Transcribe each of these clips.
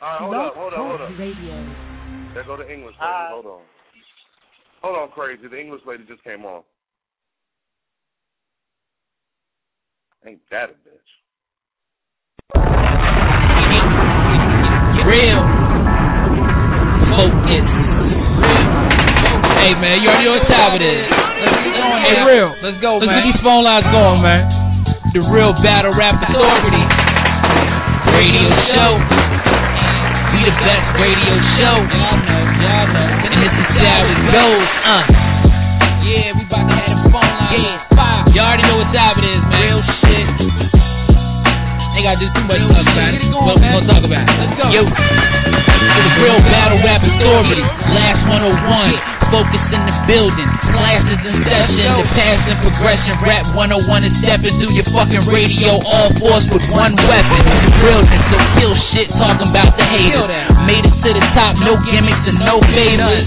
Alright, hold up. There go the English lady. Hold on. Hold on, crazy. The English lady just came on. Ain't that a bitch? Real. Focus. Hey, man, you already know what time it is. Hey, real. Let's go, man. Let's get these phone lines going, man. The Real Battle Rap Authority radio show. We the best radio show. Y'all know. This is how it goes. Yeah, we about to have them phone lines. Yeah, you already know what time it is, man. Real shit. Ain't gotta do too much stuff, man. What we gonna talk about? Let's go. Yo, the Real Battle Rap Authority. Last 101. Focused in the building, classes in session, the past and progression, rap 101 is stepping through your fucking radio, all force with one weapon, realness, so kill shit, talking about the haters, made it to the top, no gimmicks and no favors,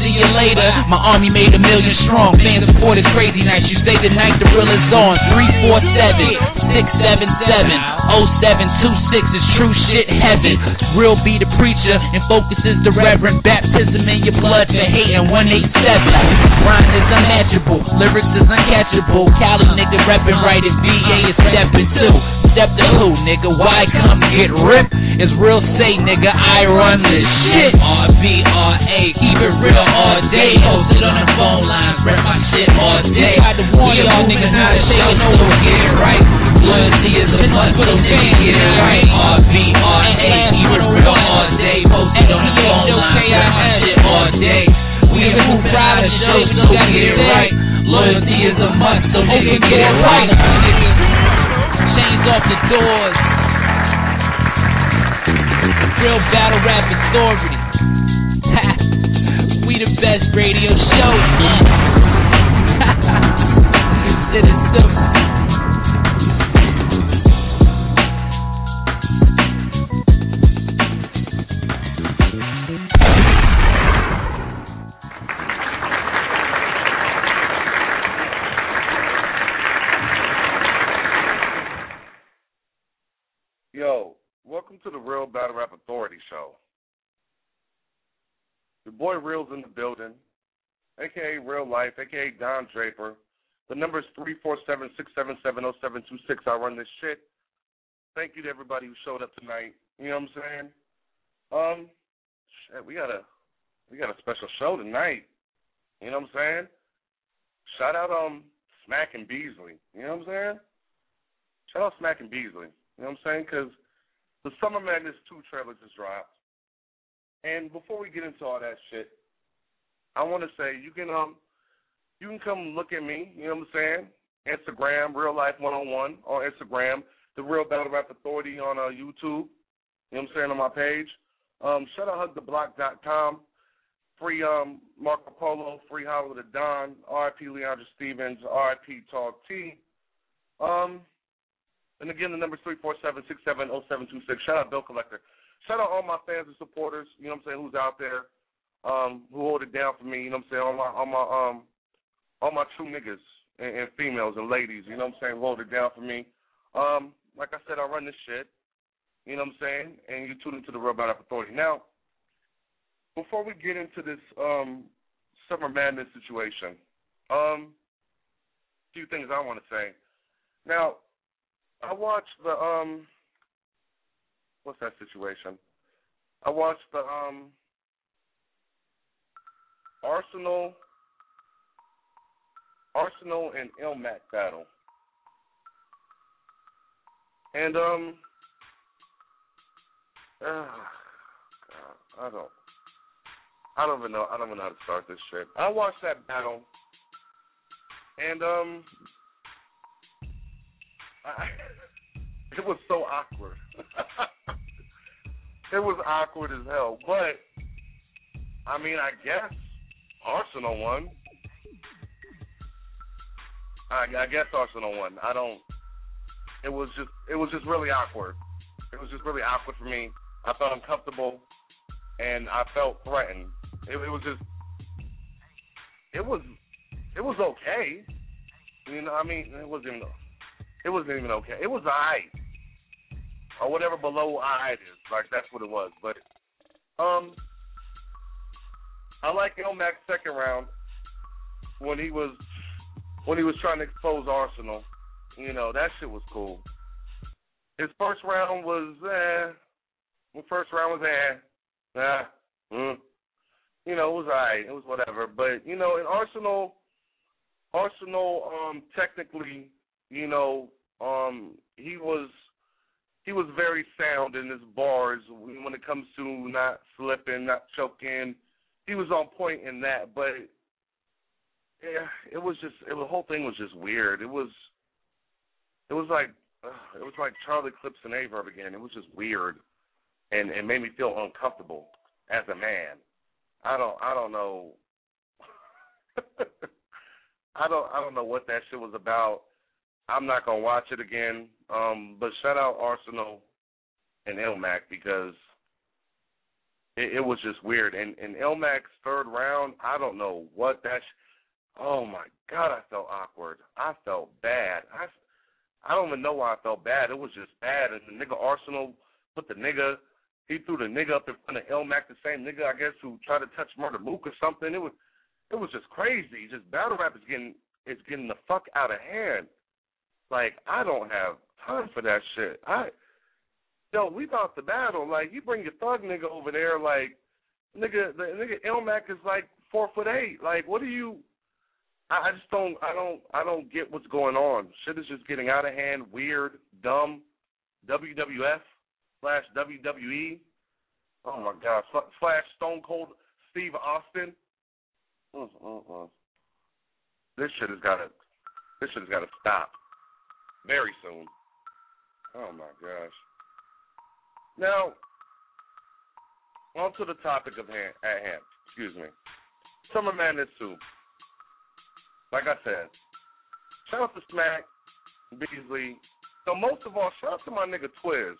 see you later, my army made 1 million strong, fans support is crazy nights, you stay the night, the real is on, 347-677-0726 is true shit heaven, real be the preacher, and focus is the reverend, baptism in your blood for hating, 187. Rhyme is unmatchable, lyrics is uncatchable. Cali nigga reppin' right and VA is steppin' too. Step to who, nigga? Why come get ripped? It's real say, nigga, I run this shit. RBRA, keep it real all day. Posted on the phone lines, rep my shit all day. I had to warn y'all niggas not to take it over, get it right. Loyalty is a must, so nigga get it right. RBRA, keep it real all day. Posted on the phone lines, rep my shit all day. We a move proud of the show, so get it right. Loyalty is a must, so nigga get it right. Chains off the doors. Real Battle Rap Authority. We the best radio show. Shit is simple. Yo, welcome to the Real Battle Rap Authority show. Your boy Real's in the building, a.k.a. Real Life, a.k.a. Don Draper. The number is 347-677-0726. I run this shit. Thank you to everybody who showed up tonight. You know what I'm saying? Shit, we got a special show tonight. You know what I'm saying? Shout out Smack and Beasley. You know what I'm saying? Shout out Smack and Beasley. You know what I'm saying? Because the Summer Madness 2 trailer just dropped. And before we get into all that shit, I want to say you can come look at me, you know what I'm saying? Instagram, Real Life 101 on Instagram, the Real Battle Rap Authority on YouTube, you know what I'm saying, on my page. Shout out hugtheblock.com, free Marco Polo, free Hollow the Don, RIP Leandra Stevens, RIP Talk T. And again, the number is 347-677-0726. Shout out Bill Collector. Shout out all my fans and supporters, you know what I'm saying, who's out there, who hold it down for me, you know what I'm saying, all my true niggas and females and ladies, you know what I'm saying, who hold it down for me. Like I said, I run this shit, you know what I'm saying, and you tune into the Real Battle Rap Authority. Now, before we get into this Summer Madness situation, a few things I want to say. Now, I watched the, what's that situation? I watched the, Arsenal and Ilmac battle. And, I don't even know how to start this shit. I watched that battle, and, it was so awkward. It was awkward as hell. But, I mean, I guess Arsenal won. I guess Arsenal won. It was just really awkward. It was just really awkward for me. I felt uncomfortable, and I felt threatened. It was okay. You know, I mean, it wasn't even okay. It was alright. or whatever below I is. Like, that's what it was. But, I like Elmac's second round when he was trying to expose Arsenal. You know, that shit was cool. His first round was, You know, it was alright. It was whatever. But, you know, in Arsenal, technically, you know, he was very sound in his bars when it comes to not slipping, not choking. He was on point in that, but yeah, the whole thing was just weird. It was like Charlie Clips and Averb again. It was just weird, and it made me feel uncomfortable as a man. I don't know. I don't know what that shit was about. I'm not gonna watch it again. But shout out Arsenal and Elmac because it was just weird. And Elmac's third round, I don't know what oh my God, I felt awkward. I felt bad. I don't even know why I felt bad. It was just bad. And the nigga Arsenal he threw the nigga up in front of Elmac, the same nigga, I guess, who tried to touch Murder Mook or something. It was just crazy. Just battle rap is getting the fuck out of hand. Like, I don't have time for that shit. We about to battle. Like, you bring your thug nigga over there, like, the nigga Elmac is like 4'8". Like, what do you? I don't get what's going on. Shit is just getting out of hand, weird, dumb. WWF/WWE. Oh my God. / Stone Cold Steve Austin. This shit has got to stop very soon. Oh my gosh. Now, on to the topic at hand. Excuse me. Summer Madness 2. Like I said, shout out to Smack, Beasley. So most of all, shout out to my nigga Twiz.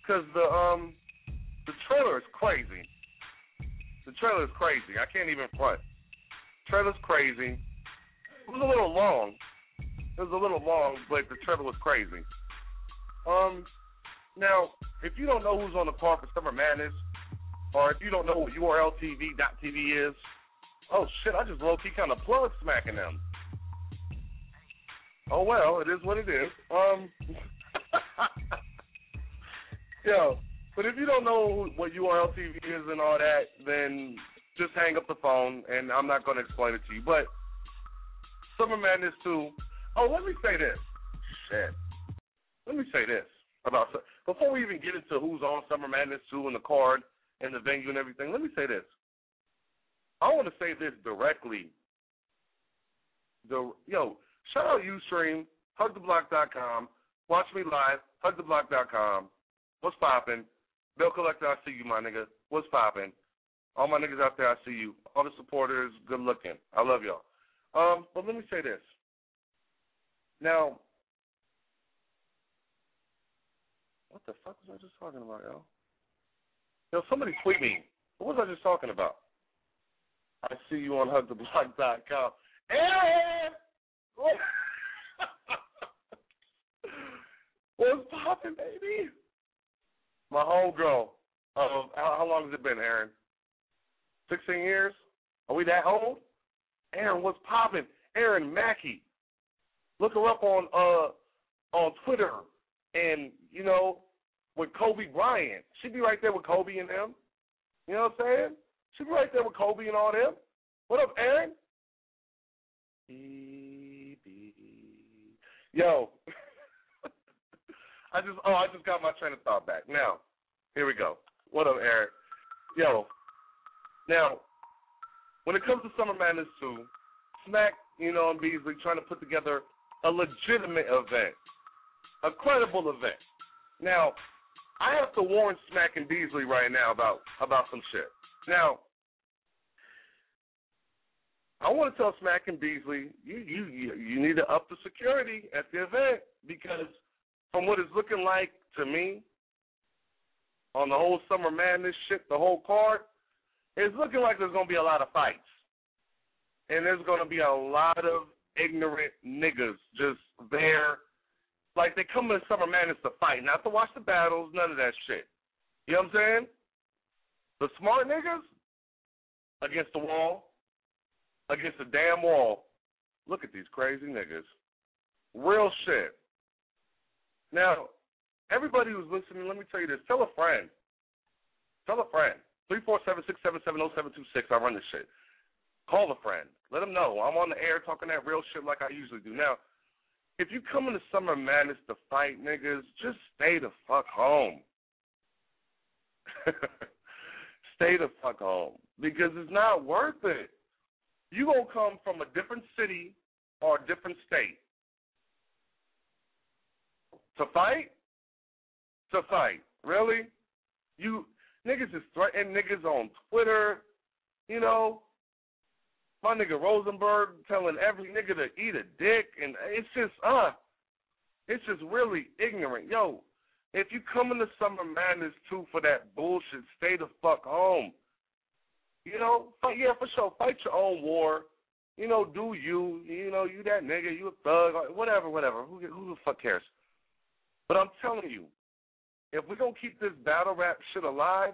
Because the trailer is crazy. The trailer is crazy. I can't even front. The trailer's crazy. It was a little long. But the trailer was crazy. Now, if you don't know who's on the card for Summer Madness, or if you don't know what URLTV.tv is, oh shit, I just low-key kind of plug smacking them. Oh well, it is what it is. Yo, but if you don't know what URLTV is and all that, then just hang up the phone, and I'm not going to explain it to you. But Summer Madness 2, let me say this. Shit. Let me say this. Before we even get into who's on Summer Madness 2 and the card and the venue and everything, let me say this. I want to say this directly. Shout out Ustream, hugtheblock.com, watch me live, hugtheblock.com. What's poppin'? Bill Collector, I see you, my nigga. What's poppin'? All my niggas out there, I see you. All the supporters, good looking. I love y'all. But let me say this. Now, what the fuck was I just talking about, yo? Yo, somebody tweet me. What was I just talking about? I see you on hugtheblock.com. Aaron! What's poppin', baby? My homegirl. How long has it been, Aaron? 16 years? Are we that old? Aaron, what's poppin'? Aaron Mackey. Look her up on Twitter and, with Kobe Bryant. She be right there with Kobe and them. You know what I'm saying? She be right there with Kobe and all them. What up, Aaron? Yo. I just got my train of thought back. Now, here we go. What up, Aaron? Yo. Now, when it comes to Summer Madness 2, Smack, and Beasley trying to put together a legitimate event, a credible event. Now, I have to warn Smack and Beasley right now about some shit. Now, I want to tell Smack and Beasley, you need to up the security at the event because from what it's looking like to me on the whole Summer Madness shit, the whole card, it's looking like there's going to be a lot of fights. And there's going to be a lot of ignorant niggas just there Like, they come in Summer Madness to fight, not to watch the battles, none of that shit. You know what I'm saying? The smart niggas, against the wall, against the damn wall. Look at these crazy niggas. Real shit. Now, everybody who's listening, let me tell you this. Tell a friend. Tell a friend. 347-677-0726. I run this shit. Call a friend. Let them know. I'm on the air talking that real shit like I usually do. Now, if you come into Summer Madness to fight niggas, just stay the fuck home. Stay the fuck home. Because it's not worth it. You gonna come from a different city or a different state. To fight? To fight. Really? You niggas is threatening niggas on Twitter, you know. My nigga Rosenberg telling every nigga to eat a dick, and it's just really ignorant. Yo, if you come into Summer Madness too for that bullshit, stay the fuck home. You know, yeah, for sure, fight your own war. You know, do you. You know, you that nigga, you a thug, whatever. Who the fuck cares? But I'm telling you, if we're going to keep this battle rap shit alive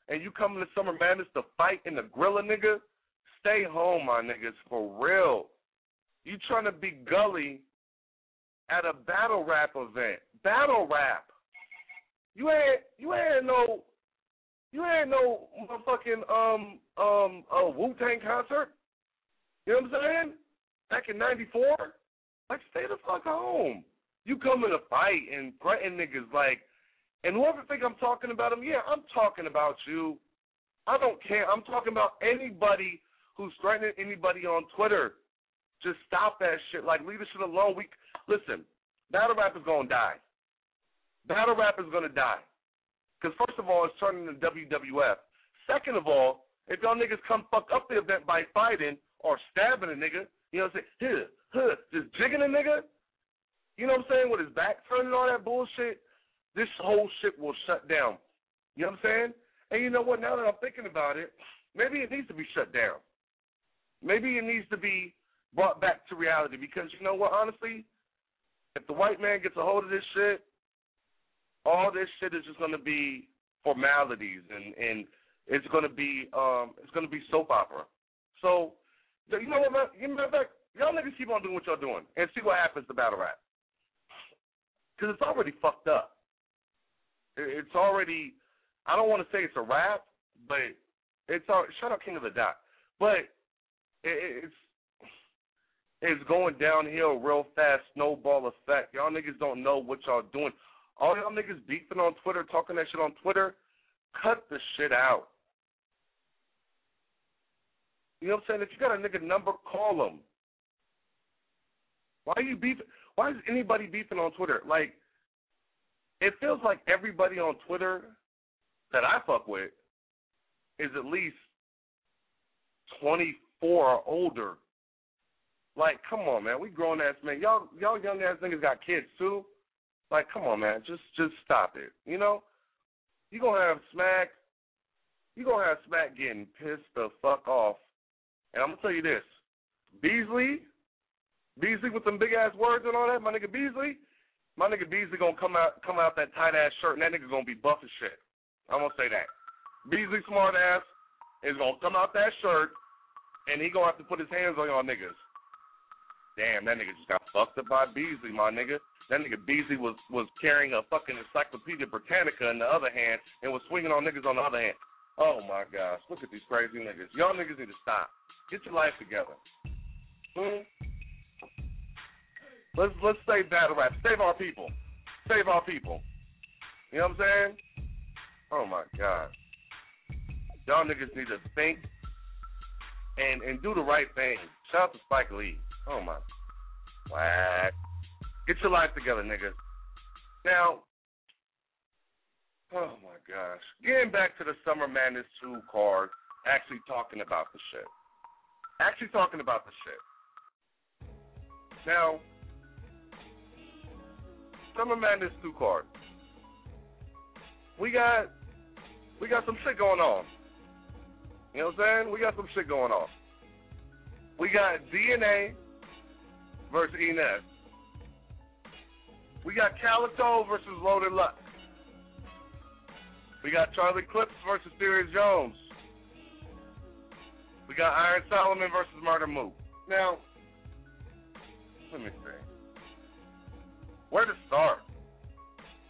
and you come into Summer Madness to fight in the Gorilla nigga, stay home, my niggas, for real. You trying to be gully at a battle rap event. Battle rap. You ain't no motherfucking Wu-Tang concert. You know what I'm saying? Back in 94? Like, stay the fuck home. You come in a fight and threaten niggas like, and whoever think I'm talking about them, yeah, I'm talking about you. I don't care. I'm talking about anybody who's threatening anybody on Twitter. Just stop that shit. Like, leave this shit alone. Listen, battle rap is going to die. Battle rap is going to die. Because first of all, it's turning into WWF. Second of all, if y'all niggas come fuck up the event by fighting or stabbing a nigga, you know what I'm saying, just jigging a nigga, you know what I'm saying, with his back turned and all that bullshit, this whole shit will shut down. You know what I'm saying? And you know what, now that I'm thinking about it, maybe it needs to be shut down. Maybe it needs to be brought back to reality because, you know what, honestly, if the white man gets a hold of this shit, all this shit is just going to be formalities and it's going to be soap opera. So, you know what, matter of fact, y'all niggas keep on doing what y'all doing and see what happens to battle rap. Because it's already fucked up. It's already, I don't want to say it's a rap, but it's already, shout out King of the Dot. But it's going downhill real fast, snowball effect. Y'all niggas don't know what y'all doing. All y'all niggas beefing on Twitter, talking that shit on Twitter, cut the shit out. You know what I'm saying? If you got a nigga number, call him. Why are you beefing? Why is anybody beefing on Twitter? Like, it feels like everybody on Twitter that I fuck with is at least 24 or older. Like, come on, man. We grown-ass men. Y'all young-ass niggas got kids, too. Like, come on, man. Just stop it. You know? You gonna have Smack getting pissed the fuck off. And I'm gonna tell you this. Beasley with them big-ass words and all that, my nigga Beasley gonna come out that tight-ass shirt, and that nigga gonna be buff as shit. I'm gonna say that. Beasley smart-ass is gonna come out that shirt, and he gonna have to put his hands on y'all niggas. Damn, that nigga just got fucked up by Beasley, my nigga. That nigga Beasley was carrying a fucking Encyclopedia Britannica in the other hand and was swinging on niggas on the other hand. Oh, my gosh. Look at these crazy niggas. Y'all niggas need to stop. Get your life together. Let's save battle rap. Save our people. Save our people. You know what I'm saying? Oh, my God. Y'all niggas need to think and do the right thing. Shout out to Spike Lee. Oh, my. What? Get your life together, nigga. Now, oh, my gosh. Getting back to the Summer Madness 2 card, actually talking about the shit. Now, Summer Madness 2 card. We got some shit going on. You know what I'm saying? We got some shit going on. We got DNA versus Enes. We got Calico versus Loaded Lux. We got Charlie Clips versus Theory Jones. We got Iron Solomon versus Murder Mook. Now, let me see. Where to start?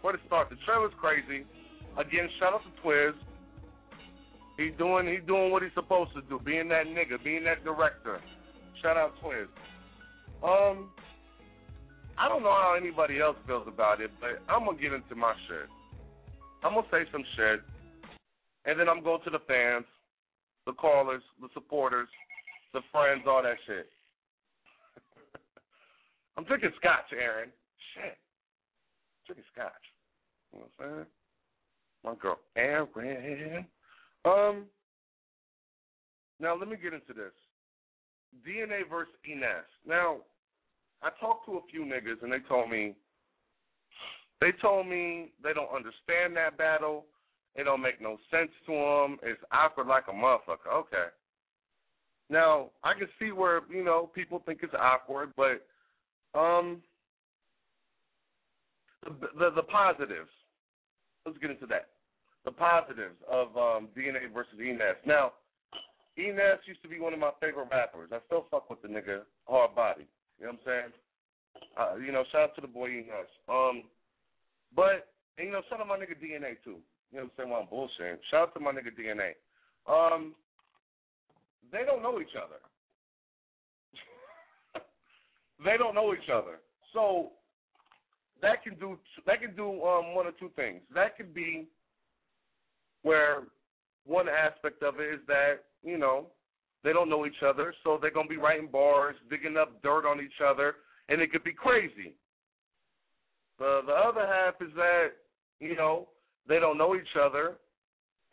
The trailer's crazy. Again, shout out to Twiz. He doing what he's supposed to do, being that nigga, being that director. Shout out Twiz. I don't know how anybody else feels about it, but I'm gonna get into my shit. I'm gonna say some shit, and then I'm going to the fans, the callers, the supporters, the friends, all that shit. I'm drinking scotch, Aaron. Shit. Drinking scotch. You know what I'm saying? My girl, Aaron. Now let me get into this. DNA versus Ines. Now, I talked to a few niggas, and they told me they don't understand that battle. It don't make no sense to them. It's awkward like a motherfucker. Okay. Now, I can see where, people think it's awkward, but the positives. Let's get into that. The positives of DNA versus Ines. Now, Ines used to be one of my favorite rappers. I still fuck with the nigga hard body. You know what I'm saying? Shout out to the boy Ines. But shout out my nigga DNA too. You know what I'm saying? While I'm bullshitting. Shout out to my nigga DNA. They don't know each other. They don't know each other. So that can do one or two things. That could be where one aspect of it is that, they don't know each other, so they're going to be writing bars, digging up dirt on each other, and it could be crazy. The other half is that, they don't know each other,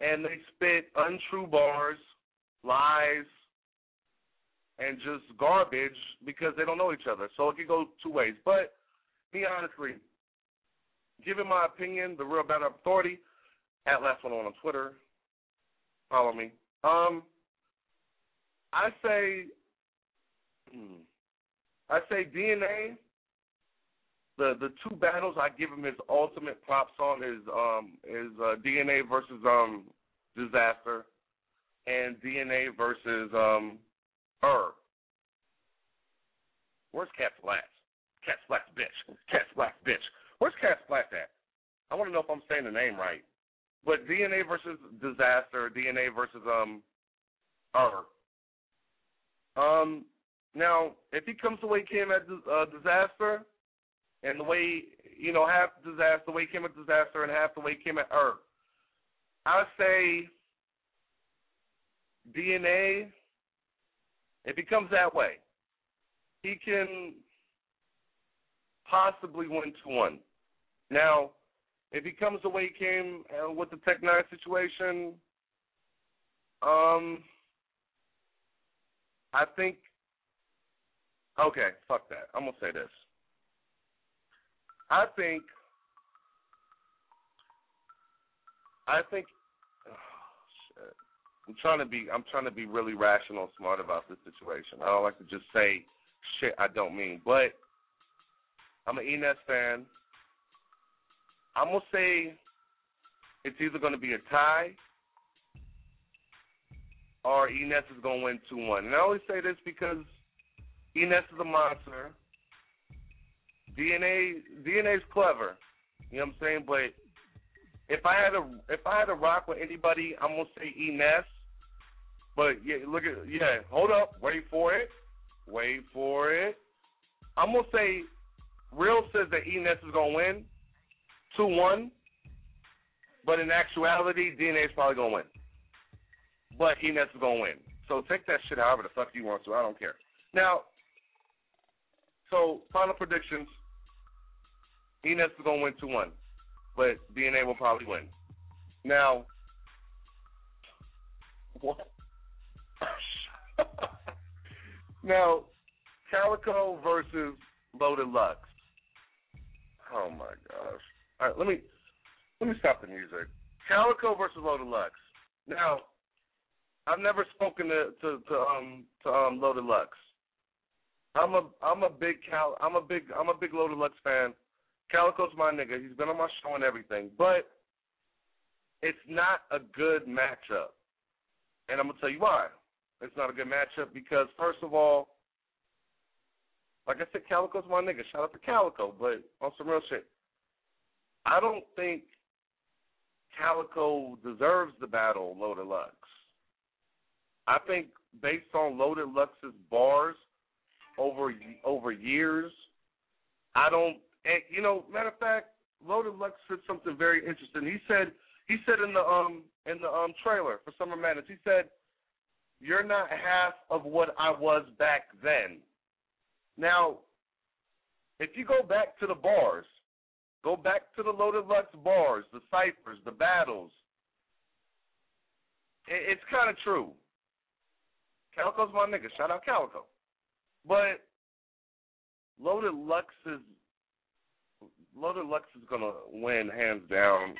and they spit untrue bars, lies, and just garbage because they don't know each other. So it could go two ways. But, me honestly, giving my opinion, the Real Battle Rap Authority, at Last One on Twitter, follow me. I say DNA. The two battles I give him his ultimate props on is DNA versus Disaster, and DNA versus Where's Cat Splash? Cat Splash bitch. Cat Splash bitch. Where's Cat Splash at? I want to know if I'm saying the name right. But DNA versus Disaster, DNA versus Now, if he comes the way he came at Disaster, and the way, half Disaster, the way he came at Disaster and half the way he came at I say DNA, if he comes that way, he can possibly win 2-1. Now, if he comes the way he came with the Tech 9 situation, I think, okay, fuck that. I'm going to say this. I think, oh, shit. I'm trying to be really rational and smart about this situation. I don't like to just say shit I don't mean. But I'm an Ines fan. I'm going to say it's either going to be a tie or Ines is going to win 2-1. And I always say this because Ines is a monster. DNA's clever. You know what I'm saying? But if I had to rock with anybody, I'm going to say Ines. But yeah, hold up. Wait for it. I'm going to say Real says that Ines is going to win 2-1. But in actuality, DNA's probably going to win. But Ines is going to win. So take that shit however the fuck you want to. I don't care. Now, so final predictions. Ines is going to win 2-1. But DNA will probably win. Now, what? Now, Calico versus Loaded Lux. Oh my gosh! All right, let me stop the music. Calico versus Loaded Lux. Now, I've never spoken to Loaded Lux. I'm a big Loaded Lux fan. Calico's my nigga. He's been on my show and everything. But it's not a good matchup. And I'm going to tell you why. It's not a good matchup because, first of all, like I said, Calico's my nigga. Shout out to Calico. But on some real shit, I don't think Calico deserves the battle, Loaded Lux. I think based on Loaded Lux's bars over years, I don't. And, you know, matter of fact, Loaded Lux said something very interesting. He said in the trailer for Summer Madness, he said, "You're not half of what I was back then." Now, if you go back to the bars, go back to the Loaded Lux bars, the ciphers, the battles, it's kind of true. Calico's my nigga. Shout out Calico. But Loaded Lux is gonna win hands down.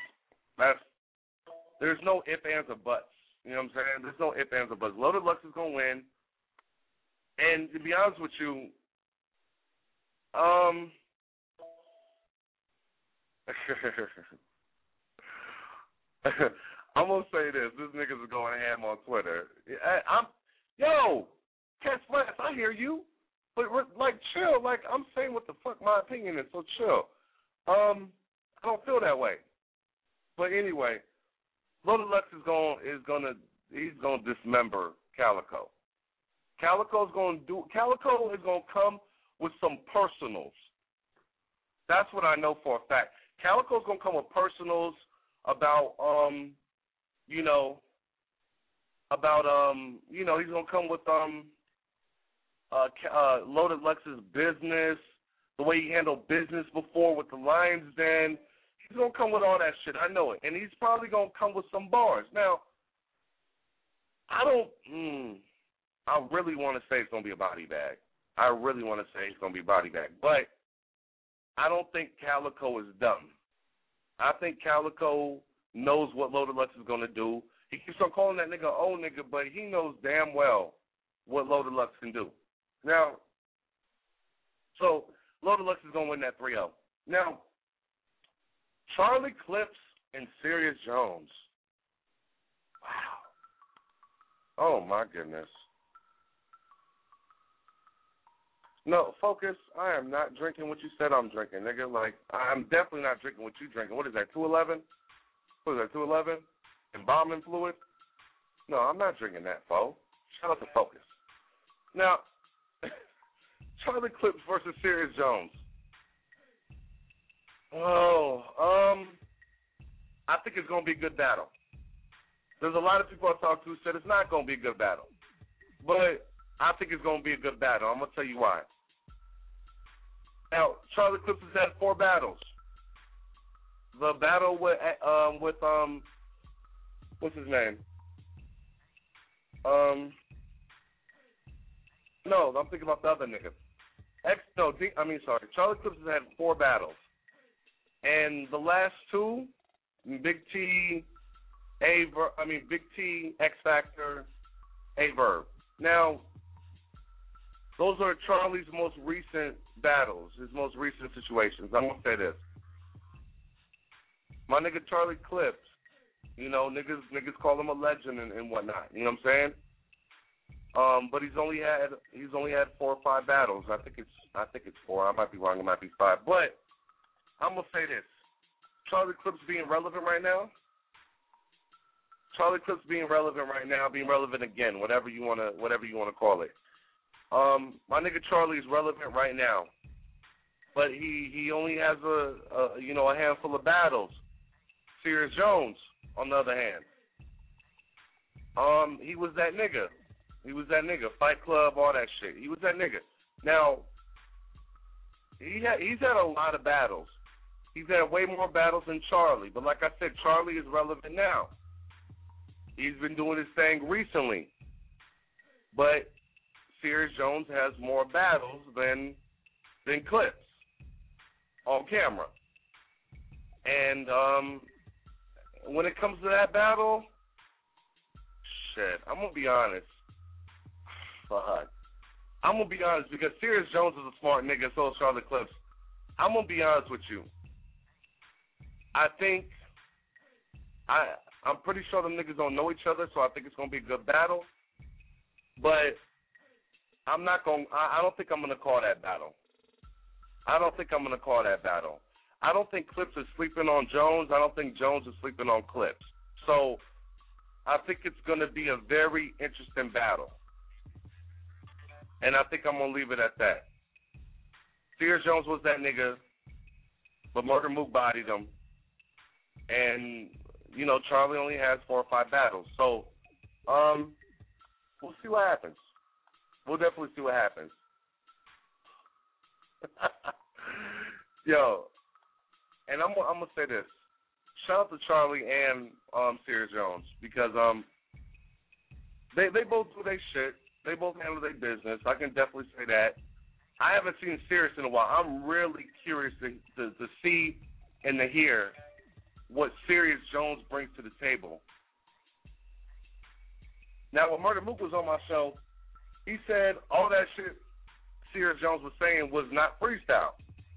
There's no ifs, ands, or buts. You know what I'm saying? There's no ifs, ands, or buts. Loaded Lux is gonna win. And to be honest with you, I'm gonna say this. This niggas is going ham on Twitter. Yo, Cat Splash, I hear you. But, like, chill. Like, I'm saying what the fuck my opinion is, so chill. I don't feel that way. But anyway, Loaded Lux is gonna dismember Calico. Calico is gonna come with some personals. That's what I know for a fact. Calico's gonna come with personals about he's gonna come with Loaded Lux's business, the way he handled business before with the Lions Den. He's going to come with all that shit. I know it. And he's probably going to come with some bars. Now, I really want to say it's going to be a body bag. I really want to say it's going to be a body bag. But I don't think Calico is dumb. I think Calico knows what Loaded Lux is going to do. He keeps on calling that nigga old nigga, but he knows damn well what Loaded Lux can do. Now, so Loaded Lux is going to win that 3-0. Now, Charlie Clips and Serious Jones. Wow. Oh, my goodness. No, focus. I am not drinking what you said I'm drinking, nigga. Like, I'm definitely not drinking what you drinking. What is that, 211? What is that, 211? Embalming fluid? No, I'm not drinking that, fo. Shout out to Focus. Now, Charlie Clips versus Serious Jones. Oh, I think it's going to be a good battle. There's a lot of people I talked to who said it's not going to be a good battle. But I think it's going to be a good battle. I'm going to tell you why. Now, Charlie Clips has had 4 battles. The battle with what's his name? No, I'm thinking about the other nigga. Charlie Clips has had 4 battles. And the last 2, Big T, X Factor, A-Verb. Now, those are Charlie's most recent battles, his most recent situations. I'm going to say this. My nigga Charlie Clips, you know, niggas call him a legend and whatnot. You know what I'm saying? But he's only had 4 or 5 battles. I think it's 4. I might be wrong. It might be 5. But I'm gonna say this: Charlie Clips being relevant right now. Charlie Clips being relevant right now, being relevant again, whatever you wanna call it. My nigga Charlie is relevant right now, but he only has a handful of battles. Serious Jones, on the other hand, he was that nigga. Fight Club, all that shit. He was that nigga. Now, he's had a lot of battles. He's had way more battles than Charlie. But like I said, Charlie is relevant now. He's been doing his thing recently. But Serious Jones has more battles than Clips on camera. And when it comes to that battle, shit, I'm going to be honest. Fuck. I'm going to be honest because Serious Jones is a smart nigga, so is Charlie Clips. I'm going to be honest with you. I think I'm pretty sure them niggas don't know each other, so I think it's gonna be a good battle. But I don't think I'm gonna call that battle. I don't think Clips is sleeping on Jones. I don't think Jones is sleeping on Clips. So I think it's going to be a very interesting battle. And I think I'm going to leave it at that. Sears Jones was that nigga, but Murder Mook bodied him. And, you know, Charlie only has 4 or 5 battles. So we'll see what happens. We'll definitely see what happens. Yo, and I'm gonna say this. Shout out to Charlie and Sears Jones because they both do their shit. They both handle their business. I can definitely say that. I haven't seen Sears in a while. I'm really curious to see and to hear what Sears Jones brings to the table. Now, when Murder Mook was on my show, he said all that shit Sears Jones was saying was not freestyle.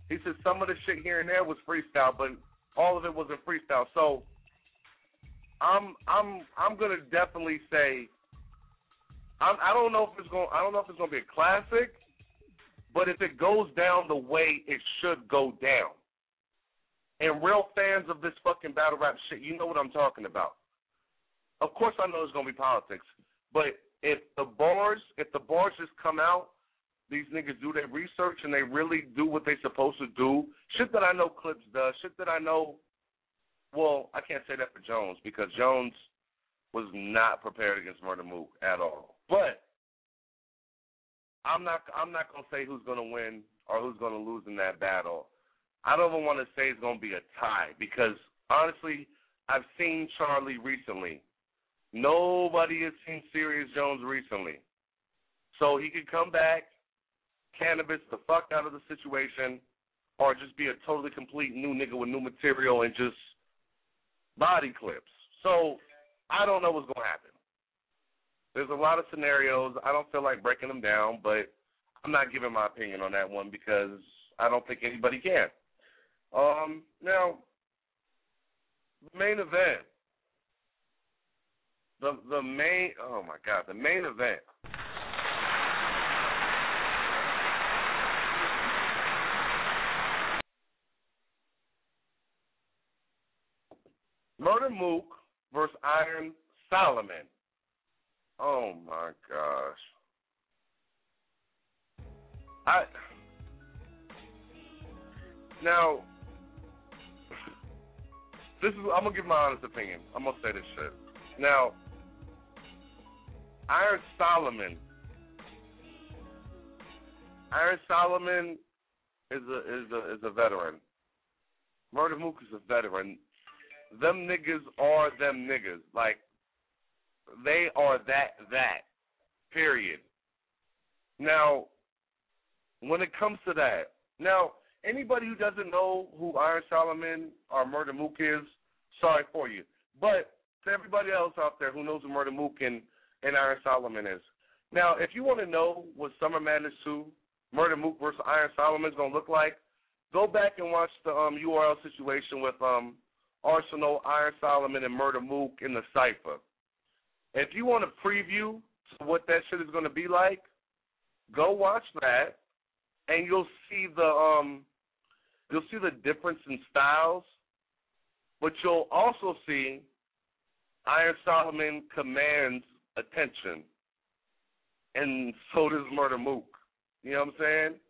He said some of the shit here and there was freestyle, but all of it wasn't freestyle. So I'm gonna definitely say I don't know if it's gonna be a classic, but if it goes down the way it should go down, and real fans of this fucking battle rap shit, you know what I'm talking about. Of course I know there's gonna be politics, but if the bars just come out, these niggas do their research and they really do what they're supposed to do. Shit that I know Clips does. Shit that I know, well, I can't say that for Jones because Jones was not prepared against Murder Mook at all. But I'm not gonna say who's gonna win or who's gonna lose in that battle. I don't even want to say it's gonna be a tie because honestly, I've seen Charlie recently. Nobody has seen Sears Jones recently. So he could come back, cannabis the fuck out of the situation, or just be a totally complete new nigga with new material and just body Clips. So I don't know what's going to happen. There's a lot of scenarios. I don't feel like breaking them down, but I'm not giving my opinion on that one because I don't think anybody can. Now, the main event. The main event. Murder Mook versus Iron Solomon. Oh my gosh. Now, I'm gonna give my honest opinion. I'm gonna say this shit. Now, Iron Solomon is a veteran. Murder Mook is a veteran. Them niggas are them niggas. Like, they are that. Period. Now, when it comes to that, now, anybody who doesn't know who Iron Solomon or Murder Mook is, sorry for you. But to everybody else out there who knows who Murder Mook and Iron Solomon is. Now, if you want to know what Summer Madness 2, Murder Mook versus Iron Solomon is going to look like, go back and watch the URL situation with Arsenal, Iron Solomon, and Murder Mook in the Cypher. If you want a preview to what that shit is going to be like, go watch that, and you'll see the difference in styles, but you'll also see Iron Solomon commands attention, and so does Murder Mook. You know what I'm saying?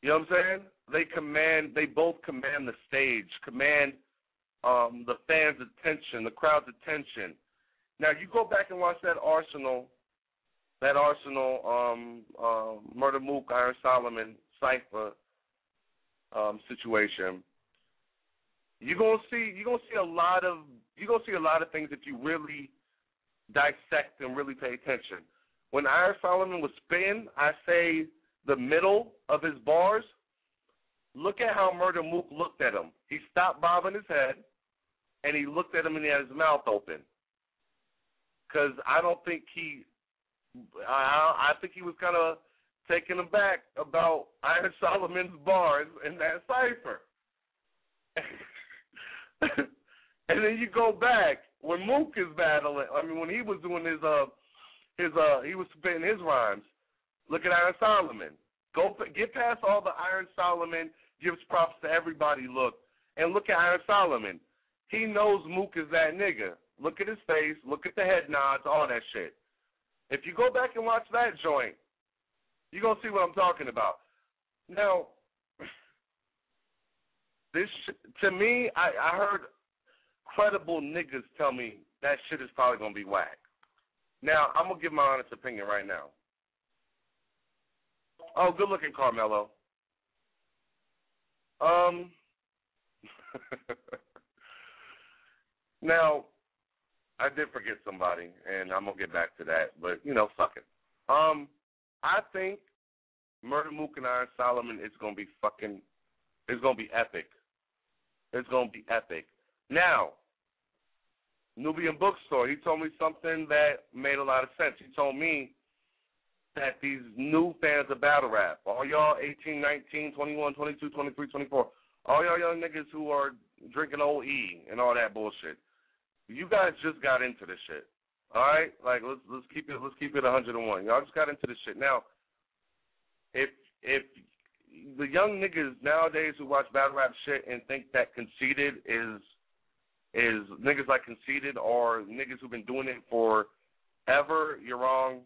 You know what I'm saying? They both command the stage, command the fans' attention, the crowd's attention. Now, you go back and watch that Arsenal, Murder Mook, Iron Solomon Cypher situation. You're gonna see a lot of things if you really dissect and really pay attention. When Iron Solomon was spitting, I say the middle of his bars, look at how Murder Mook looked at him. He stopped bobbing his head, and he looked at him and he had his mouth open. Because I think he was kind of taken aback about Iron Solomon's bars in that cipher. And then you go back when Mook is battling. I mean, when he was doing he was spitting his rhymes. Look at Iron Solomon. Get past all the Iron Solomon gives props to everybody look, and look at Iron Solomon. He knows Mook is that nigga. Look at his face. Look at the head nods. All that shit. If you go back and watch that joint, you're gonna see what I'm talking about. Now, to me, I heard credible niggas tell me that shit is probably going to be whack. Now, I'm going to give my honest opinion right now. Oh, good looking, Carmelo. Now, I did forget somebody, and I'm going to get back to that, but, you know, fuck it. I think Murder Mook and Iron Solomon is going to be it's going to be epic. It's going to be epic. Now, Nubian Bookstore, he told me something that made a lot of sense. He told me that these new fans of battle rap, all y'all 18, 19, 21, 22, 23, 24, all y'all young niggas who are drinking old E and all that bullshit, you guys just got into this shit. All right? Like, let's keep it 101. Y'all just got into this shit. Now, if the young niggas nowadays who watch battle rap shit and think that Conceited is niggas like Conceited or niggas who've been doing it forever, you're wrong.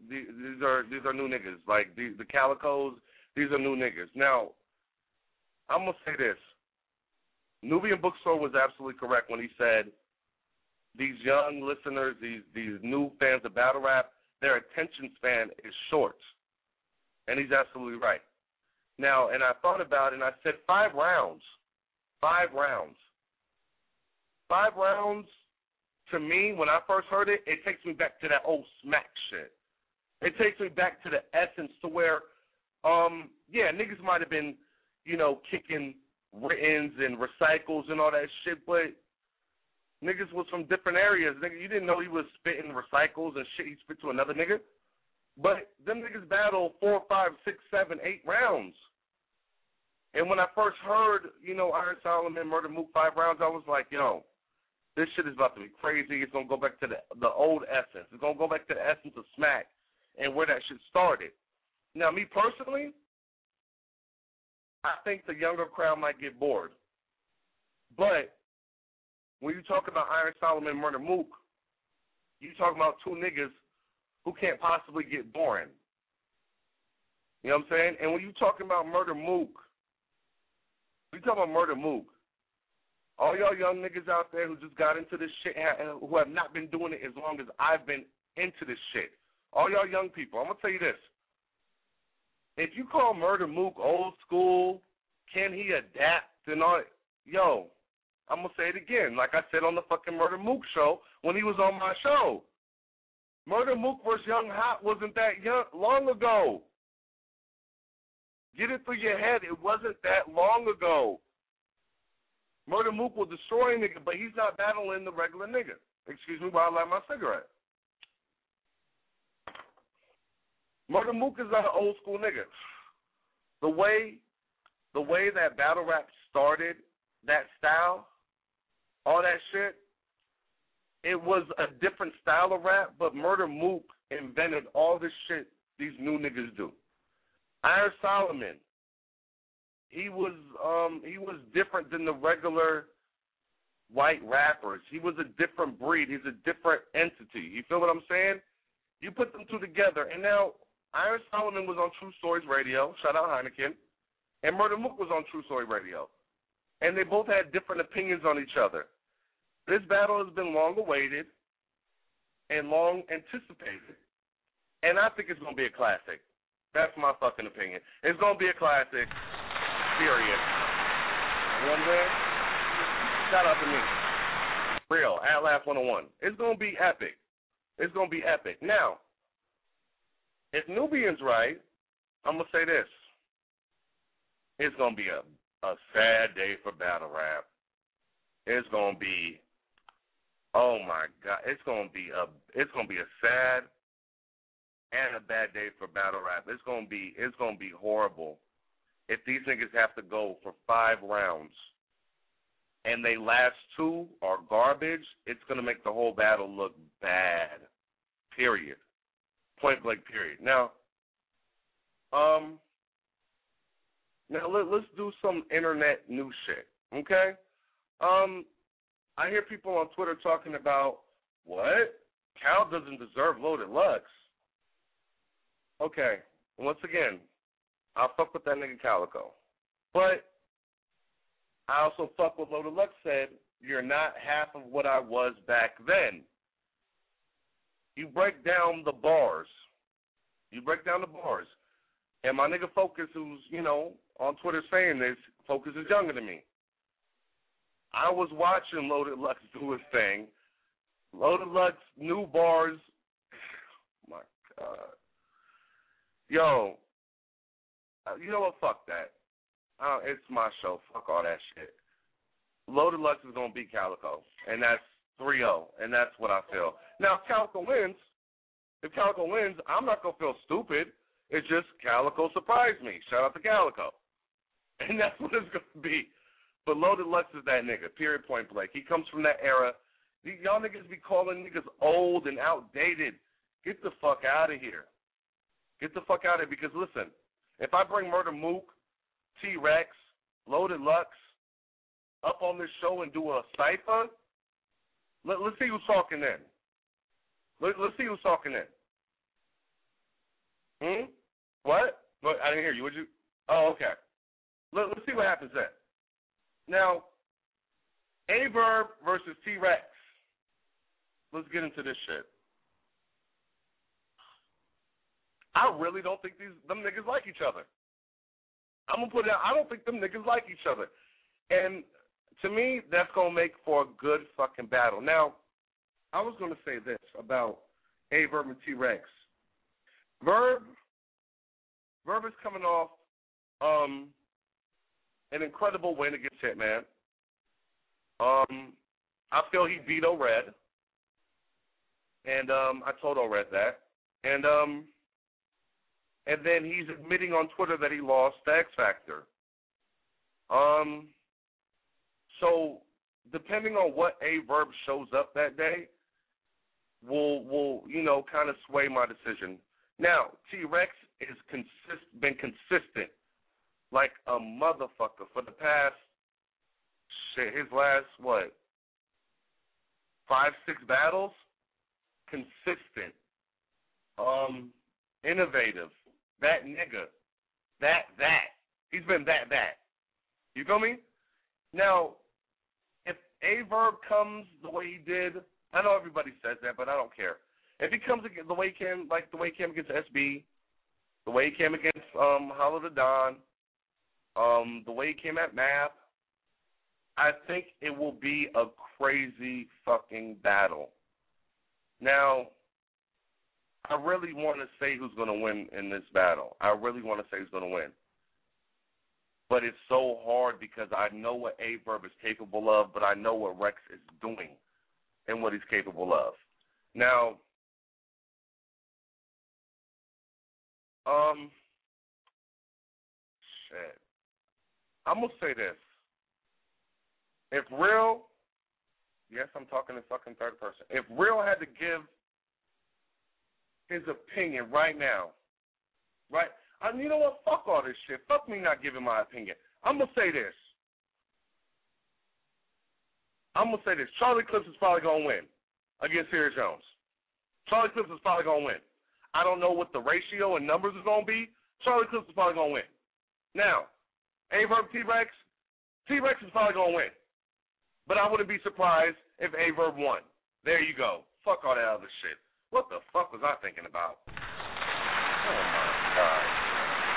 These are new niggas. Like the Calicos, these are new niggas. Now, I'm gonna say this. Nubian Bookstore was absolutely correct when he said these young listeners, these new fans of battle rap, their attention span is short. And he's absolutely right. Now, and I thought about it, and I said 5 rounds. 5 rounds. 5 rounds, to me, when I first heard it, it takes me back to that old smack shit. It takes me back to the essence to where, yeah, niggas might have been, you know, kicking writtens and recycles and all that shit, but niggas was from different areas. Nigga, you didn't know he was spitting recycles and shit he spit to another nigga. But them niggas battle 4, 5, 6, 7, 8 rounds. And when I first heard, you know, Iron Solomon, Murder Mook 5 rounds, I was like, yo, this shit is about to be crazy. It's going to go back to the old essence. It's going to go back to the essence of smack and where that shit started. Now, me personally, I think the younger crowd might get bored. But when you talk about Iron Solomon, Murder Mook, you talking about 2 niggas who can't possibly get boring. You know what I'm saying? And when you talking about Murder Mook, all y'all young niggas out there who just got into this shit, who have not been doing it as long as I've been into this shit, all y'all young people, I'm going to tell you this. If you call Murder Mook old school, can he adapt and all, yo, I'm going to say it again, like I said on the fucking Murder Mook show when he was on my show. Murder Mook vs. Young Hot wasn't that long ago. Get it through your head. It wasn't that long ago. Murder Mook will destroy a nigga, but he's not battling the regular nigga. Excuse me while I light my cigarette. Murder Mook is not an old school nigga. The way that battle rap started, that style, all that shit, it was a different style of rap, but Murder Mook invented all this shit these new niggas do. Iron Solomon, he was different than the regular white rappers. He was a different breed. He's a different entity. You feel what I'm saying? You put them two together, and now Iron Solomon was on True Stories Radio, shout out Heineken, and Murder Mook was on True Story Radio. And they both had different opinions on each other. This battle has been long awaited and long anticipated, and I think it's going to be a classic. That's my fucking opinion. It's going to be a classic, period. You know what I'm saying? Shout out to me. Real, at Laugh 101. It's going to be epic. It's going to be epic. Now, if Nubian's right, I'm going to say this. It's going to be a sad day for battle rap. It's going to be, oh my God, it's going to be a sad and a bad day for battle rap. It's going to be horrible if these niggas have to go for 5 rounds and they last two are garbage, it's going to make the whole battle look bad, period. Point blank, period. Now, let's do some internet new shit, okay? I hear people on Twitter talking about, what? Cal doesn't deserve Loaded Lux. Okay, once again, I'll fuck with that nigga Calico. But I also fuck with Loaded Lux said, you're not half of what I was back then. You break down the bars. And my nigga Focus, who's, on Twitter saying this, Focus is younger than me. I was watching Loaded Lux do his thing. Loaded Lux, new bars. My God. Yo, you know what? Fuck that. It's my show. Fuck all that shit. Loaded Lux is going to beat Calico, and that's 3-0, and that's what I feel. Now, if Calico wins, I'm not going to feel stupid. It's just Calico surprised me. Shout out to Calico. And that's what it's going to be. But Loaded Lux is that nigga, period, point blank. He comes from that era. Y'all niggas be calling niggas old and outdated. Get the fuck out of here. Get the fuck out of here because, listen, if I bring Murder Mook, T-Rex, Loaded Lux up on this show and do a cipher, let's see who's talking then. Let's see who's talking then. What? I didn't hear you. Would you? Oh, okay. Let's see what happens then. Now, A-Verb versus T-Rex. Let's get into this shit. I really don't think them niggas like each other. I'm going to put it out. I don't think them niggas like each other. And to me, that's going to make for a good fucking battle. Now, I was going to say this about A-Verb and T-Rex. Verb is coming off an incredible win against Hitman. I feel he beat O-Red. And I told O-Red that. And then he's admitting on Twitter that he lost the X Factor. So depending on what A-Verb shows up that day, will kind of sway my decision. Now, T-Rex is been consistent like a motherfucker for the past, his last, 5, 6 battles? Consistent. Innovative. That nigga. That. He's been that. You feel me? Now, if A-Verb comes the way he did, I know everybody says that, but I don't care. If he comes the way he came, like the way he came against SB, the way he came against Hollow the Don, the way he came at Map, I think it will be a crazy fucking battle. Now, I really want to say who's going to win in this battle. I really want to say who's going to win. But it's so hard because I know what A-Verb is capable of, but I know what Rex is doing and what he's capable of. Now, shit. I'm going to say this. If Real, yes, I'm talking in fucking third person. If Real had to give his opinion right now, right? You know what? Fuck all this shit. Fuck me not giving my opinion. I'm going to say this. Charlie Clips is probably going to win against Sirius Jones. Charlie Clips is probably going to win. I don't know what the ratio and numbers is going to be. Charlie Clips is probably going to win. Now, A-Verb T-Rex is probably going to win. But I wouldn't be surprised if A-Verb won. There you go. Fuck all that other shit. What the fuck was I thinking about? Oh, my God.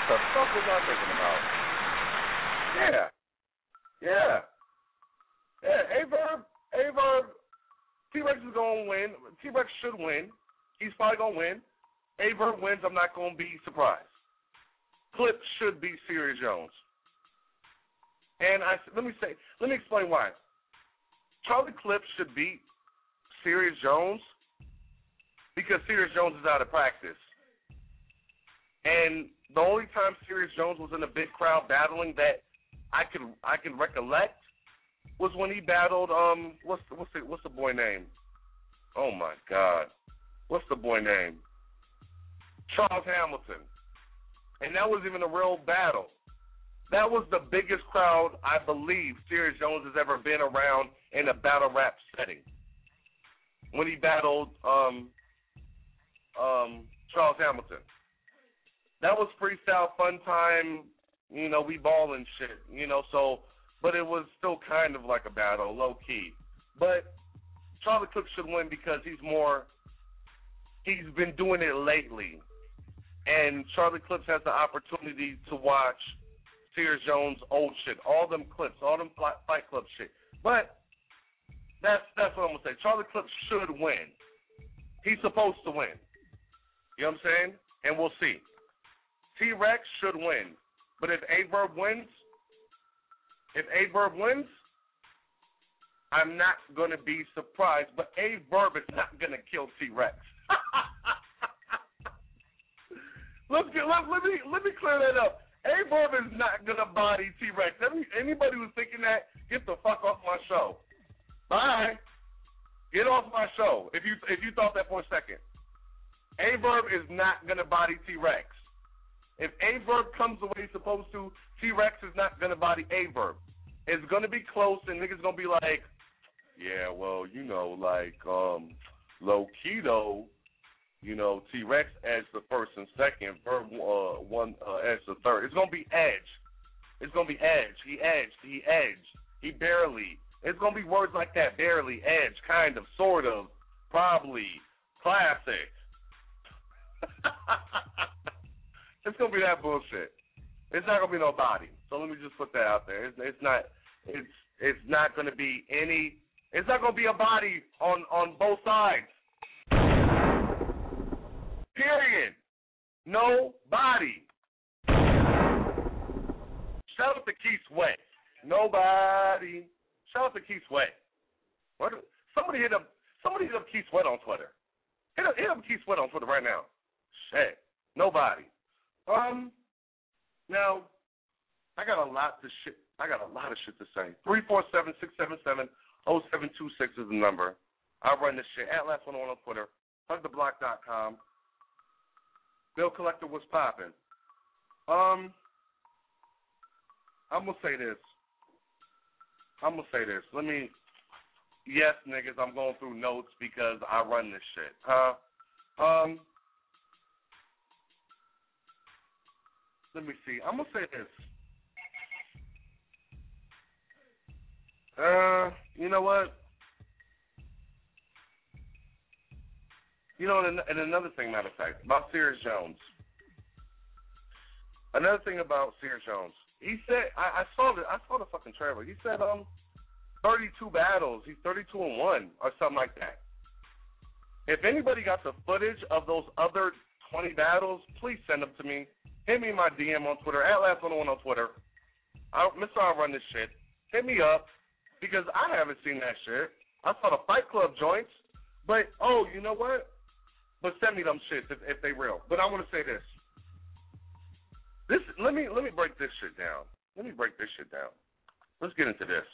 What the fuck was I thinking about? Yeah, A-Verb, T-Rex is going to win. T-Rex should win. He's probably going to win. A-Verb wins. I'm not going to be surprised. Clip should beat Sirius Jones. And let me explain why. Charlie Clips should beat Sirius Jones because Sirius Jones is out of practice. And the only time Sirius Jones was in a big crowd battling that I can recollect was when he battled what's the boy name? Oh my God, what's the boy name? Charles Hamilton, and that was even a real battle. That was the biggest crowd I believe Serious Jones has ever been around in a battle rap setting. When he battled Charles Hamilton, that was freestyle fun time. You know, we ballin' shit. You know, so. But it was still kind of like a battle, low-key. But Charlie Clips should win because he's been doing it lately. And Charlie Clips has the opportunity to watch Serious Jones' old shit, all them clips, all them Fight Club shit. But that's what I'm going to say. Charlie Clips should win. He's supposed to win. You know what I'm saying? And we'll see. T-Rex should win. But if A-Verb wins, I'm not going to be surprised, but A-Verb is not going to kill T-Rex. let me clear that up. A-Verb is not going to body T-Rex. Anybody who's thinking that, get the fuck off my show. Bye. Get off my show if you thought that for a second. A-Verb is not going to body T-Rex. If A-Verb comes the way he's supposed to, T-Rex is not going to body A-Verb. It's going to be close, and niggas going to be like, yeah, well, you know, like, low-key, though, you know, T-Rex edged the first and second, Verb one edged the third. It's going to be edge. It's going to be edge. He edged. He barely. It's going to be words like that, barely, edge, kind of, sort of, probably, classic. It's going to be that bullshit. It's not going to be no body. So let me just put that out there. It's not going to be any, it's not going to be a body on both sides. Period. No body. Shout out to Keith Sweat. Nobody. Shout out to Keith Sweat. Somebody hit up Keith Sweat on Twitter. Hit up Keith Sweat on Twitter right now. Shit. Nobody. Now, I got a lot of shit to say. 347-677-0726 is the number. I run this shit at Last101 on Twitter. HugTheBlock.com. Bill Collector, what's poppin'? I'm gonna say this. Yes, niggas, I'm going through notes because I run this shit. Let me see. I'm going to say this. You know what? You know, and another thing, matter of fact, about Serious Jones. Another thing about Serious Jones. He said, I saw the fucking trailer. He said, 32 battles. He's 32-1 or something like that. If anybody got the footage of those other 20 battles, please send them to me. Hit me in my DM on Twitter, at Last101 on Twitter. Mr. I run this shit. Hit me up, because I haven't seen that shit. I saw the Fight Club joints, but, oh, you know what? But send me them shits if they real. But I want to say this. Let me break this shit down. Let's get into this.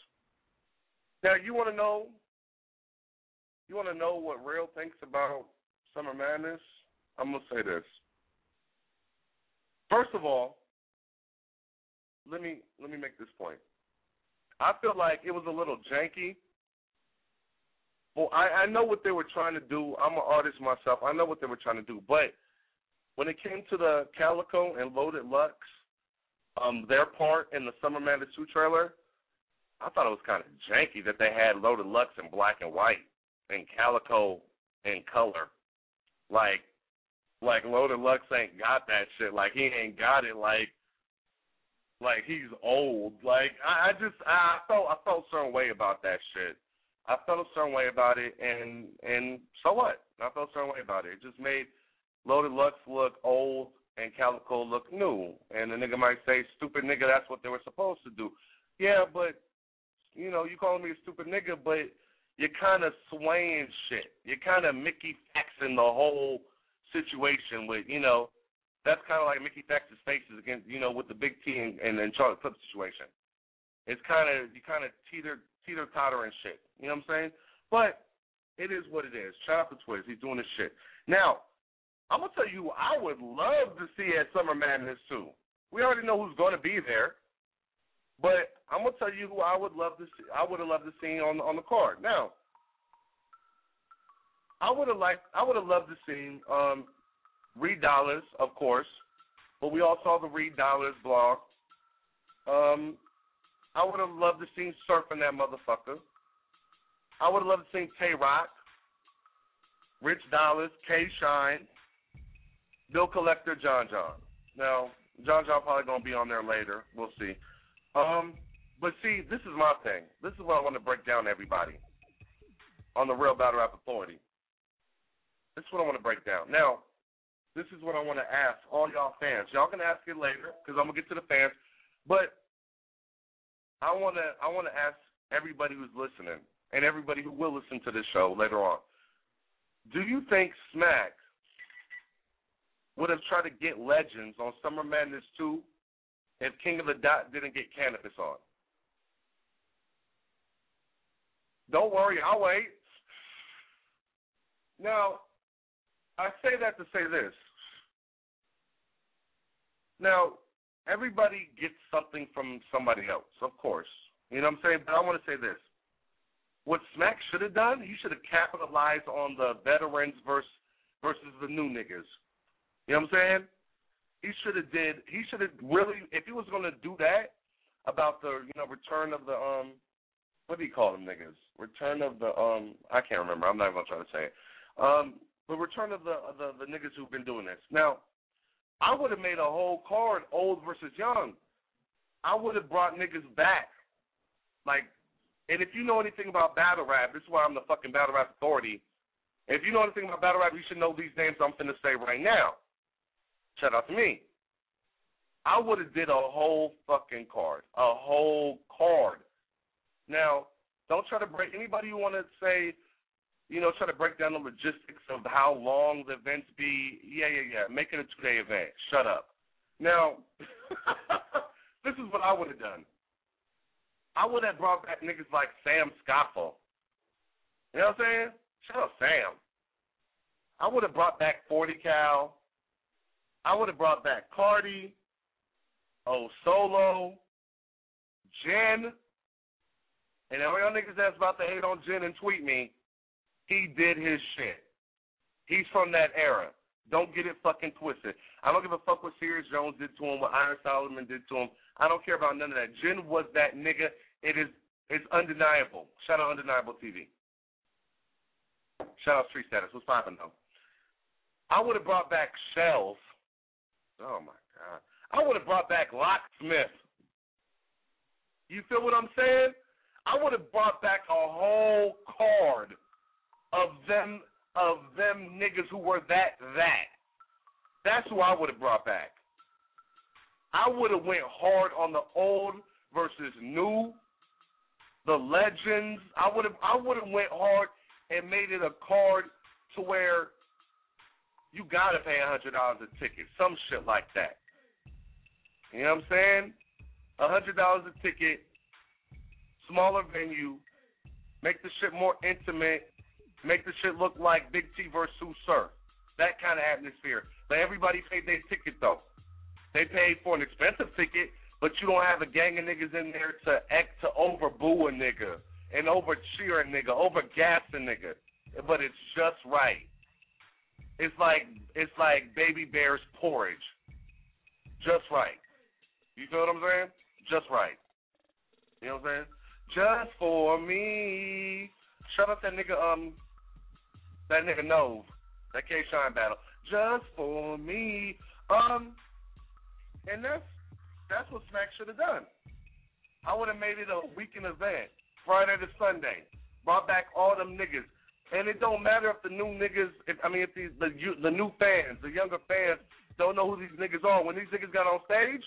Now, you want to know what Real thinks about Summer Madness? I'm going to say this. First of all, let me make this point. I feel like it was a little janky. Well, I know what they were trying to do. I'm an artist myself. I know what they were trying to do. But when it came to the Calico and Loaded Lux, their part in the Summer Madness 2 trailer, I thought it was kind of janky that they had Loaded Lux in black and white and Calico in color. Like Loaded Lux ain't got that shit. Like, he ain't got it like he's old. Like, I felt a certain way about that shit. I felt a certain way about it, and so what? I felt a certain way about it. It just made Loaded Lux look old and Calico look new. And the nigga might say, stupid nigga, that's what they were supposed to do. Yeah, but, you know, you calling me a stupid nigga, but you're kind of swaying shit. You're kind of Mickey Faxing the whole situation with, you know, that's kind of like Mickey Fax's faces against, you know, with the Big T and Charlie Clips situation. It's kind of, you kind of teeter-totter and shit. You know what I'm saying? But it is what it is. Shout out to Twiz. He's doing his shit. Now, I'm going to tell you who I would love to see at Summer Madness, too. We already know who's going to be there. But I'm going to tell you who I would love to see. I would have loved to see on the card. Now, I would have loved to see Reed Dollars, of course, but we all saw the Reed Dollars blog. I would have loved to see Surfing that motherfucker. I would have loved to see Tay-Rock, Rich Dollars, K-Shine, Bill Collector, John John. Now, John John probably going to be on there later. We'll see. But see, this is my thing. This is what I want to break down to everybody on the Real Battle Rap Authority. This is what I want to break down. Now, this is what I want to ask all y'all fans. Y'all can ask it later because I'm going to get to the fans. But I want to ask everybody who's listening and everybody who will listen to this show later on. Do you think Smack would have tried to get Legends on Summer Madness 2 if King of the Dot didn't get Cannabis on? Don't worry, I'll wait. Now, I say that to say this. Now, everybody gets something from somebody else, of course. You know what I'm saying? But I want to say this. What Smack should have done, he should have capitalized on the veterans versus the new niggas. You know what I'm saying? He should have really, if he was going to do that about the, return of the, what do you call them niggas? Return of the, I can't remember. I'm not even going to try to say it. The return of the niggas who've been doing this. Now, I would have made a whole card, old versus young. I would have brought niggas back. Like, and if you know anything about battle rap, this is why I'm the fucking battle rap authority. If you know anything about battle rap, you should know these names I'm finna say right now. Shout out to me. I would have did a whole fucking card. A whole card. Now, don't try to break, anybody who want to say, try to break down the logistics of how long the events be, yeah. Make it a 2-day event. Shut up. Now, this is what I would have done. I would have brought back niggas like Sam Scoffle. You know what I'm saying? Shut up, Sam. I would have brought back 40 Cal. I would have brought back Cardi, Solo, Jen, and all y'all niggas that's about to hate on Jen and tweet me, he did his shit. He's from that era. Don't get it fucking twisted. I don't give a fuck what Sirius Jones did to him, what Iron Solomon did to him. I don't care about none of that. Jen was that nigga. It's undeniable. Shout out Undeniable TV. Shout out Street Status. What's poppin' though? I would have brought back Shells. Oh my God. I would have brought back Locksmith. You feel what I'm saying? I would have brought back a whole card of them niggas who were that. That's who I would have brought back. I would have went hard on the old versus new, the legends. I would have went hard and made it a card to where you gotta pay $100 a ticket, some shit like that. You know what I'm saying? $100 a ticket, smaller venue, make the shit more intimate, make the shit look like Big T versus Sue Surf. That kind of atmosphere. But everybody paid their ticket though. They paid for an expensive ticket, but you don't have a gang of niggas in there to over-boo a nigga and over-cheer a nigga, over-gas a nigga. But it's just right. It's like Baby Bear's porridge. Just right. You feel what I'm saying? Just right. You know what I'm saying? Just for me. Shut up that nigga, Nove. That K-Shine battle. Just for me. And that's what Smack should have done. I would have made it a weekend event, Friday to Sunday. Brought back all them niggas. And it don't matter if the new niggas, if the new fans, the younger fans don't know who these niggas are. When these niggas got on stage,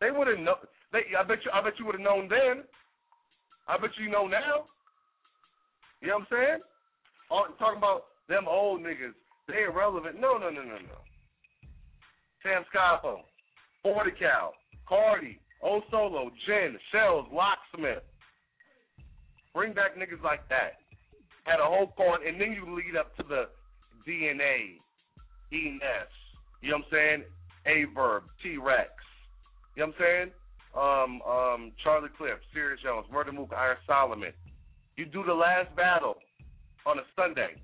they wouldn't know. I bet you would have known then. I bet you know now. You know what I'm saying? Talking about them old niggas. They irrelevant. No. Sam Scoffle, 40 Cal, Cardi, Solo, Jen, Shells, Locksmith. Bring back niggas like that. Had a whole card, and then you lead up to the DNA, ENS, you know what I'm saying? A-Verb, T-Rex, you know what I'm saying? Charlie Cliff, Sirius Jones, Murder Mook, Iron Solomon. You do the last battle on a Sunday.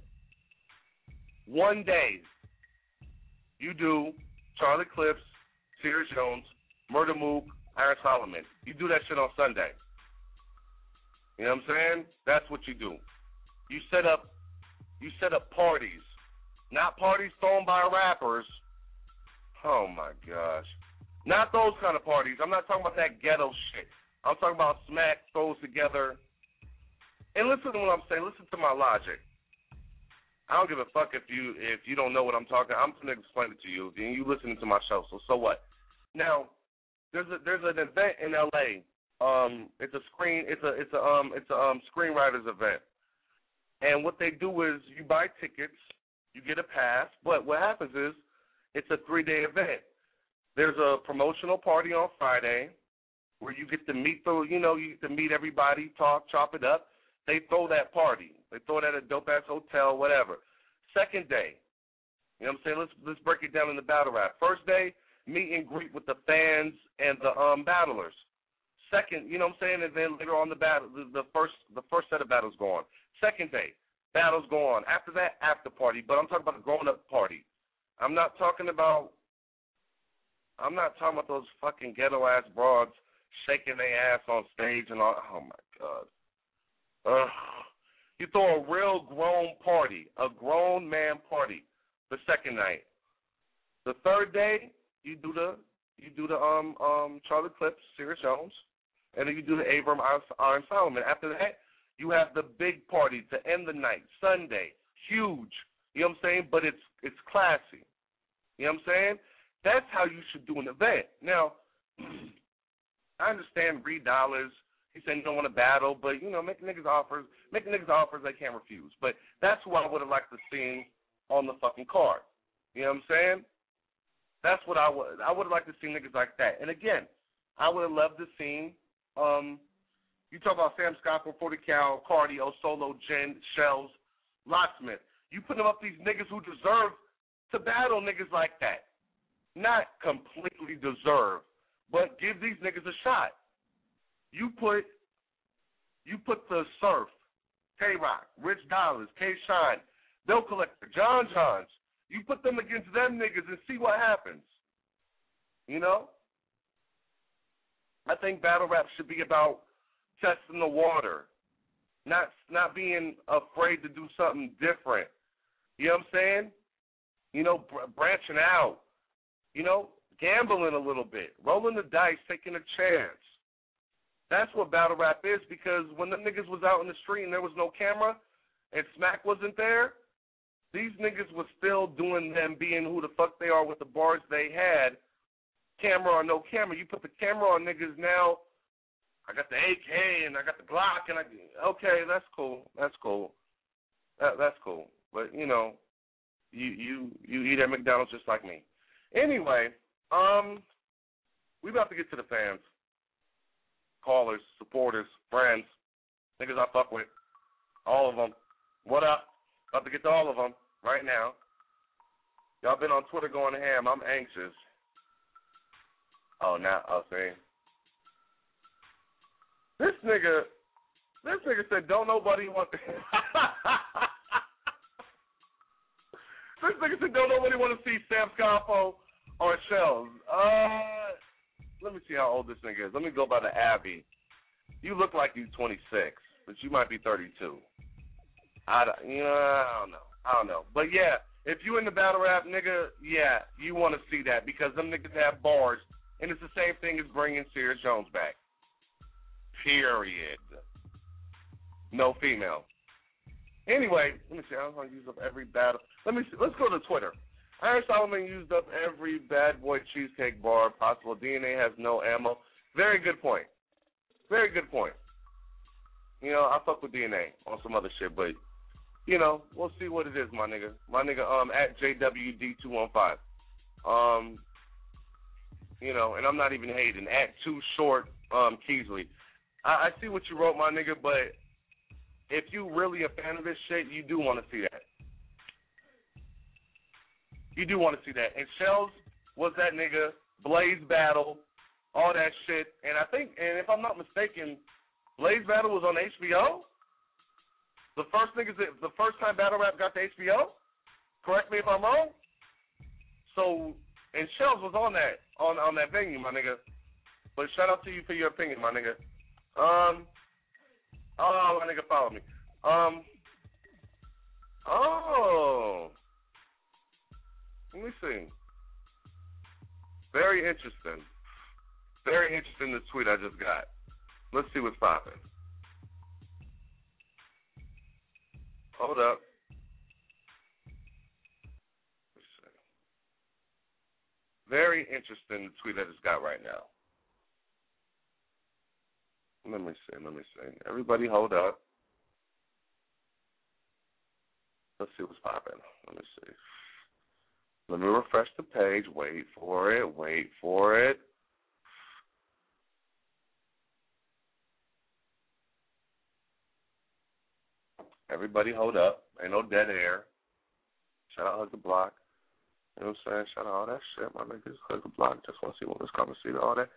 One day, you do Charlie Cliff, Sirius Jones, Murder Mook, Iron Solomon. You do that shit on Sunday. You know what I'm saying? That's what you do. You set up parties. Not parties thrown by rappers. Oh my gosh. Not those kind of parties. I'm not talking about that ghetto shit. I'm talking about smack throws together. And listen to what I'm saying. Listen to my logic. I don't give a fuck if you don't know what I'm talking. I'm going to explain it to you. And you listening to my show, so what? Now, there's an event in LA. It's a screenwriters event. And what they do is you buy tickets, you get a pass, but what happens is it's a 3-day event. There's a promotional party on Friday where you get to meet you get to meet everybody, talk, chop it up. They throw that party. They throw it at a dope-ass hotel, whatever. Second day, you know what I'm saying? Let's break it down in the battle rap. First day, meet and greet with the fans and the battlers. Second, you know what I'm saying? And then later on the first set of battles go on. Second day, battles go on. After that, after party. But I'm talking about a grown-up party. I'm not talking about those fucking ghetto-ass broads shaking their ass on stage and all. Oh, my God. You throw a real grown party, a grown man party, the second night. The third day, you do the Charlie Clips, Sirius Jones, and then you do the A-Verb, Iron Solomon. After that, you have the big party to end the night, Sunday, huge. You know what I'm saying? But it's classy. You know what I'm saying? That's how you should do an event. Now, I understand Reed Dollars. He said you don't want to battle, but, make niggas offers they can't refuse. But that's who I would have liked to see on the fucking card. You know what I'm saying? That's what I would have liked to see niggas like that. And again, I would have loved to see, you talk about Sam Scott, 40 Cal, Cardio, Solo, Jen, Shells, Locksmith. You put them up these niggas who deserve to battle niggas like that. Not completely deserve, but give these niggas a shot. You put the Surf, K-Rock, Rich Dollars, K-Shine, Bill Collector, John Johns. You put them against them niggas and see what happens. You know? I think battle rap should be about testing the water, not being afraid to do something different. You know what I'm saying? Branching out. Gambling a little bit, rolling the dice, taking a chance. That's what battle rap is, because when the niggas was out in the street and there was no camera and Smack wasn't there, these niggas was still doing them being who the fuck they are with the bars they had, camera or no camera. You put the camera on niggas now, I got the AK and I got the Glock and okay, that's cool. That's cool. That's cool. But, you eat at McDonald's just like me. Anyway, we about to get to the fans. Callers, supporters, friends, niggas I fuck with, all of them. What up? About to get to all of them right now. Y'all been on Twitter going ham. I'm anxious. Oh, now, see. This nigga said, don't nobody want to... This nigga said, don't nobody want to see Sam Scarfo or Shells. Let me see how old this nigga is. Let me go by the Abby. You look like you're 26, but you might be 32. I don't know. But yeah, if you in the battle rap, nigga, yeah, you want to see that because them niggas have bars, and it's the same thing as bringing Sirius Jones back. Period. No female. Anyway, let me see. I'm going to use up every battle. Let me see. Let's go to Twitter. Iron Solomon used up every bad boy cheesecake bar possible. DNA has no ammo. Very good point. Very good point. I fuck with DNA on some other shit, but, we'll see what it is, my nigga. My nigga, at JWD215. And I'm not even hating. At Too Short, Keesley. I see what you wrote, my nigga, but if you really a fan of this shit, you do want to see that. You do want to see that. And Shells was that nigga, Blaze Battle, all that shit. And I think, and if I'm not mistaken, Blaze Battle was on HBO? The first time battle rap got to HBO? Correct me if I'm wrong? So, and Shells was on that venue, my nigga. But shout out to you for your opinion, my nigga. Oh, my nigga, follow me. Oh. Let me see. Very interesting. Very interesting, the tweet I just got. Let's see what's popping. Hold up. Let's see. Very interesting, the tweet I just got right now. Let me see. Everybody hold up. Let's see what's popping. Let me see. Let me refresh the page. Wait for it. Everybody hold up. Ain't no dead air. Shout out Hug the Block. You know what I'm saying? Shout out all that shit, my niggas. Hug the Block. Just want to see what was coming. See all that.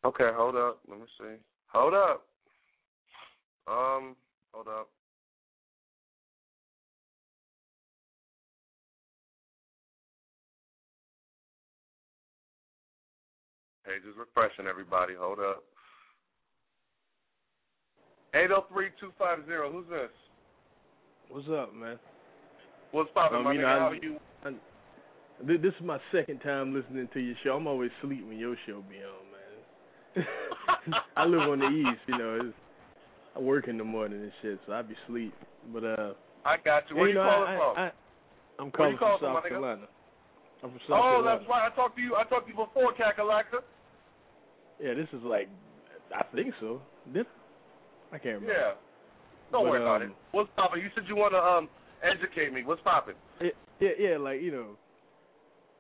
Okay, hold up. Let me see. Hold up. Hold up. Page is refreshing, everybody. Hold up. 803-250. Who's this? What's up, man? What's poppin', my nigga? How are you? This is my second time listening to your show. I'm always asleep when your show be on, man. I live on the East, you know. I work in the morning and shit, so I be asleep. But I got you. Where you calling from? I'm calling from South Carolina. I'm from South Carolina. That's right. I talked to you before, Kakalaka. Yeah, this is like, I think so. Did I can't remember. Yeah. Don't worry about it. What's poppin'? You said you want to educate me. What's poppin'? Yeah, like, you know,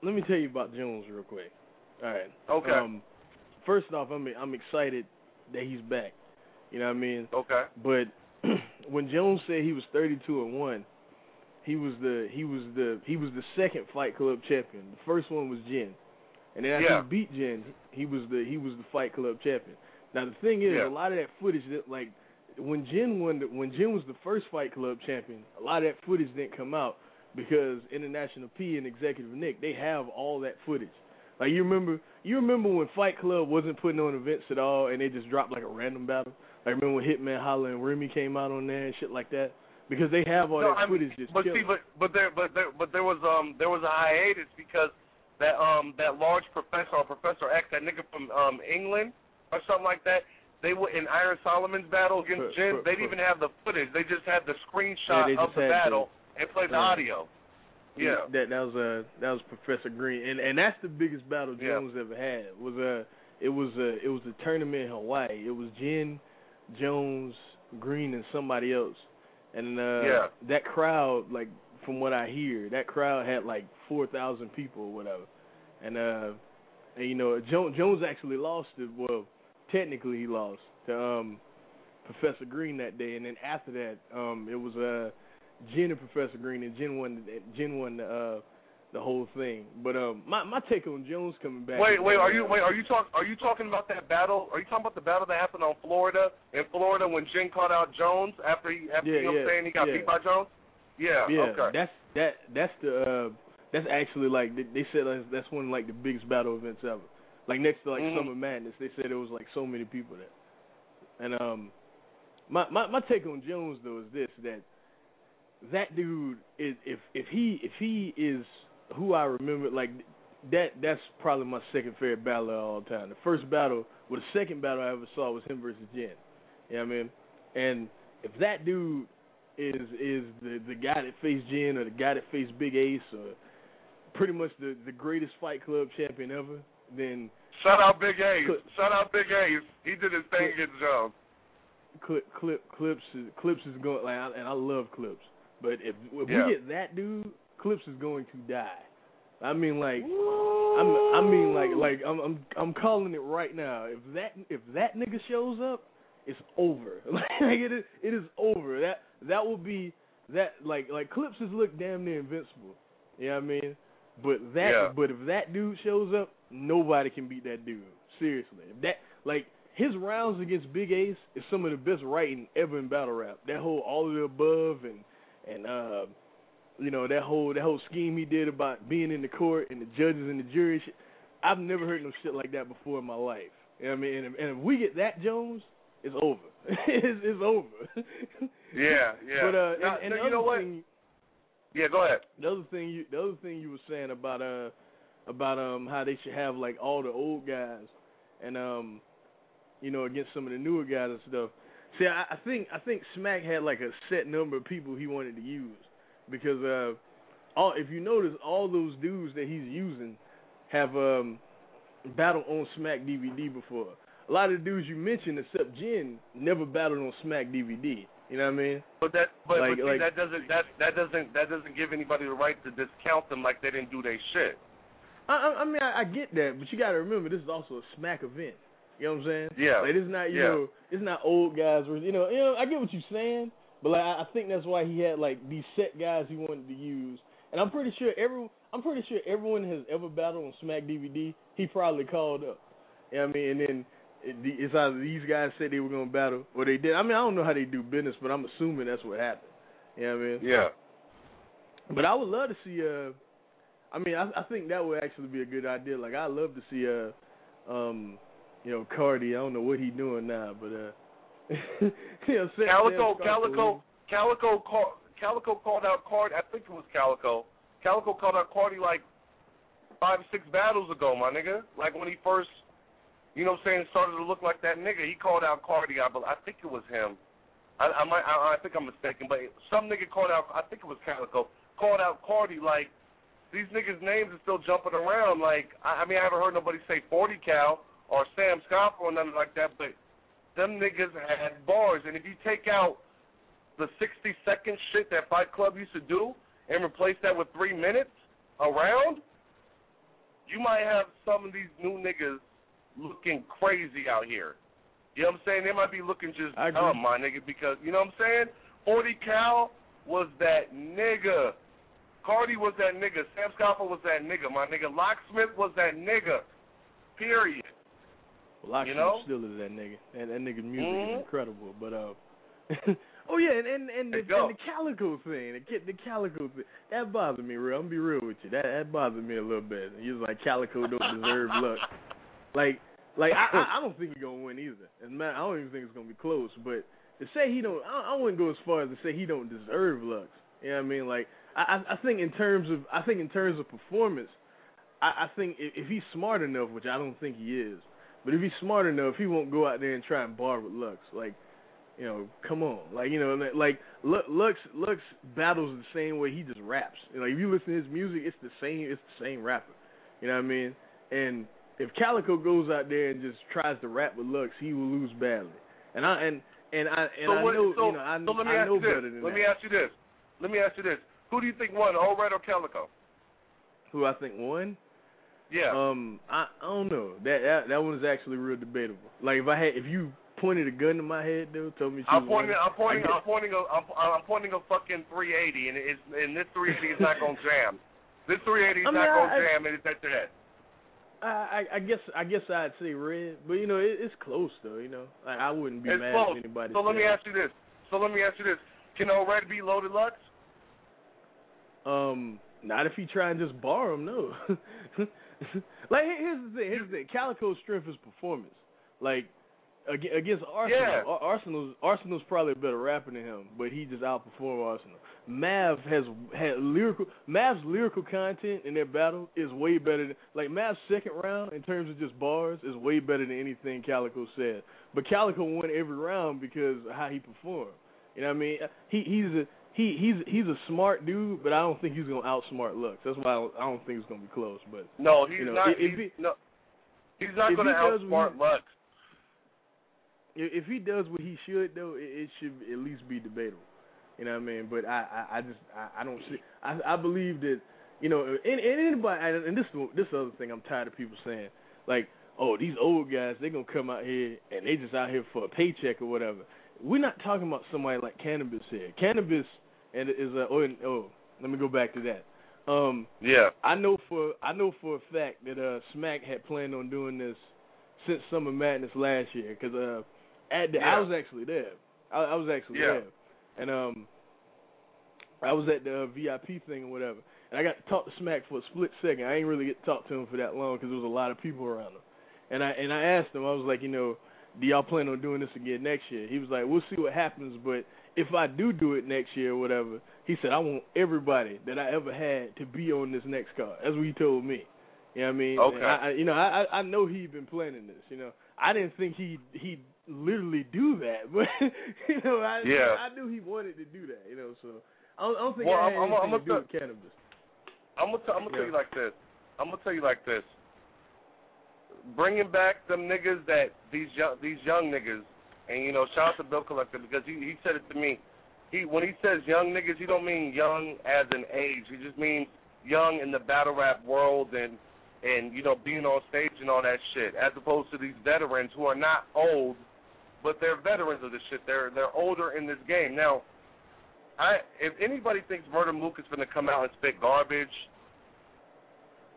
let me tell you about Jones real quick. All right. Okay. First off, I'm excited that he's back. You know what I mean? Okay. But when Jones said he was 32-1, he was the second Fight Club champion. The first one was Jen, and then after he beat Jen, he was the Fight Club champion. Now the thing is, a lot of that footage that, like, when Jen was the first Fight Club champion, a lot of that footage didn't come out because International P and Executive Nick, they have all that footage. Like, you remember when Fight Club wasn't putting on events at all and they just dropped like a random battle? Like, remember when Hitman Holla and Remy came out on there and shit like that? Because they have all that footage just chilling. But there was a hiatus because that large Professor X, that nigga from England or something like that, they were in Iron Solomon's battle against Jen. They didn't even have the footage. They just had the screenshot of the battle and played the audio. Yeah. That was Professor Green, and that's the biggest battle Jones ever had. It was a tournament in Hawaii. It was Jen, Jones, Green, and somebody else. And that crowd, like, from what I hear, that crowd had like 4,000 people or whatever. And you know, Jones actually lost it. Well, technically he lost to Professor Green that day, and then after that, it was Jen and Professor Green, and Jen won the whole thing. But my take on Jones coming back. Are you talking about that battle? Are you talking about the battle that happened in Florida when Jen caught out Jones after he got beat by Jones? Yeah. Okay. That's actually, like, they said that's one of, like, the biggest battle events ever. Like, next to, like, Summer Madness, they said it was like so many people there. And my take on Jones though is that dude is if he is who I remember, like, that's probably my second favorite battle of all time. The first battle, the second battle I ever saw was him versus Jen. You know what I mean? And if that dude is the guy that faced Jen or the guy that faced Big Ace or pretty much the greatest Fight Club champion ever, then shout out Big Ace. Shout out Big Ace. He did his thing against Jones. Clips is going, like, and I love Clips, but if we get that dude, Clips is going to die. I mean, like, I'm calling it right now. If that nigga shows up, it's over. Like it is over. That will be that like Clips has looked damn near invincible. You know what I mean? But if that dude shows up, nobody can beat that dude. Seriously. His rounds against Big Ace is some of the best writing ever in battle rap. That whole all of the above and that whole scheme he did about being in the court and the judges and the jury shit. I've never heard no shit like that before in my life. You know what I mean? And if we get that Jones, it's over. it's over. Yeah. But and you know what? Yeah, go ahead. The other thing you were saying about how they should have like all the old guys and against some of the newer guys and stuff. See, I think Smack had like a set number of people he wanted to use because if you notice, all those dudes that he's using have battled on Smack DVD before. A lot of the dudes you mentioned, except Jen, never battled on Smack DVD. You know what I mean? But that doesn't give anybody the right to discount them like they didn't do their shit. I mean, I get that, but you got to remember this is also a Smack event. You know what I'm saying? Yeah. Like it's not it's not old guys. I get what you're saying, but like I think that's why he had like these set guys he wanted to use, and I'm pretty sure everyone has ever battled on Smack DVD. He probably called up. You know what I mean? And then it's either these guys said they were gonna battle or they did. I mean, I don't know how they do business, but I'm assuming that's what happened. You know what I mean? Yeah. But I would love to see. I think that would actually be a good idea. Like I'd love to see Cardi. I don't know what he's doing now, but Calico called out Cardi. I think it was Calico. Calico called out Cardi like 5 or 6 battles ago, my nigga. Like when he first, started to look like that nigga. He called out Cardi. I think it was him. I think I'm mistaken, but some nigga called out. I think it was Calico. Called out Cardi like these niggas' names are still jumping around. Like I haven't heard nobody say 40 Cal or Sam Scott or nothing like that, but them niggas had bars. And if you take out the 60-second shit that Fight Club used to do and replace that with 3 minutes around, you might have some of these new niggas looking crazy out here. You know what I'm saying? They might be looking just dumb, my nigga, because, you know what I'm saying? 40 Cal was that nigga. Cardi was that nigga. Sam Scott was that nigga, my nigga. Locksmith was that nigga. Period. Well, Locksmith still is that nigga. And that nigga's music is incredible. But oh yeah, and the Calico thing, the Calico thing, that bothered me real. I'm gonna be real with you. That bothered me a little bit. He was like, Calico don't deserve luck. Like I don't think he's gonna win either. And man, I don't even think it's gonna be close. But to say he don't, I wouldn't go as far as to say he don't deserve Lux. You know what I mean? Like I think in terms of performance, I think if he's smart enough, which I don't think he is, but if he's smart enough, he won't go out there and try and bar with Lux. Like, come on. Like, like Lux battles the same way he just raps. Like if you listen to his music, it's the same rapper. You know what I mean? And if Calico goes out there and just tries to rap with Lux, he will lose badly. I know better than that. Let me ask you this. Who do you think won, Old Red or Calico? Who I think won? Yeah. I don't know. That one is actually real debatable. Like if you pointed a gun to my head, though, told me I'm pointing a fucking 380, and this 380 is not gonna jam. This 380 is not gonna jam, and it's at your head. I guess I'd say Red, but it's close though. Like I wouldn't be mad if anybody. So let me ask you this. Can Old Red beat Loaded Lux? Not if he try and just bar him, no. Like here's the thing. Calico's strength is performance. Like against Arsenal, Arsenal's probably a better rapper than him, but he just outperformed Arsenal. Mav Mav's lyrical content in that battle is way better than, like, Mav's second round in terms of just bars is way better than anything Calico said. But Calico won every round because of how he performed. You know what I mean? He's a smart dude, but I don't think he's gonna outsmart Lux. That's why I don't think it's gonna be close. But no, he's not. He's not gonna outsmart Lux. If he does what he should, though, it should at least be debatable. You know what I mean? But I don't see. I believe that, and anybody, and this other thing I'm tired of people saying. Like, oh, these old guys, they gonna come out here and they just out here for a paycheck or whatever. We're not talking about somebody like Cannabis here. Cannabis and is let me go back to that. Yeah. I know for a fact that Smack had planned on doing this since Summer Madness last year, because I was actually there. I was actually there, and I was at the VIP thing or whatever, and I got to talk to Smack for a split second. I ain't really get to talk to him for that long because there was a lot of people around him, and I asked him, I was like, do y'all plan on doing this again next year? He was like, we'll see what happens, but if I do it next year or whatever, he said, I want everybody that I ever had to be on this next card. That's what he told me. You know what I mean? Okay. I know he'd been planning this, I didn't think he'd literally do that, but, I knew he wanted to do that, so I don't think I had anything to do with Cannabis. I'm gonna tell you like this. I'm gonna tell you like this. Bringing back them niggas these young niggas, and shout out to Bill Collector because he said it to me. When he says young niggas, he don't mean young as an age. He just means young in the battle rap world and being on stage and all that shit, as opposed to these veterans who are not old, but they're veterans of this shit. They're older in this game. Now, if anybody thinks Murder Mook is going to come out and spit garbage,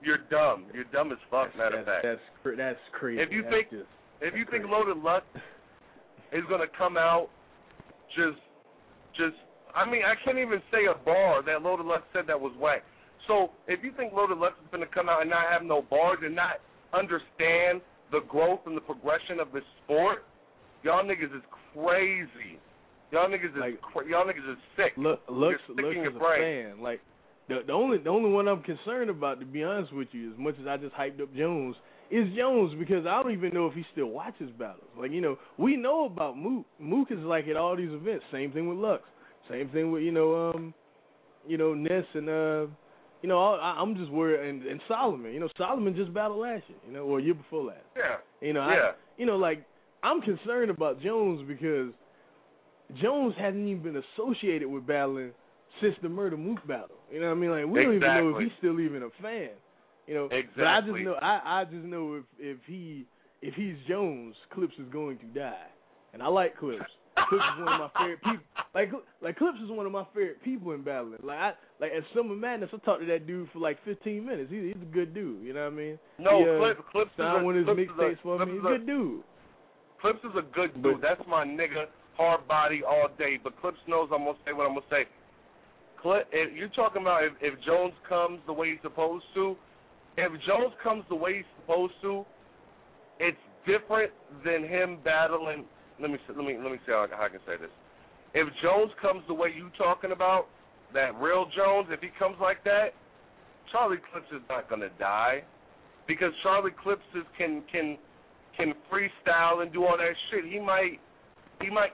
you're dumb. You're dumb as fuck, matter of fact. That's crazy. If you think Loaded Lux is going to come out I can't even say a bar that Loaded Lux said that was whack. So if you think Loaded Lux is going to come out and not have no bars and not understand the growth and the progression of this sport, y'all niggas is crazy. Y'all niggas is sick. Lux is a fan. Like the only one I'm concerned about, to be honest with you, as much as I just hyped up Jones, is Jones, because I don't even know if he still watches battles. Like, we know about Mook. Mook is like at all these events. Same thing with Lux. Same thing with Ness and I'm just worried, and Solomon. Solomon just battled last year, or year before last. Yeah. I'm concerned about Jones because Jones hasn't even been associated with battling since the Murder Mook battle. You know what I mean? Like, we don't even know if he's still even a fan. Exactly. But I just know if he's Jones, Clips is going to die. And I like Clips. Clips is one of my favorite people. Like Clips is one of my favorite people in battling. Like at Summer Madness, I talked to that dude for like 15 minutes. He's a good dude. You know what I mean? No, Clips signed one of his mixtapes for me. He's a good dude. Clips is a good dude. That's my nigga. Hard body all day. But Clips knows I'm gonna say what I'm gonna say. If you're talking about if Jones comes the way he's supposed to, if Jones comes the way he's supposed to, it's different than him battling. Let me see how I can say this. If Jones comes the way you talking about, that real Jones, if he comes like that, Charlie Clips is not gonna die, because Charlie Clips can freestyle and do all that shit. He might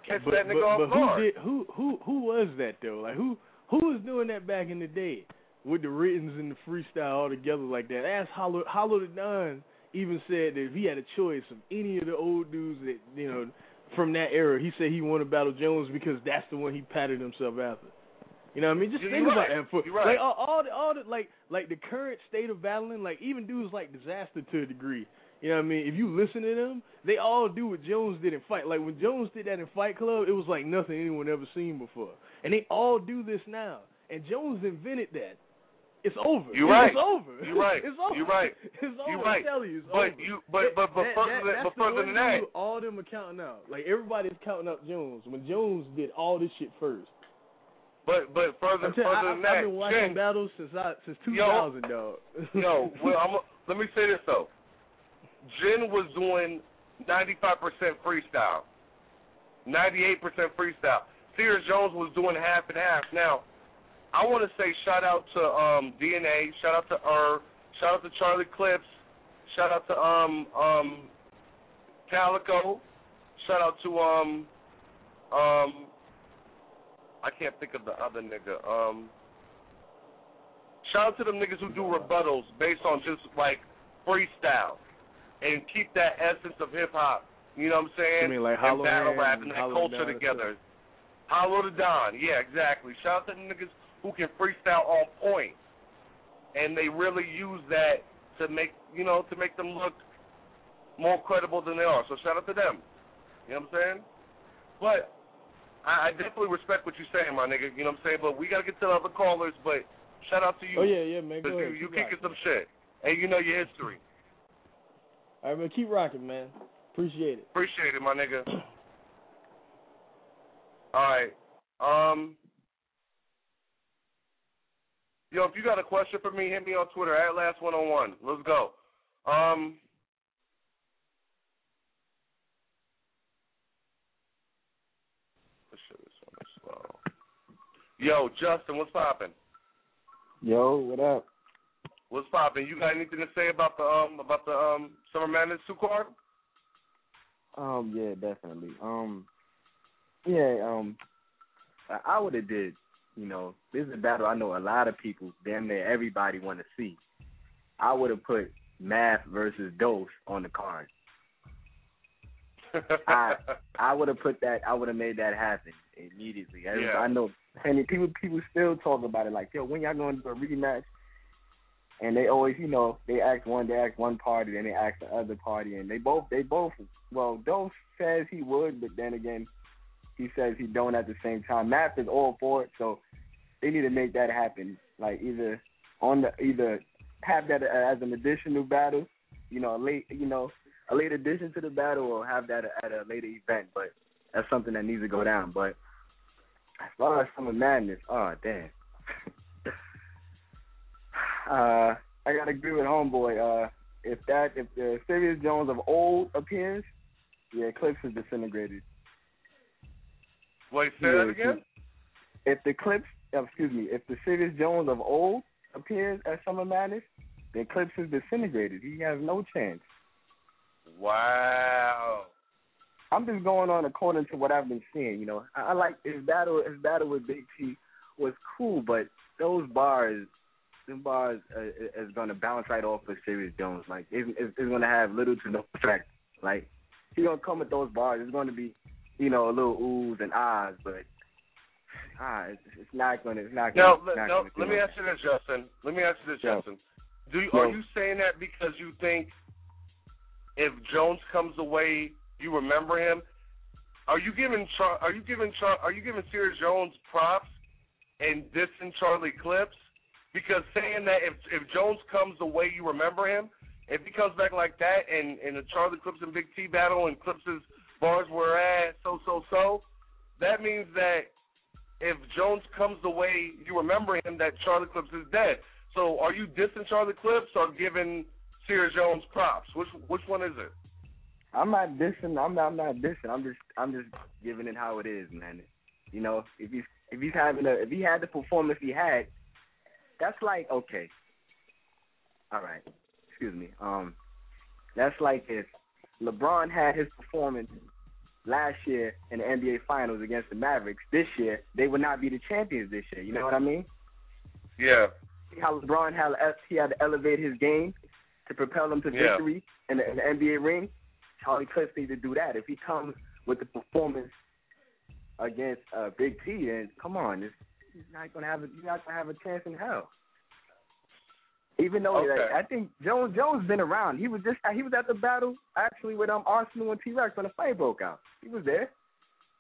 catch that nigga off guard. Who was that though? Like who was doing that back in the day with the writtens and the freestyle all together like that? Ask Hollow the Don even said that if he had a choice of any of the old dudes that from that era, he said he wanted to battle Jones because that's the one he patted himself after. You know what I mean? Just think about that. You're right. Like all the the current state of battling, like even dudes like Disaster to a degree. You know what I mean? If you listen to them, they all do what Jones did in Fight. Like when Jones did that in Fight Club, it was like nothing anyone ever seen before. And they all do this now. And Jones invented that. It's over. You're right. It's over. You're right. It's over. You're right. It's over. You're right. I tell you, it's but over. further than that, all them are counting out. Like everybody's counting out Jones when Jones did all this shit first. But further than that, I've been watching battles since 2000, dog. Let me say this though. Jin was doing 95% freestyle, 98% freestyle. Sears Jones was doing half and half. Now, I want to say shout out to DNA, shout out to shout out to Charlie Clips, shout out to Calico, shout out to I can't think of the other nigga. Shout out to them niggas who do rebuttals based on just like freestyle and keep that essence of hip hop. You know what I'm saying? You mean like and battle rap and that culture together. Hollow the Don, yeah, exactly. Shout out to them niggas who can freestyle on point, and they really use that to make them look more credible than they are. So shout out to them. You know what I'm saying? But I definitely respect what you're saying, my nigga. You know what I'm saying? But we got to get to the other callers. But shout out to you. Oh, yeah, man. Go ahead. You kicking some shit. Hey, you know your history. All right, man. Keep rocking, man. Appreciate it. Appreciate it, my nigga. All right. Yo, if you got a question for me, hit me on Twitter at @last101. Let's go. Yo, Justin, what's poppin'? Yo, what up? What's poppin'? You got anything to say about the Summer Madness 2 card? Yeah, definitely. I would have did. You know, this is a battle I know a lot of people, damn near everybody, want to see. I would have put Math versus Dose on the card. I would have put that. I would have made that happen immediately. Yeah. I know, and people still talk about it like, yo, when y'all going to do a rematch? And they always, you know, they ask one party, then they ask the other party, and they both. Well, Dose says he would, but then again, he says he don't at the same time. Math is all for it, so they need to make that happen. Like either have that as an additional battle, a late addition to the battle, or have that at a later event. But that's something that needs to go down. But as far as Summer Madness, oh damn. I gotta agree with homeboy. If the Serious Jones of old appears, yeah, Clips is disintegrated. Wait, say that again? If the Serious Jones of old appears at Summer Madness, then Clips is disintegrated. He has no chance. Wow. I'm just going on according to what I've been seeing. I like his battle with Big T was cool, but those bars is going to bounce right off of Serious Jones. Like it's going to have little to no effect. Like he's going to come with those bars. It's going to be, a little oohs and ahs, but it's not going to. No, let me ask you this, Justin. Are you saying that because you think if Jones comes away, you remember him? Are you giving Serious Jones props and dissing Charlie Clips? Because saying that if Jones comes away, you remember him. If he comes back like that, and the Charlie Clips and Big T battle, and Clips's bars were at so, that means that if Jones comes away, you remember him, that Charlie Clips is dead. So are you dissing Charlie Clips or giving Serious Jones props? Which one is it? I'm not dissing. I'm not dissing. I'm just giving it how it is, man. If he had the performance he had, that's like, okay. All right. Excuse me. That's like if LeBron had his performance last year in the NBA Finals against the Mavericks. This year, they would not be the champions this year. You know what I mean? Yeah. See how LeBron had to elevate his game to propel him to victory in the NBA ring? Charlie Clips needs to do that. If he comes with the performance against Big T, then come on, you're not gonna have a chance in hell. Even though I think Jones been around. He was at the battle actually with Arsenal and T-Rex when the fight broke out. He was there.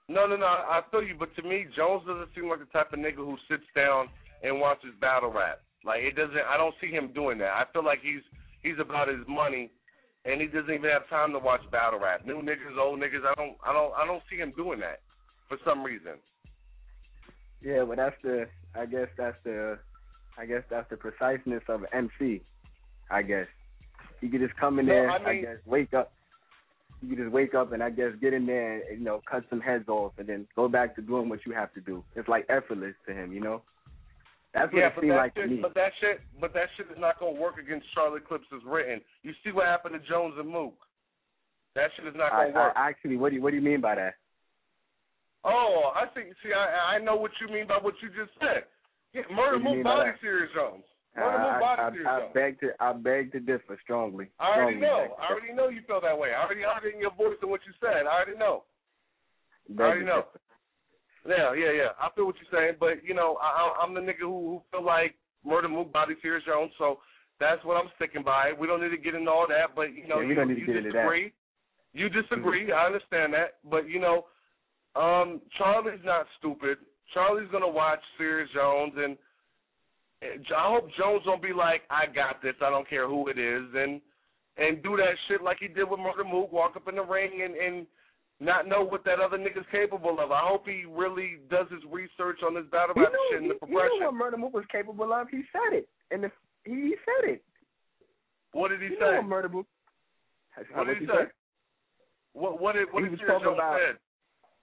No, I feel you, but to me, Jones doesn't seem like the type of nigga who sits down and watches battle rap. Like I don't see him doing that. I feel like he's about his money, and he doesn't even have time to watch battle rap. New niggas, old niggas. I don't see him doing that for some reason. Yeah, but I guess that's the preciseness of an MC. I guess you could just come in there. I guess wake up. You could just wake up and I guess get in there and cut some heads off and then go back to doing what you have to do. It's like effortless to him, That's what it seemed like to me. But that shit is not gonna work against Charlie Clips as written. You see what happened to Jones and Mook. That shit is not gonna work. Actually, what do you mean by that? Oh, I think. See, I know what you mean by what you just said. Yeah, Murder Mook Body Serious Jones. I beg to differ strongly. I already know you feel that way. I already heard it in your voice and what you said. I already know. Yeah. I feel what you're saying, but I'm the nigga who feel like Murder Mook Body Serious Jones. So That's what I'm sticking by. We don't need to get into all that, but, you know, we don't need to get into that. You disagree. I understand that. But, you know, Charlie's not stupid. Charlie's going to watch Serious Jones, and I hope Jones don't be like, I got this, I don't care who it is, and do that shit like he did with Murder Mook, walk up in the ring and not know what that other nigga's capable of. I hope he really does his research on this battle rap shit and the progression. You know what Murder Mook was capable of? He said it. And he said it. What did he say? You know what Murder Mook... What did he say? What did Serious Jones said?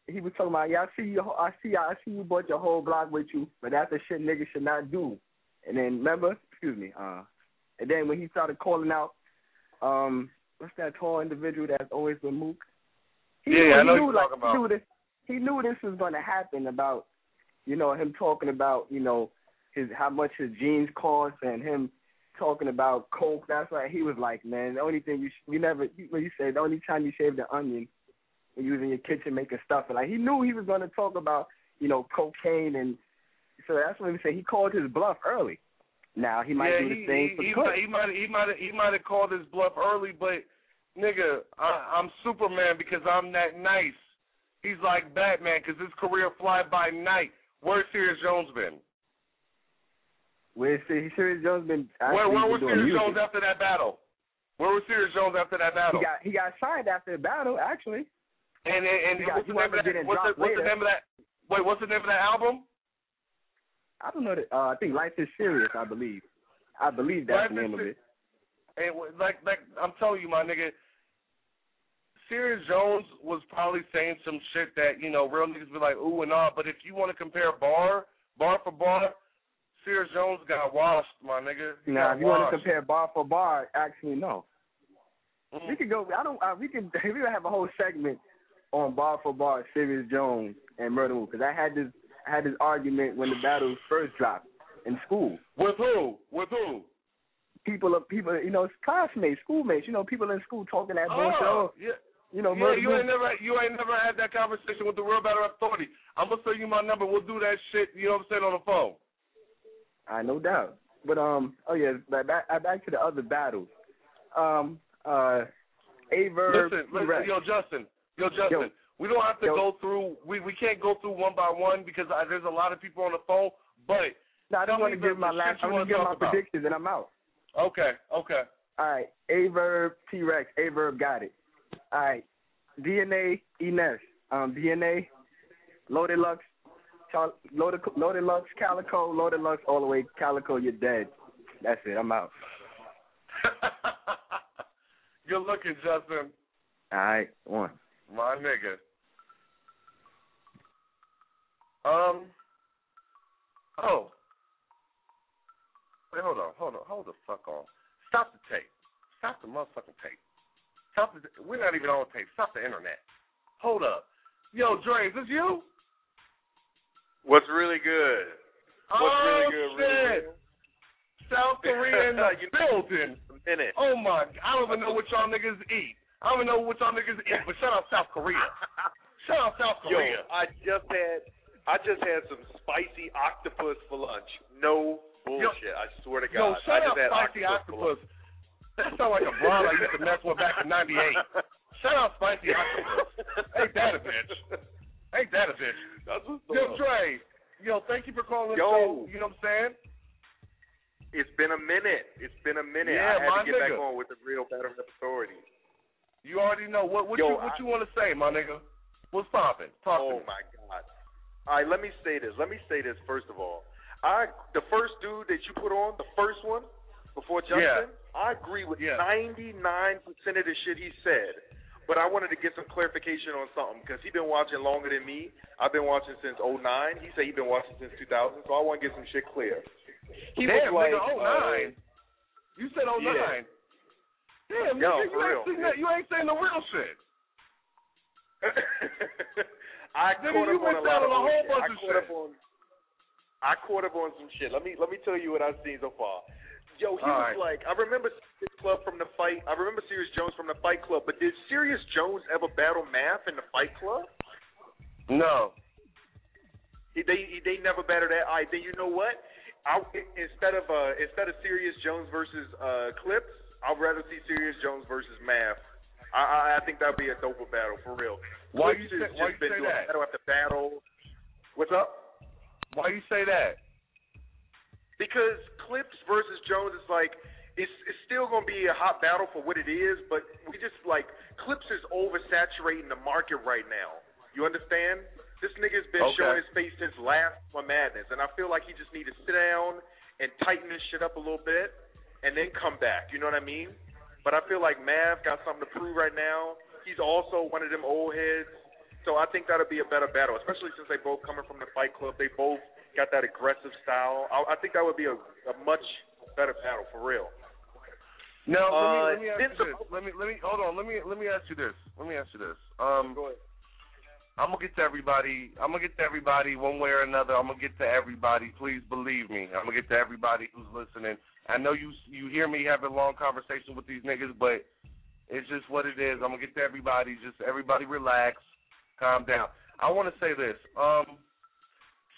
He was talking about, yeah, I see you brought your whole block with you, but that's the shit niggas should not do. And then, remember, and then when he started calling out, what's that tall individual that's always been Mook? I know you're talking about. He knew this was going to happen about, you know, him talking about, you know, how much his jeans cost and him talking about coke. That's why he was like, man, the only thing when you say the only time you shave the onion when you was in your kitchen making stuff. And like, he knew he was going to talk about, you know, cocaine, and so that's what he said. He called his bluff early. Now he might do the same for Cook. He might have called his bluff early, but nigga, I'm Superman because I'm that nice. He's like Batman because his career fly by night. Where's Serious Jones been? Where's Serious Jones been? Where was Serious Jones after that battle? Where was Serious Jones after that battle? He got signed after the battle, actually. And what's the name of that? What's the name of that? Wait, what's the name of that album? I don't know. I think Life is Serious. I believe that's the name of it. And like I'm telling you, my nigga, Serious Jones was probably saying some shit that, you know, real niggas be like ooh and ah. But if you want to compare bar for bar, Serious Jones got washed, my nigga. Now, if you want to compare bar for bar, actually no. Mm-hmm. We could go. We can have a whole segment on bar for bar, Serious Jones and Murder Mook, because I had this argument when the battle first dropped in school. With who? People, you know, classmates, schoolmates, you know, people in school talking that bullshit. Oh, yeah. You know, you ain't never had that conversation with the real Battlle Rap Authority. I'm gonna send you my number. We'll do that shit. You know what I'm saying, on the phone. No doubt. But back to the other battles. Averb. Listen, yo, Justin. We don't have to go through. We can't go through one by one because there's a lot of people on the phone. But I just want to give my predictions and I'm out. Okay. All right, Averb, T-Rex, Averb got it. All right, DNA, Ines, DNA, Loaded Lux, Loaded Lux, Calico, Loaded Lux, all the way, Calico, you're dead. That's it, I'm out. Good looking, Justin. All right, one. My nigga. Oh. Wait, hold the fuck on. Stop the tape. Stop the motherfucking tape. We're not even on tape. Stop the internet. Hold up. Yo, Dre, is this you? What's really good? Shit. Really good? South Korea in the building. Oh my, I don't even know what y'all niggas eat. But shout out South Korea. Yo, I just had some spicy octopus for lunch. No bullshit. I swear to God. Shout out spicy octopus. That sounds like a broad I used to mess with back in '98. Shout out spicy octopus. Ain't that a bitch? That's what's Yo, Dre. Yo, thank you for calling the show. You know what I'm saying? It's been a minute. Yeah, I had to get back on with the real Battlle Rap Authority. You already know. What you want to say, my nigga? What's poppin'? Oh, my God. All right, let me say this first of all. The first dude that you put on, the first one, before Justin, I agree with 99% of the shit he said. But I wanted to get some clarification on something because he's been watching longer than me. I've been watching since 2009. He said he's been watching since 2000, so I want to get some shit clear. He was like, nigga, 09? You said 09. Yeah. Damn, nigga, you ain't saying the real shit. I caught up on a lot of shit. I caught up on some shit. Let me tell you what I've seen so far. Yo, he was like, I remember Club from the fight. I remember Serious Jones from the Fight Club, but did Serious Jones ever battle Math in the Fight Club? No. They never battled that. All right, then you know what? instead of Serious Jones versus Clips, I'd rather see Serious Jones versus Math. I think that'd be a doper battle for real. Why Clips you has say just been doing that? battle after battle. What's up? Why you say that? Because Clips versus Jones is like, it's still going to be a hot battle for what it is, but we just like, Clips is oversaturating the market right now. You understand? This nigga's been showing his face since last One Madness, and I feel like he just need to sit down and tighten this shit up a little bit and then come back. You know what I mean? But I feel like Mav got something to prove right now. He's also one of them old heads. So I think that'll be a better battle, especially since they both coming from the Fight Club. They both got that aggressive style. I think that would be a much better battle for real. Now let me ask you this. Let me hold on. Let me ask you this. Go ahead. I'm gonna get to everybody one way or another. I'm gonna get to everybody. Please believe me. I'm gonna get to everybody who's listening. I know you hear me having a long conversation with these niggas, but it's just what it is. I'm gonna get to everybody. Just everybody relax, calm down. I want to say this.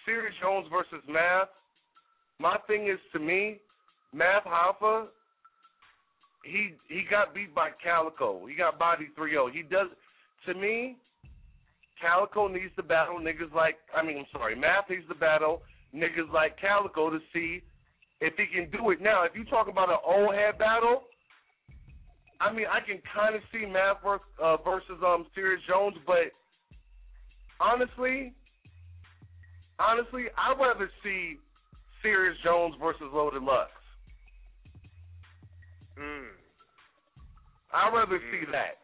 Serious Jones versus Math. My thing is, to me, Math Hoffa, he got beat by Calico. He got bodied 3-0. He does, to me, Calico needs to battle niggas like, Math needs to battle niggas like Calico to see if he can do it. Now, if you talk about an old head battle, I can kind of see Math versus Serious Jones, but honestly, I'd rather see Serious Jones versus Loaded Lux. I'd rather see that.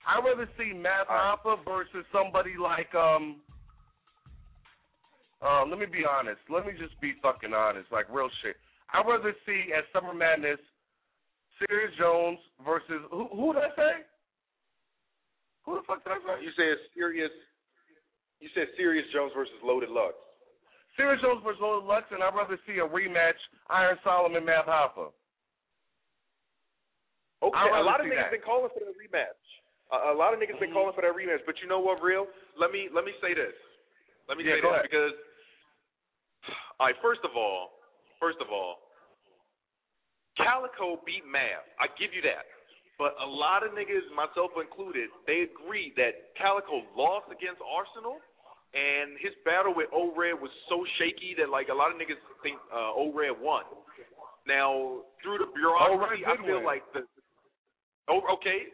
I'd rather see Math Hoffa versus somebody like, let me be honest. Let me just be fucking honest, like real shit. I'd rather see at Summer Madness, Serious Jones versus, who did I say? Who the fuck did I say? You said Serious Jones versus Loaded Lux. Serious Jones versus Loaded Lux, and I'd rather see a rematch, Iron Solomon, Math Hoffa. Okay, a lot of niggas been calling for that rematch. A lot of niggas been calling for that rematch, but you know what, real? Let me say this. Let me say this because, all right, first of all, Calico beat Mav. I give you that. But a lot of niggas, myself included, they agree that Calico lost against Arsenal, and his battle with O-Red was so shaky that, like, a lot of niggas think O-Red won. Now, through the bureaucracy, I feel like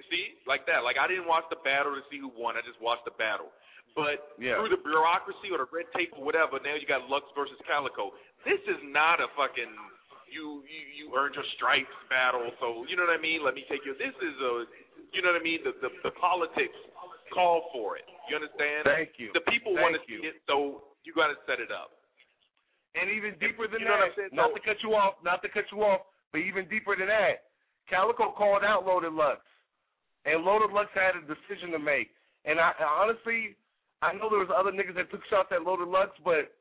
see, like that. Like, I didn't watch the battle to see who won. I just watched the battle. But through the bureaucracy or the red tape or whatever, now you got Lux versus Calico. This is not a fucking you earned your stripes battle, so you know what I mean? Let me take you. This is a, you know what I mean? The politics call for it. You understand? Thank you. The people want to see it, so you got to set it up. And even deeper than you know that, what I'm saying? not to cut you off, but even deeper than that, Calico called out Loaded Lux, and Loaded Lux had a decision to make. And honestly, I know there was other niggas that took shots at Loaded Lux, but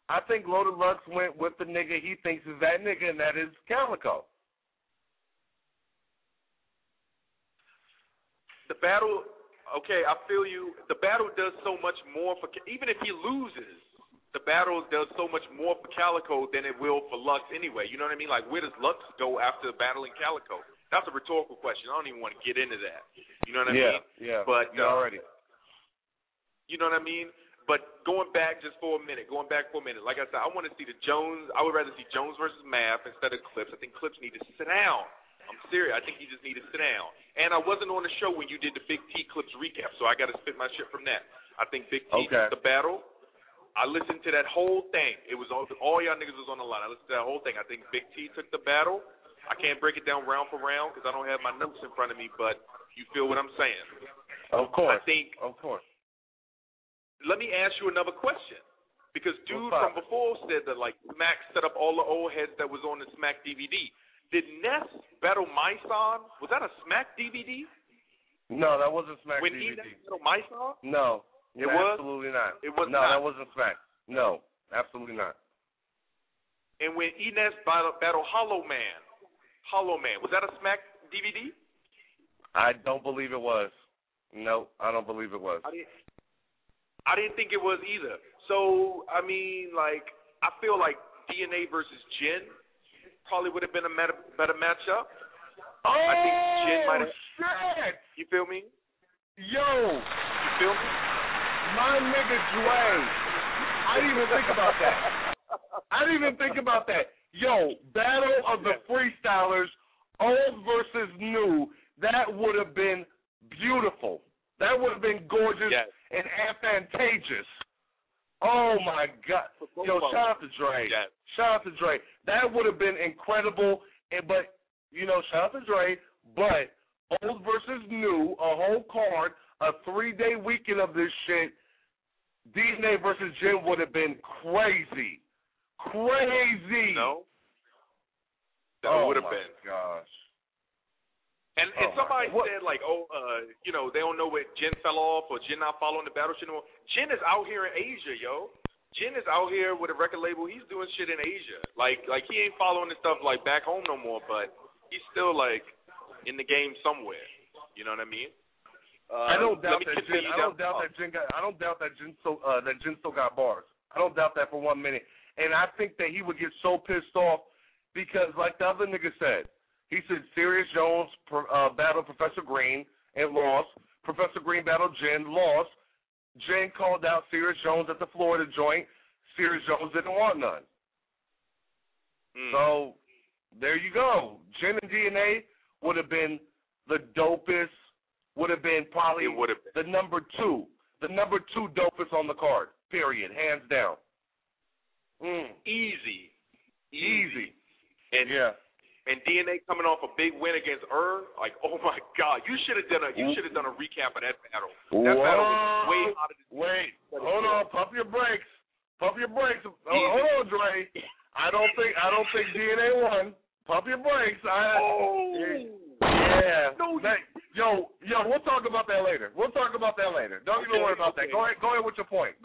I think Loaded Lux went with the nigga he thinks is that nigga, and that is Calico. The battle, okay, I feel you. The battle does so much more for, even if he loses, the battle does so much more for Calico than it will for Lux anyway. You know what I mean? Like, where does Lux go after battling Calico? That's a rhetorical question. I don't even want to get into that. You know what I mean? Yeah, but already. You know what I mean? But going back for a minute, like I said, I want to see I would rather see Jones versus Math instead of Clips. I think Clips need to sit down. I'm serious. I think he just need to sit down. And I wasn't on the show when you did the Big T Clips recap, so I got to spit my shit from that. I think Big T took the battle. I listened to that whole thing. It was all y'all niggas was on the line. I listened to that whole thing. I think Big T took the battle. I can't break it down round for round because I don't have my notes in front of me, but you feel what I'm saying. Of course. Of course. Let me ask you another question. Because dude from before said that, like, Smack set up all the old heads that was on the Smack DVD. Did Ness battle Myson? Was that a Smack DVD? No, that wasn't Smack when DVD. When he battled Myson? No. It was? Absolutely not. It was no, not. That wasn't Smack. No, absolutely not. And when Enes battled Hollow Man, was that a Smack DVD? I don't believe it was. No, I don't believe it was. I didn't think it was either. So, I mean, like, I feel like DNA versus Jin probably would have been a better matchup. Oh, I think Jin might have. Shit! You feel me? Yo! You feel me? My nigga Dre. I didn't even think about that. I didn't even think about that. Yo, Battle of the Freestylers, old versus new. That would have been beautiful. That would have been gorgeous and advantageous. Oh, my God. Yo, shout out to Dre. Yes. Shout out to Dre. That would have been incredible. But, you know, shout out to Dre. But old versus new, a whole card, a 3-day weekend of this shit, DNA versus Jin would have been crazy. Crazy. No. That would have been. Gosh. And somebody said, like, you know, they don't know where Jin fell off or Jin not following the battle shit anymore. Jin is out here in Asia, yo. Jin is out here with a record label. He's doing shit in Asia. Like he ain't following the stuff, like, back home no more, but he's still, like, in the game somewhere. You know what I mean? I don't doubt that Jin. I don't doubt that Jin still got bars. I don't doubt that for 1 minute. And I think that he would get so pissed off because, like the other nigga said, he said Sirius Jones battled Professor Green and lost. Professor Green battled Jin, lost. Jin called out Sirius Jones at the Florida joint. Sirius Jones didn't want none. So there you go. Jin and DNA would have been the dopest. Would have been probably the number two dopest on the card. Period. Hands down. Easy. And And DNA coming off a big win against like, oh my God, you should have done a recap of that battle. That battle was way hotter than Wait, hold on, pump your brakes. Hold on, Dre. I don't think DNA won. Pump your brakes. Yeah. No, yo, we'll talk about that later. Don't even worry about that. Go ahead with your point.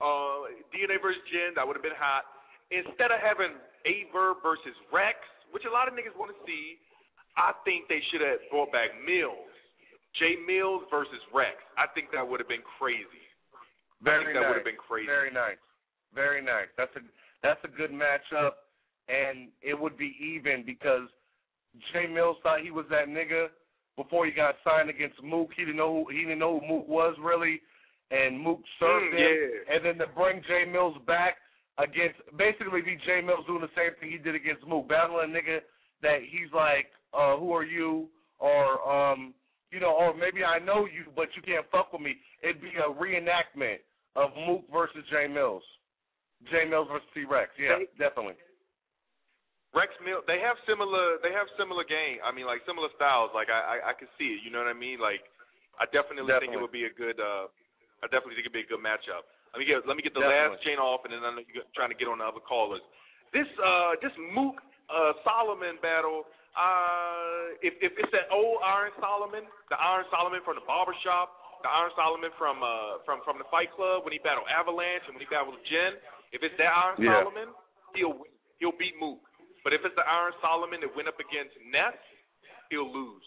DNA versus Jin, that would have been hot. Instead of having Aver versus Rex, which a lot of niggas want to see, I think they should have brought back Mills. Jay Mills versus Rex. I think that would have been crazy. That would have been crazy. Very nice. That's a good matchup, and it would be even because Jay Mills thought he was that nigga before he got signed against Mook. He didn't know who Mook was really, and Mook served him. And then to bring Jay Mills back against, basically be Jay Mills doing the same thing he did against Mook, battling a nigga that he's like, who are you? Or, or maybe I know you, but you can't fuck with me. It'd be a reenactment of Mook versus Jay Mills. Jay Mills versus T-Rex. Yeah, definitely. Rex Mills, they have similar game. I mean, like, similar styles. Like, I can see it. You know what I mean? Like, I definitely think it would be a good. I definitely think it'd be a good matchup. Let me get the last chain off, and then I know you're trying to get on the other callers. This Mook Solomon battle. If it's that old Iron Solomon, the Iron Solomon from the barbershop, the Iron Solomon from the Fight Club when he battled Avalanche and when he battled Jen, if it's that Iron Solomon, he'll beat Mook. But if it's the Iron Solomon that went up against Ness, he'll lose.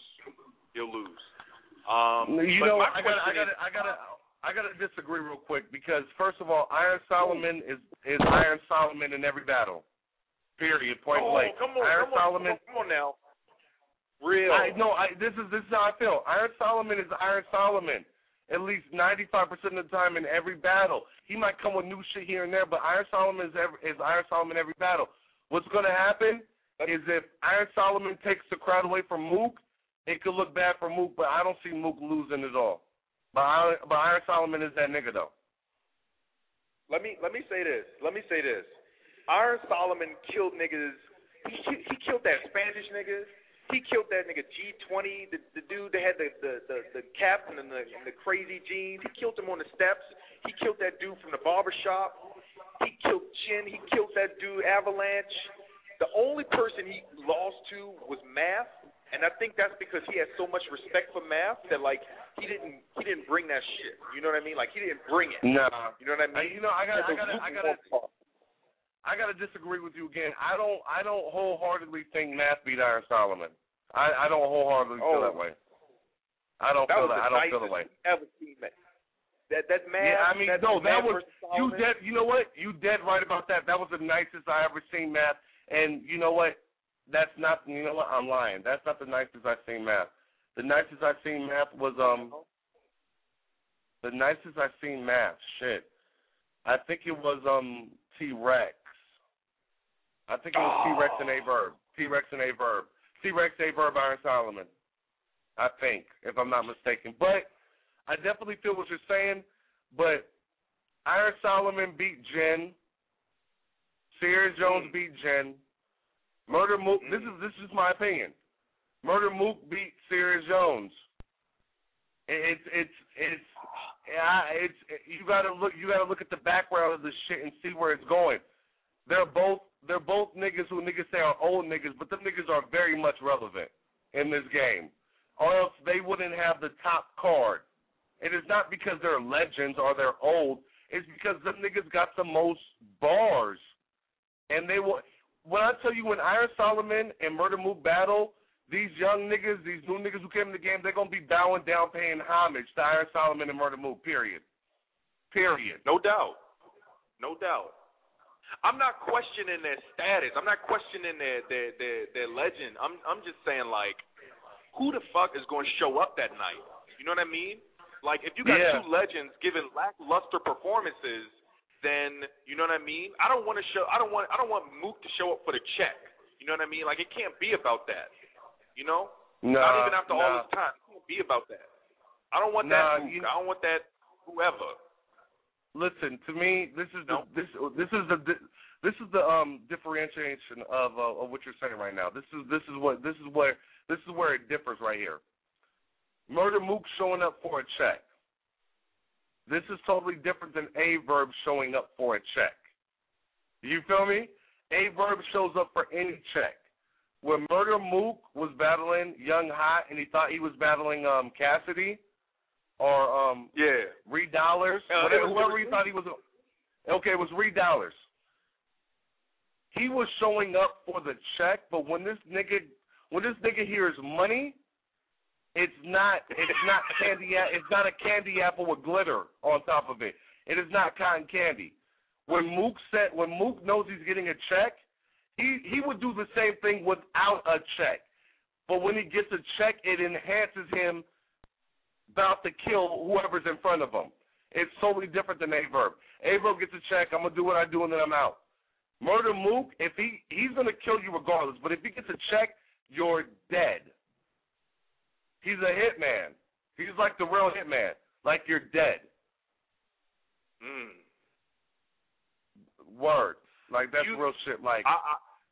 I gotta disagree real quick because first of all, Iron Solomon is Iron Solomon in every battle. Period. Point blank. Come on now. Real. This is how I feel. Iron Solomon is Iron Solomon. At least 95% of the time in every battle. He might come with new shit here and there, but Iron Solomon is Iron Solomon every battle. What's going to happen is if Iron Solomon takes the crowd away from Mook, it could look bad for Mook, but I don't see Mook losing at all. But Iron Solomon is that nigga, though. Let me say this. Iron Solomon killed niggas. He killed that Spanish nigga. He killed that nigga G20, the dude that had the cap and the crazy jeans. He killed him on the steps. He killed that dude from the barbershop. He killed Chin. He killed that dude Avalanche. The only person he lost to was Math, and I think that's because he had so much respect for Math that like he didn't bring that shit. You know what I mean? Like he didn't bring it. No. You know what I mean? I gotta disagree with you again. I don't wholeheartedly think Math beat Iron Solomon. I don't wholeheartedly feel that way. I don't feel that way. Ever seen that? That Math. Yeah, I mean, that Solomon. You know what? You dead right about that. That was the nicest I ever seen Math. And you know what? That's not. You know what? I'm lying. That's not the nicest I've seen Math. The nicest I've seen Math was The nicest I've seen Math. Shit. I think it was T-Rex. I think it was T-Rex and A-Verb. T-Rex and A-Verb. T-Rex, A-Verb, Iron Solomon. I think, if I'm not mistaken. But I definitely feel what you're saying. But Iron Solomon beat Jen. Sierra Jones beat Jen. Murder Mook. This is my opinion. Murder Mook beat Sierra Jones. You gotta look at the background of this shit and see where it's going. They're both niggas who niggas say are old niggas, but them niggas are very much relevant in this game. Or else they wouldn't have the top card. It is not because they're legends or they're old. It's because them niggas got the most bars. And they will. When I tell you, when Iron Solomon and Murder Mook battle, these young niggas, these new niggas who came in the game, they're going to be bowing down, paying homage to Iron Solomon and Murder Mook, period. Period. No doubt. No doubt. I'm not questioning their status. I'm not questioning their legend. I'm just saying, like, who the fuck is going to show up that night? You know what I mean? Like, if you got two legends giving lackluster performances, then you know what I mean? I don't want Mook to show up for the check. You know what I mean? Like, it can't be about that. You know? Not even after all this time. It can't be about that. I don't want that Mook. I don't want that whoever. Listen, to me, this is the differentiation of what you're saying right now. This is where it differs right here. Murder Mook showing up for a check. This is totally different than A-Verb showing up for a check. You feel me? A-Verb shows up for any check. When Murder Mook was battling Young Hot and he thought he was battling Cassidy or Reed Dollars, whoever he thought he was. Okay, it was Reed Dollars. He was showing up for the check, but when this nigga hears money, it's not candy. It's not a candy apple with glitter on top of it. It is not cotton candy. When Mook knows he's getting a check, he would do the same thing without a check. But when he gets a check, it enhances him about to kill whoever's in front of him. It's totally different than A-Verb. A-Verb gets a check, I'm gonna do what I do and then I'm out. Murder Mook, if he's gonna kill you regardless, but if he gets a check, you're dead. He's a hitman. He's like the real hitman. Like you're dead. Word. Like that's real shit. Like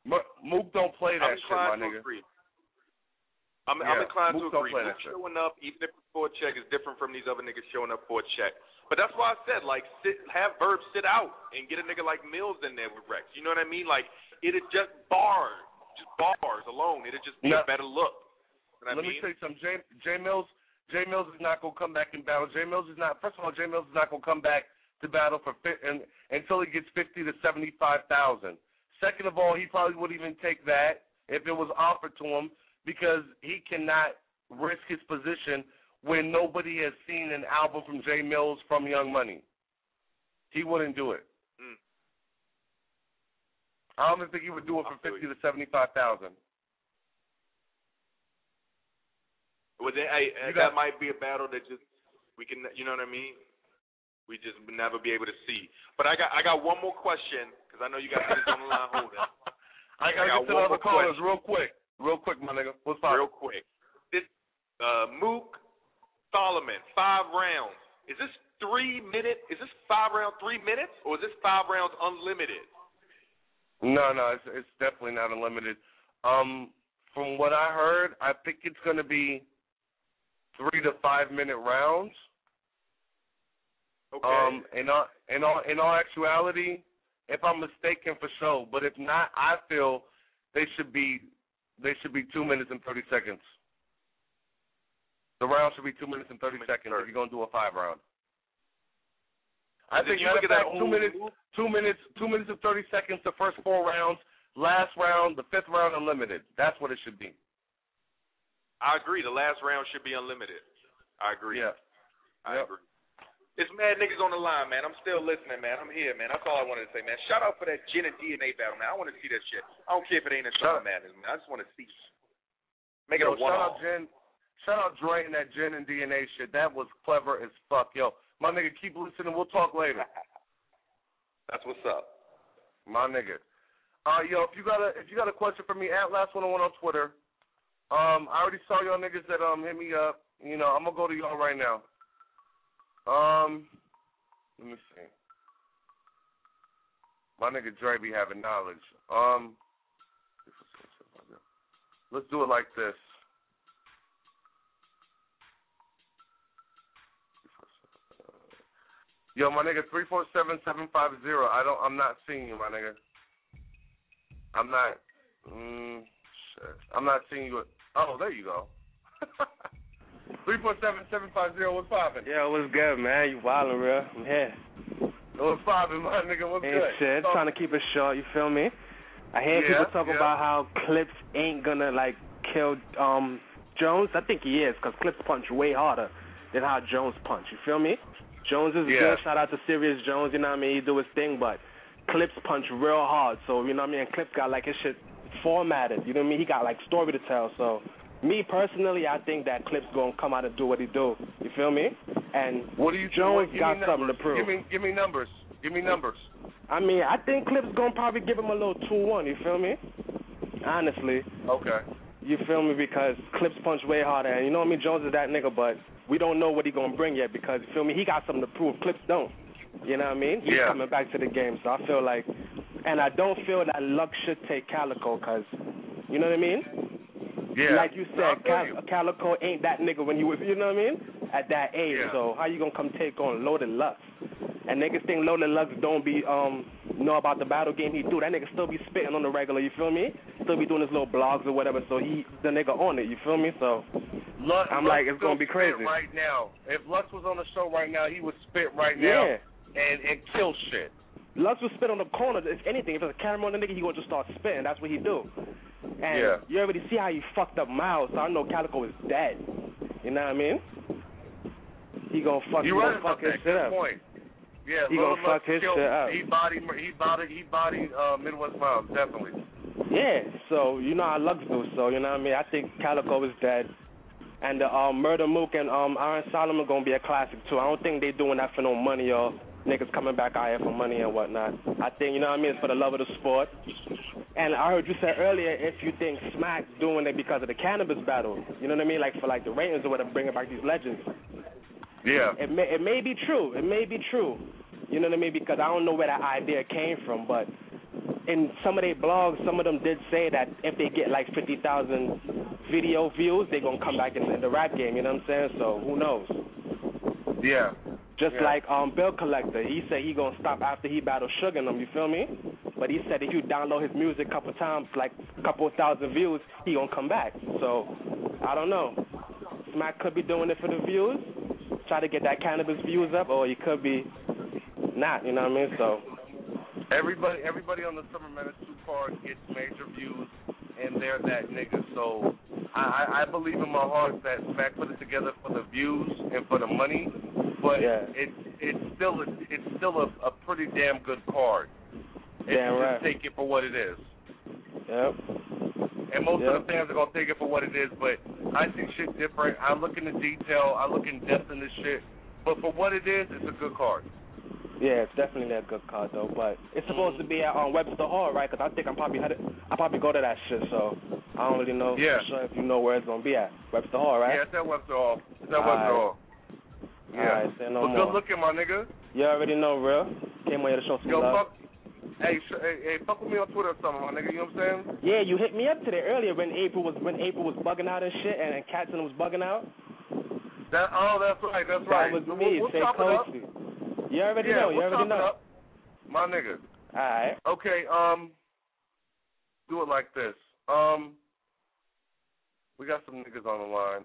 Mook don't play that shit, my nigga. I'm inclined to agree. Mook showing up, even if it's for a check, is different from these other niggas showing up for a check. But that's why I said, like, have Verb sit out and get a nigga like Mills in there with Rex. You know what I mean? Like, it'd just bars alone. It'd just be a better look. Let me tell you something. J Mills is not gonna come back in battle. First of all, J Mills is not gonna come back to battle until he gets 50 to 75,000. Second of all, he probably wouldn't even take that if it was offered to him because he cannot risk his position when nobody has seen an album from J Mills from Young Money. He wouldn't do it. I don't even think he would do it for 50 to 75,000. Well, that might be a battle that we can, you know what I mean? We just would never be able to see. But I got one more question because I know you got this on the line. Hold on. I got to get to the other callers real quick, my nigga. What's up? Real quick. This Mook Solomon 5 rounds. Is this 3 minutes? Is this 5 rounds 3 minutes or is this 5 rounds unlimited? No, it's definitely not unlimited. From what I heard, I think it's going to be 3 to 5 minute rounds. Okay. In all actuality, if I'm mistaken for sure, but if not, I feel they should be 2 minutes and 30 seconds. The round should be 2 minutes and 30 seconds if you're gonna do a 5 round. I think you look at that 2 minutes and 30 seconds. The first 4 rounds, last round, the 5th round unlimited. That's what it should be. I agree. The last round should be unlimited. I agree. Yeah. I agree. It's mad niggas on the line, man. I'm still listening, man. I'm here, man. That's all I wanted to say, man. Shout out for that gin and DNA battle, man. I want to see that shit. I don't care if it ain't a Summer Madness, man. I just want to see. Make it a one-off. Shout out Dre and that gin and DNA shit. That was clever as fuck, yo. My nigga, keep listening. We'll talk later. That's what's up, my nigga. Yo, if you got a question for me, at Last101 on Twitter. I already saw y'all niggas that hit me up. You know, I'm gonna go to y'all right now. Let me see. My nigga Dre be having knowledge. Let's do it like this. Yo, my nigga, 347-750. I'm not seeing you, my nigga. I'm not. Shit. I'm not seeing you. Oh, there you go. 347-750. What's poppin'? Yo, what's good, man? You wildin', real? I'm here. What's poppin', my nigga? What's good? Shit. Trying to keep it short. You feel me? I hear people talk about how Clips ain't gonna like kill Jones. I think he is, cause Clips punch way harder than how Jones punch. You feel me? Jones is good. Shout out to Serious Jones. You know what I mean? He do his thing, but Clips punch real hard. So you know what I mean? And Clips got like his shit formatted. You know what I mean? He got like story to tell. So me personally, I think that Clips gonna come out and do what he do. You feel me? And what do you Jones got something to prove. Give me numbers. Give me numbers. I mean, I think Clips gonna probably give him a little 2-1. You feel me? Honestly. Okay. You feel me? Because Clips punch way harder, and you know what I mean. Jones is that nigga, but we don't know what he gonna bring yet because you feel me. He got something to prove. Clips don't. You know what I mean? He's coming back to the game, so I feel like, and I don't feel that Luck should take Calico, cause you know what I mean? Yeah. Like you said, Calico ain't that nigga when you was, you know what I mean? At that age, so how you gonna come take on Loaded Lux? And niggas think Loaded Lux don't be know about the battle game he do. That nigga still be spitting on the regular, you feel me? Still be doing his little blogs or whatever, so he the nigga on it, you feel me? So I'm like, it's gonna be crazy. Right now, if Lux was on the show right now, he would spit right now and kill shit. Lux would spit on the corner. If anything, if there's a camera on the nigga, he would just start spitting. That's what he do. And you already see how he fucked up Miles, so I know Calico is dead. You know what I mean? He gonna fuck, his shit up. Point. Yeah, he gonna fuck his shit up. He bodied Midwest Miles, definitely. Yeah, so you know how Lux do, so you know what I mean? I think Calico is dead. And the Murder Mook and Iron Solomon gonna be a classic too. I don't think they doing that for no money or niggas coming back out here for money and whatnot. I think, you know what I mean, it's for the love of the sport. And I heard you say earlier if you think Smack's doing it because of the cannabis battle, you know what I mean, like for like the ratings or whatever, bringing back these legends. Yeah. It may be true. It may be true. You know what I mean? Because I don't know where that idea came from, but in some of their blogs, some of them did say that if they get like 50,000 video views, they're going to come back in the rap game, you know what I'm saying? So who knows? Yeah. Just like Bill Collector, he said he going to stop after he battled Sugar and them, you feel me? But he said if you download his music a couple times, like a couple thousand views, he going to come back. So, I don't know. Smack could be doing it for the views, try to get that cannabis views up, or he could be not, you know what I mean? So everybody on the Summer Madness 2 card gets major views, and they're that nigga. So I believe in my heart that Smack put it together for the views and for the money, but it's still a pretty damn good card. Damn right. Just take it for what it is. Yep. And most of the fans are gonna take it for what it is, but I see shit different. I look into detail. I look in depth in this shit. But for what it is, it's a good card. Yeah, it's definitely a good card though. But it's supposed to be at Webster Hall, right? Because I think I'll probably go to that shit. So I don't really know for sure if you know where it's gonna be at. Webster Hall, right? Yeah, it's at Webster Hall. It's at Webster Hall. Yeah. All right, say no more. Good looking, my nigga. You already know, real. Came on here to show some love. Hey, fuck with me on Twitter or something, my nigga. You know what I'm saying? Yeah, you hit me up today earlier when April was bugging out and shit, and Katzen was bugging out. That's right. That's That right. was me. Stay closely. You already know. You already know. My nigga. All right. Okay. Do it like this. We got some niggas on the line.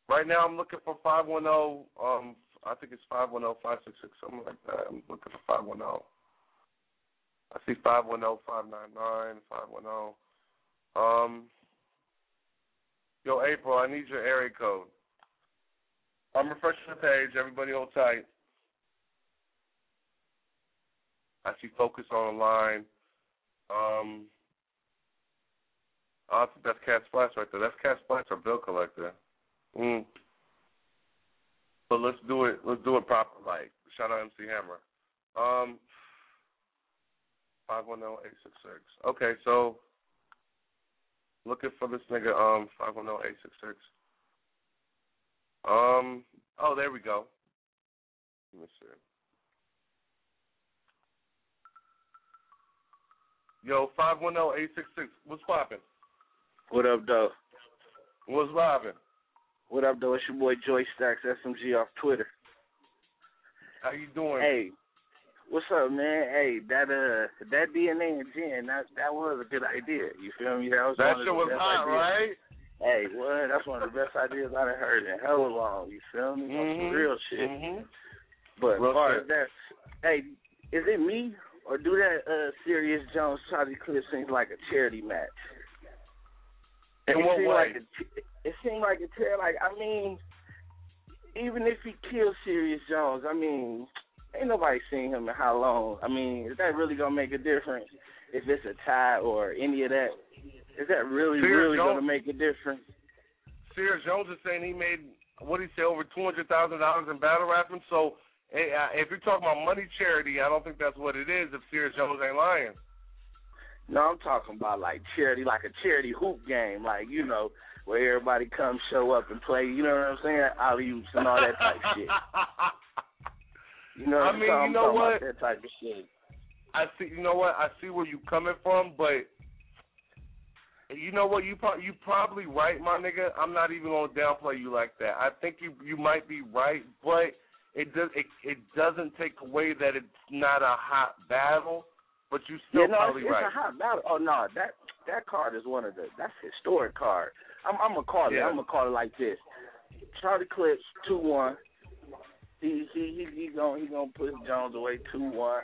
Right now I'm looking for 510. I think it's 510-566, something like that. I'm looking for 510. I see 510-599, 510. Yo, April, I need your area code. I'm refreshing the page. Everybody hold tight. I see Focus online. I think that's Cat Splash right there. That's Cat Splash or Bill Collector. But let's do it. Let's do it proper. Like, shout out MC Hammer. 510-866. Okay, so looking for this nigga. 510-866. Oh, there we go. Let me see. Yo, 510-866. What's poppin'? What up, though? What's poppin'? What up, though? It's your boy Joy Stacks, SMG off Twitter. How you doing? Hey, what's up, man? Hey, that DNA and Gen, that was a good idea. You feel me? That shit was hot, right? Hey, what? That's one of the best ideas I done heard in hella long. You feel me? Some real shit. But as far as that, hey, is it me or do that Serious Jones Charlie Cliff seems like a charity match? In what way? It seemed like a charity. Like, I mean, even if he kills Serious Jones, I mean, ain't nobody seen him in how long. I mean, is that really gonna make a difference if it's a tie or any of that? Is that really going to make a difference? Serious Jones is saying he made, what did he say, over $200,000 in battle rapping. So if you're talking about money charity, I don't think that's what it is if Serious Jones ain't lying. No, I'm talking about like charity, like a charity hoop game, like, you know, where everybody comes, show up and play, you know what I'm saying? Alley-oops and all that type shit. You know what I'm saying? You know what? That type of shit. I see. You know what? I see where you coming from, but you know what? You probably right, my nigga. I'm not even gonna downplay you like that. I think you might be right, but it doesn't take away that it's not a hot battle. But you still probably right. It's a hot battle. Oh no, that card is that's historic card. I'm gonna call it. I'm gonna call it like this. Charlie Clips 2-1. He gonna put Jones away 2-1.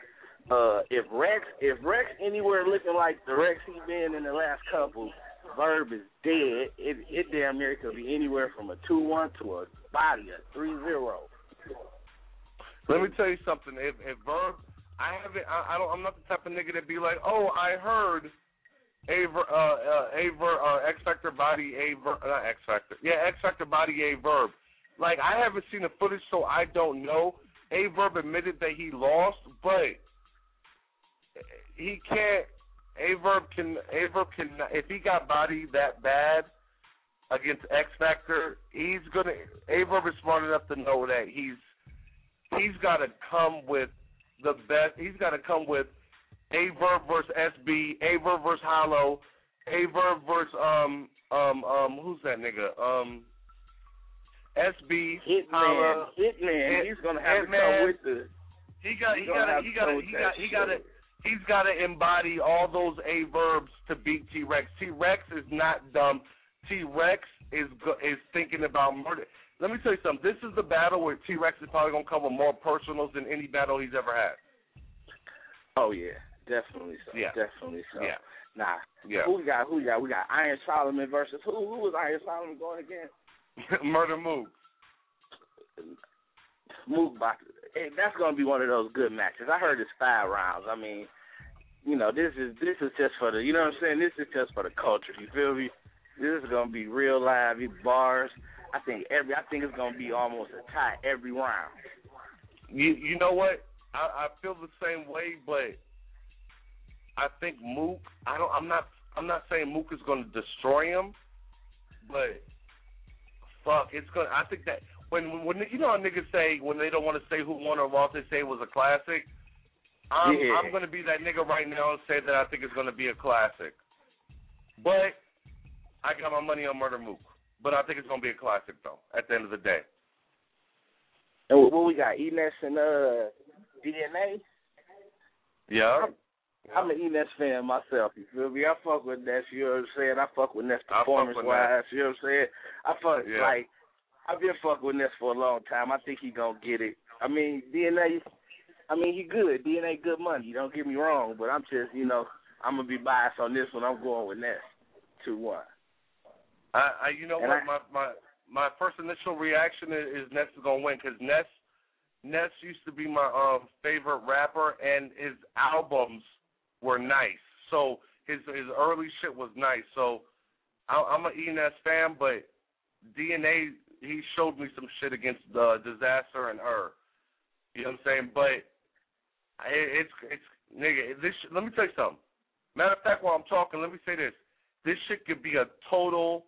If Rex anywhere looking like the Rex he been in the last couple, Verb is dead. It damn near could be anywhere from a 2-1 to a body, a 3-0. Let me tell you something. If Verb, I'm not the type of nigga that be like, oh, I heard X Factor body not X Factor. Yeah, X Factor body Verb. Like, I haven't seen the footage, so I don't know. Verb admitted that he lost, but he can't. Verb can. If he got bodied that bad against X Factor, he's gonna. Verb is smart enough to know that he's got to come with the best. He's got to come with Verb versus SB, Verb versus Hollow, Verb versus who's that nigga? SB, Hitman. He's gonna have to come with the. He's got to embody all those Verbs to beat T-Rex. T-Rex is not dumb. T-Rex is thinking about murder. Let me tell you something. This is the battle where T-Rex is probably gonna come with more personals than any battle he's ever had. Oh yeah, definitely so. Yeah, definitely so. Yeah. Nah. Yeah. Who we got? We got Iron Solomon versus who? Who was Iron Solomon going against? Murder Mook. Mook box. Hey, that's gonna be one of those good matches. I heard it's 5 rounds. I mean, you know, this is just for the, you know what I'm saying? This is just for the culture. You feel me? This is gonna be real live bars. I think it's gonna be almost a tie every round. You know what? I feel the same way, but I think Mook. I'm not saying Mook is gonna destroy him, but fuck, it's gonna. I think that when you know how niggas say when they don't want to say who won or lost, they say it was a classic. I'm gonna be that nigga right now and say that I think it's gonna be a classic. But I got my money on Murder Mook. But I think it's gonna be a classic though. At the end of the day. And what we got? Enes and DNA. Yeah. I'm an Enes fan myself, you feel me? I fuck with Ness, you know what I'm saying? I fuck with Ness performance-wise, you know what I'm saying? I've been fucking with Ness for a long time. I think he gonna get it. I mean, DNA, he good. DNA good money, don't get me wrong, but I'm just, you know, I'm gonna be biased on this one. I'm going with Ness 2-1. You know what? my first initial reaction is Ness is gonna win because Ness used to be my favorite rapper, and his albums were nice. So his early shit was nice. So I'm an Ness fan, but DNA, he showed me some shit against Disaster and You know what I'm saying? But it's nigga. Let me tell you something. Matter of fact, while I'm talking, let me say this. This shit could be a total,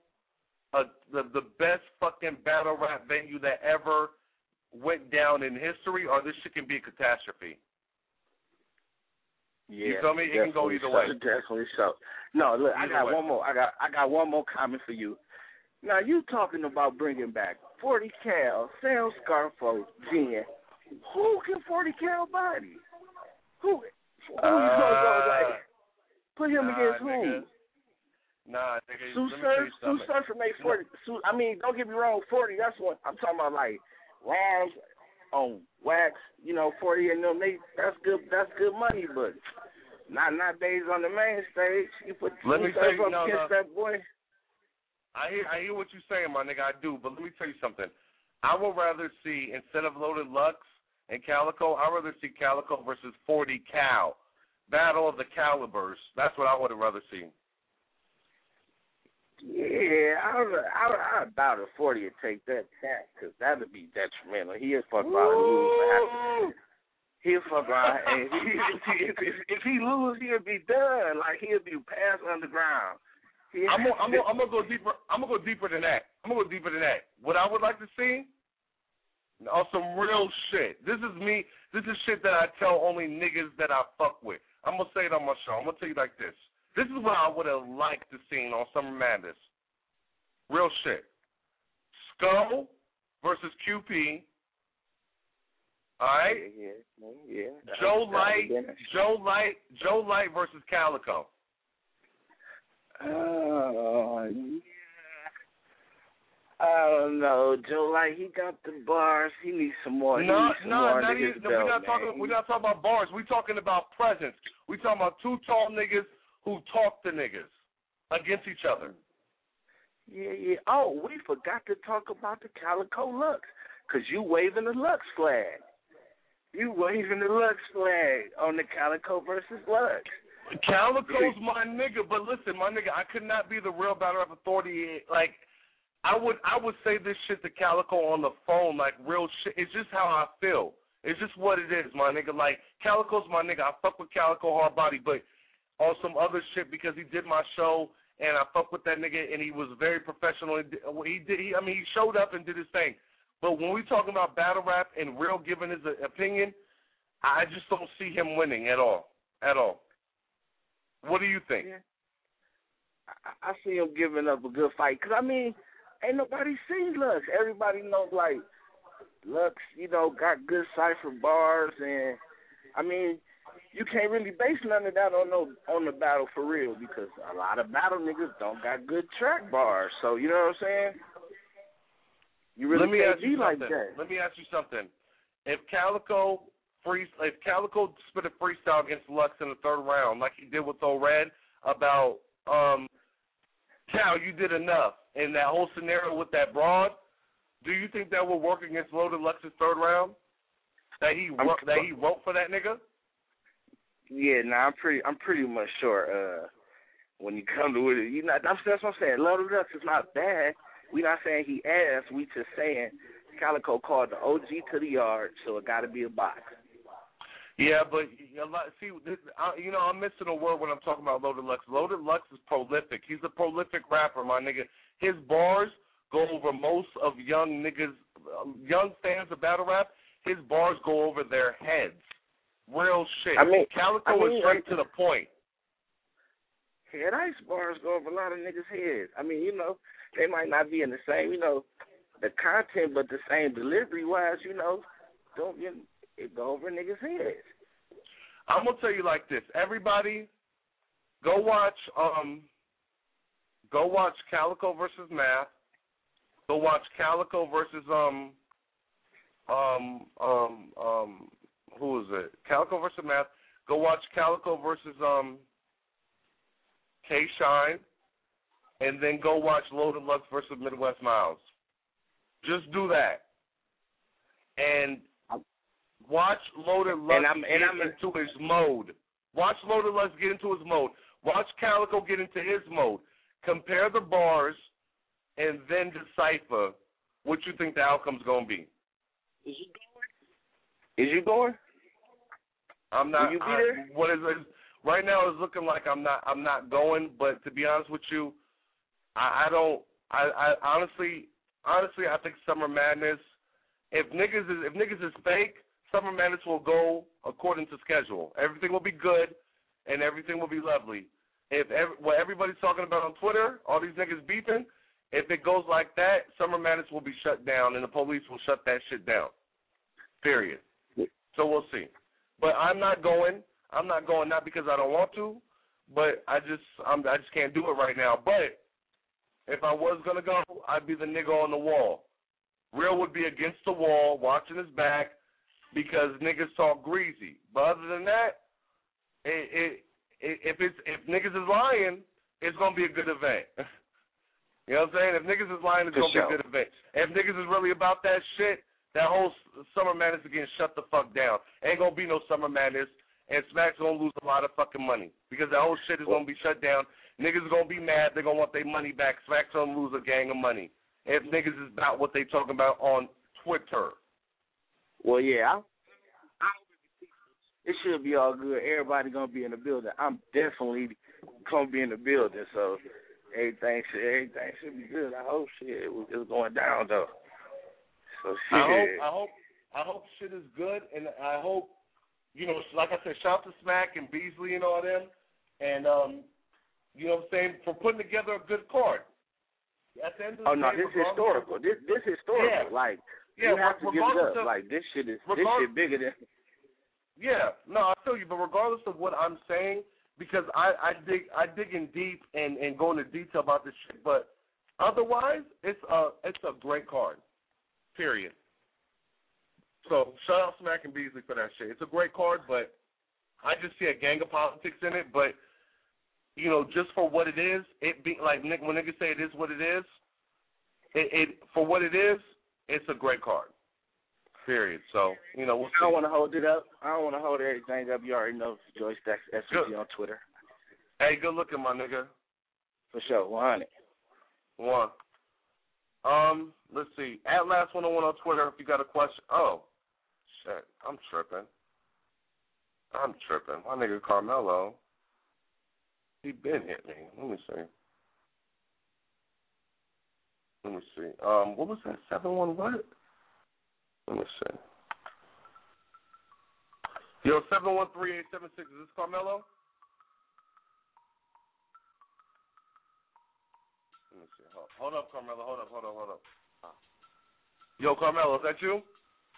the best fucking battle rap venue that ever went down in history, or this shit can be a catastrophe. Yeah, you feel me? It can go either way. Definitely so. No, look, I got one more. I got one more comment for you. Now, you talking about bringing back 40 Cal, Sam Scarfo, Jen. Who can 40 Cal body? Who you gonna go like? Put him against who? Nah, nigga. Sue Surfer made 40. I mean, don't get me wrong, 40. That's what I'm talking about. Like rounds on wax, 40 and them. That's good. That's good money, but not nowadays on the main stage. You put Sue Surfer up against that boy. I hear what you're saying, my nigga. I do, but let me tell you something. I would rather see, instead of Loaded Lux and Calico, I'd rather see Calico versus 40 Cal. Battle of the Calibers. That's what I would have rather seen. Yeah, I doubt if 40 would take that chance, because that would be detrimental. He'll fuck around and lose. He'll fuck around, and if he lose, he'll be done. Like, he'll be passed underground. I'm gonna go deeper. I'm gonna go deeper than that. What I would like to see on some real shit. This is me. This is shit that I tell only niggas that I fuck with. I'm gonna say it on my show. I'm gonna tell you like this. This is what I would have liked to see on Summer Madness. Real shit. Skull versus QP. All right. Yeah. Joe Light versus Calico. Oh, yeah. I don't know. Joe Light, he got the bars. He needs some more. We're not talking about bars. We're talking about presence. We're talking about two tall niggas who talk to niggas against each other. Yeah. Oh, we forgot to talk about the Calico Lux, because you waving the Lux flag. You waving the Lux flag on the Calico versus Lux. Calico's my nigga, but listen, my nigga, I could not be the real battle rap authority. Like, I would say this shit to Calico on the phone, like real shit. It's just how I feel. It's just what it is, my nigga. Like, Calico's my nigga. I fuck with Calico hard body, but on some other shit because he did my show and I fuck with that nigga and he was very professional. He showed up and did his thing. But when we talking about battle rap and real giving his opinion, I just don't see him winning at all. At all. What do you think? Yeah. I see him giving up a good fight. Because, ain't nobody seen Lux. Everybody knows, like, Lux, got good cipher bars. And, you can't really base none of that on the battle for real, because a lot of battle niggas don't got good track bars. So, you know what I'm saying? You really can't be like that. Let me ask you something. If Calico spit a freestyle against Lux in the third round, like he did with O-Red, about, Cal, you did enough, in that whole scenario with that broad, do you think that will work against Loaded Lux's third round? That he wrote for that nigga? Yeah, I'm pretty much sure. When you come to it, that's what I'm saying. Loaded Lux is not bad. We not saying he ass. We just saying Calico called the OG to the yard, so it got to be a box. Yeah, but see, I'm missing a word when I'm talking about Loaded Lux. Loaded Lux is prolific. He's a prolific rapper, my nigga. His bars go over most of young niggas, young fans of battle rap. His bars go over their heads. Real shit. Calico is straight to the point. Head ice bars go over a lot of niggas' heads. They might not be in the same, the content, but the same delivery-wise, it go over niggas' heads. I'm gonna tell you like this. Everybody, go watch Calico versus Math. Go watch Calico versus who is it? Calico versus Math. Go watch Calico versus K-Shine, and then go watch Loaded Lux versus Midwest Miles. Just do that. And watch Loaded Lux get into his mode. Watch Loaded Lux get into his mode. Watch Calico get into his mode. Compare the bars, and then decipher what you think the outcome's going to be. Is you going? I'm not. Will you be there? What is it? Right now, it's looking like I'm not going. But to be honest with you, I don't. I honestly, I think Summer Madness. If niggas is fake, Summer Madness will go according to schedule. Everything will be good, and everything will be lovely. What everybody's talking about on Twitter, all these niggas beefing, if it goes like that, Summer Madness will be shut down, and the police will shut that shit down. Period. So we'll see. But I'm not going. I'm not going not because I don't want to, but I just can't do it right now. But if I was gonna go, I'd be the nigga on the wall. Real would be against the wall, watching his back, because niggas talk greasy. But other than that, if niggas is lying, it's gonna be a good event. You know what I'm saying? If niggas is lying, it's gonna be a good event. If niggas is really about that shit, that whole Summer Madness is getting shut the fuck down. Ain't gonna be no Summer Madness, and Smack's gonna lose a lot of fucking money because that whole shit is gonna be shut down. Niggas is gonna be mad. They're gonna want their money back. Smack's gonna lose a gang of money if niggas is about what they talking about on Twitter. Well, yeah, it should be all good. Everybody gonna be in the building. I'm definitely gonna be in the building, so everything should be good. I hope shit is going down though. So shit. I hope shit is good, and I hope, you know, like I said, shout out to Smack and Beasley and all them, and you know what I'm saying, for putting together a good card. At the end of the day, this is historical. This historical. Yeah. Like, yeah, you have to give it up. Of, like, this shit bigger than. Yeah, no, I feel you, but regardless of what I'm saying, because I dig in deep and go into detail about this shit, but otherwise, it's a great card. Period. So shout out Smack and Beasley for that shit. It's a great card, but I just see a gang of politics in it. But you know, just for what it is, it be like when niggas say it is what it is. It for what it is, it's a great card. Period. So you know, we'll see. I don't want to hold it up. I don't want to hold everything up. You already know Joyce Stacks SVG on Twitter. Hey, good looking, my nigga. For sure, 100. One. Let's see. At Last 101 on Twitter, if you got a question. Oh, shit. I'm tripping. My nigga Carmelo, he been hit me. Let me see. What was that? 7-1 what? Let me see. Yo, 713-876. Is this Carmelo? Let me see. Hold up, Carmelo. Hold up. Yo, Carmelo, is that you?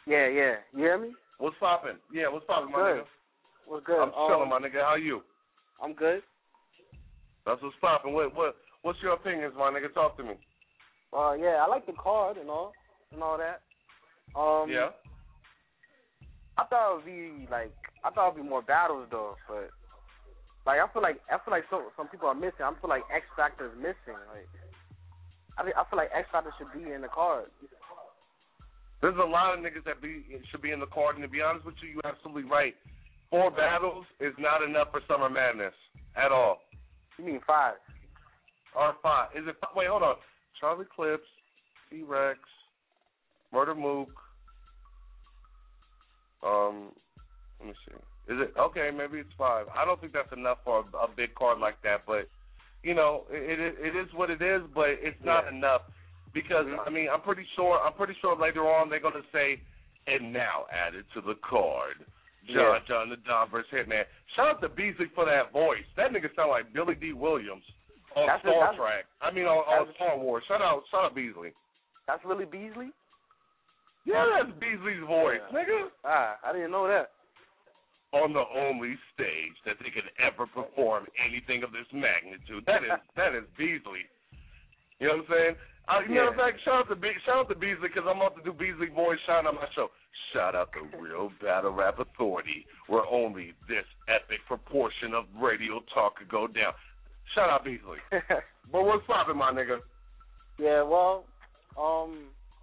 Yeah. You hear me? What's poppin'? Yeah, what's poppin', my nigga? What's good? I'm chillin', my nigga. How you? I'm good. That's what's poppin'. What's your opinions, my nigga? Talk to me. Yeah, I like the card and all that. Yeah. I thought it'd be more battles though, but like I feel like some people are missing. I feel like X Factor is missing. Like I feel like X Factor should be in the card. There's a lot of niggas that should be in the card, and to be honest with you, you're absolutely right. 4 battles is not enough for Summer Madness at all. You mean 5? Or 5? Is it? Wait, hold on. Charlie Clips, T-Rex, Murder Mook. Let me see. Is it okay? Maybe it's 5. I don't think that's enough for a big card like that. But you know, it is what it is. But it's not enough because I mean, I'm pretty sure later on they're gonna say, and now added to the card, John the Don versus Hitman. Shout out to Beasley for that voice. That nigga sound like Billy D. Williams on Star Trek. I mean, on Star Wars. Shout out Beasley. That's really Beasley? Yeah, that's Beasley's voice, nigga. I didn't know that. On the only stage that they could ever perform anything of this magnitude. That is Beasley. You know what I'm saying? Matter of fact, shout out to Beasley because I'm about to do Beasley voice shout out on my show. Shout out to Real Battle Rap Authority, where only this epic proportion of radio talk could go down. Shout out Beasley. But what's poppin', my nigga? Yeah, well,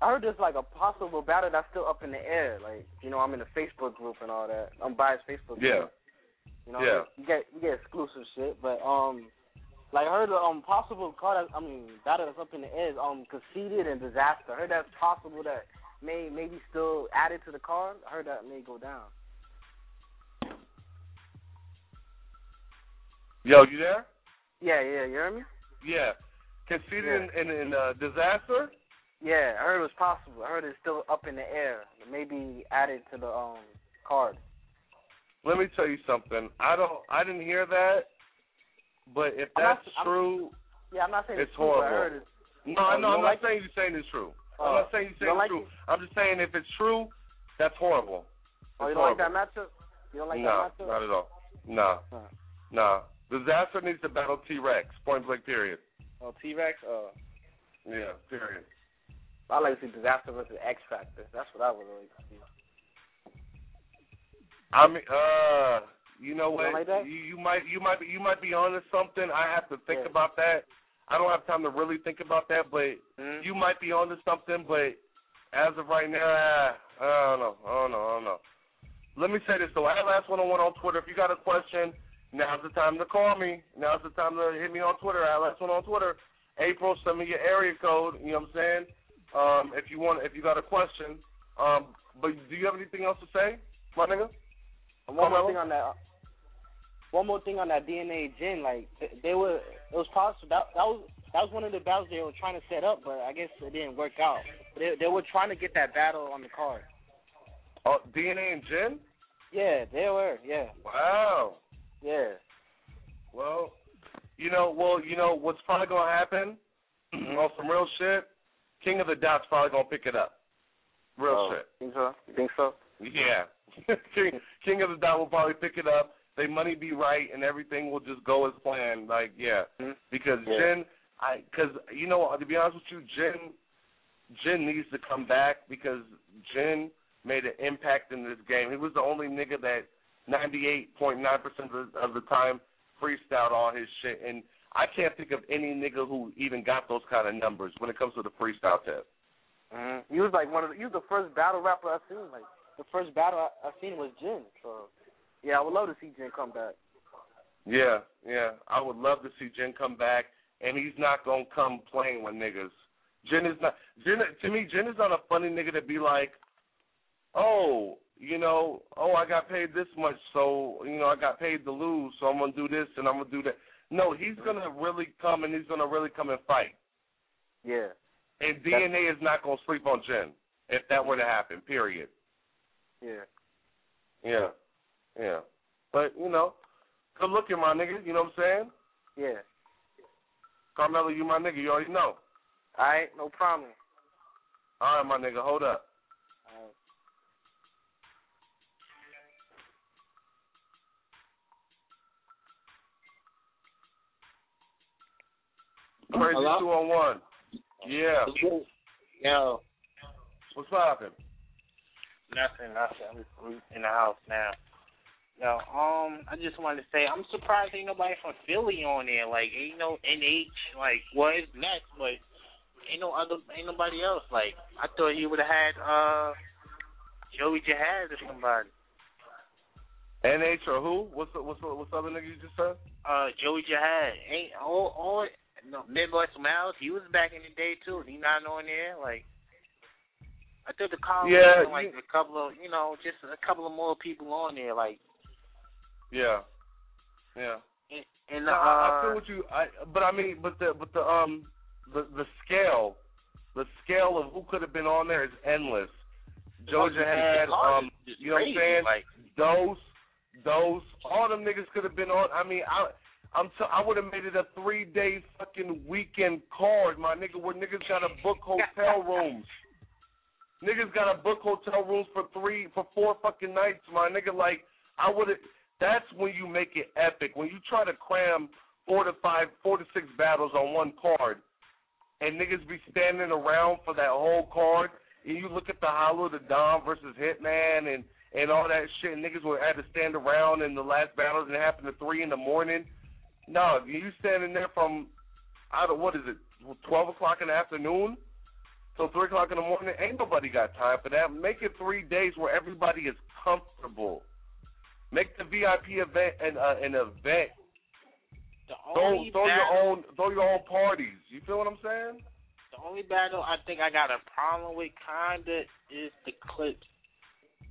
I heard there's like a possible battle that's still up in the air. Like, you know, I'm in the Facebook group and all that. I'm biased Facebook group. You know, you get exclusive shit, but like I heard the possible card. Battle that's up in the air is Conceited and Disaster. I heard that's possible that maybe still added to the card. I heard that may go down. Yo, you there? Yeah, you hear me? Yeah. Conceited and Disaster? Yeah, I heard it was possible. I heard it's still up in the air. Maybe added to the card. Let me tell you something. I didn't hear that, but if that's true, I'm not saying it's true, horrible. I heard it. No, I'm not saying you're saying it's true. I'm not saying you're saying it's true. It? I'm just saying if it's true, that's horrible. Oh, you don't like that matchup? You don't like that matchup? No, not at all. Nah. Disaster needs to battle T-Rex. Point blank, period. Oh, T-Rex? Yeah, period. I like to see Disaster versus X Factor. That's what I would like to see. I mean, you know what? Like that? You might be onto something. I have to think about that. I don't have time to really think about that, but you might be onto something. But as of right now, I don't know. Let me say this though. I had last one-on-one on Twitter. If you got a question, now's the time to call me. Now's the time to hit me on Twitter. I had last one on Twitter. April, send me your area code. You know what I'm saying? If you got a question. But do you have anything else to say, my nigga? One more thing on that DNA Jin, like it was possible that was one of the battles they were trying to set up, but I guess it didn't work out. They were trying to get that battle on the card. Oh, DNA and Jin? Yeah, they were. Yeah. Wow. Yeah. Well, you know what's probably gonna happen on some real shit. King of the Dot's probably gonna pick it up. Real shit. Think so? You think so? Yeah. King of the Dot will probably pick it up. They money be right, and everything will just go as planned. Like, because Jin, to be honest with you, Jin needs to come back because Jin made an impact in this game. He was the only nigga that 98.9% of the time freestyled all his shit, and I can't think of any nigga who even got those kind of numbers when it comes to the freestyle test. He was like he was the first battle rapper I've seen. Like the first battle I've seen was Jin. So yeah, I would love to see Jin come back. Yeah, I would love to see Jin come back, and he's not gonna come playing with niggas. Jin is not a funny nigga to be like, I got paid this much, so, I got paid to lose, so I'm going to do this and I'm going to do that. No, he's going to really come, and he's going to really come and fight. Yeah. And DNA is not going to sleep on Jin, if that were to happen, period. Yeah. Yeah. But, good looking, my nigga, you know what I'm saying? Yeah. Carmelo, you my nigga, you already know. All right, no problem. All right, my nigga, hold up. Crazy 2-on-1. Yeah. Yo. What's poppin'? Nothing. I'm in the house now. Yo, I just wanted to say I'm surprised ain't nobody from Philly on there. Like, ain't no NH. Like, well, it's next, but ain't nobody else. Like, I thought he would have had Joey Jihad or somebody. NH or who? What's the other nigga you just said? Joey Jihad. Ain't Midwest Miles. He was back in the day too. He not on there. Like, I thought the call was like a couple of, just a couple of more people on there. Like, yeah. And I feel what you. The scale of who could have been on there is endless. Joey Jihad, you know what I'm saying? Like, those, all them niggas could have been on. I mean, I would have made it a 3-day fucking weekend card, my nigga, where niggas got to book hotel rooms. Niggas got to book hotel rooms for 4 fucking nights, my nigga. Like, that's when you make it epic. When you try to cram 4 to 6 battles on one card, and niggas be standing around for that whole card, and you look at the Hollow the Dom versus Hitman and all that shit, and niggas had to stand around in the last battles, and it happened at 3 in the morning. No, you standing there from, 12 o'clock in the afternoon till 3 o'clock in the morning. Ain't nobody got time for that. Make it 3 days where everybody is comfortable. Make the VIP event an event. Throw your own parties. You feel what I'm saying? The only battle I think I got a problem with kinda is the Clips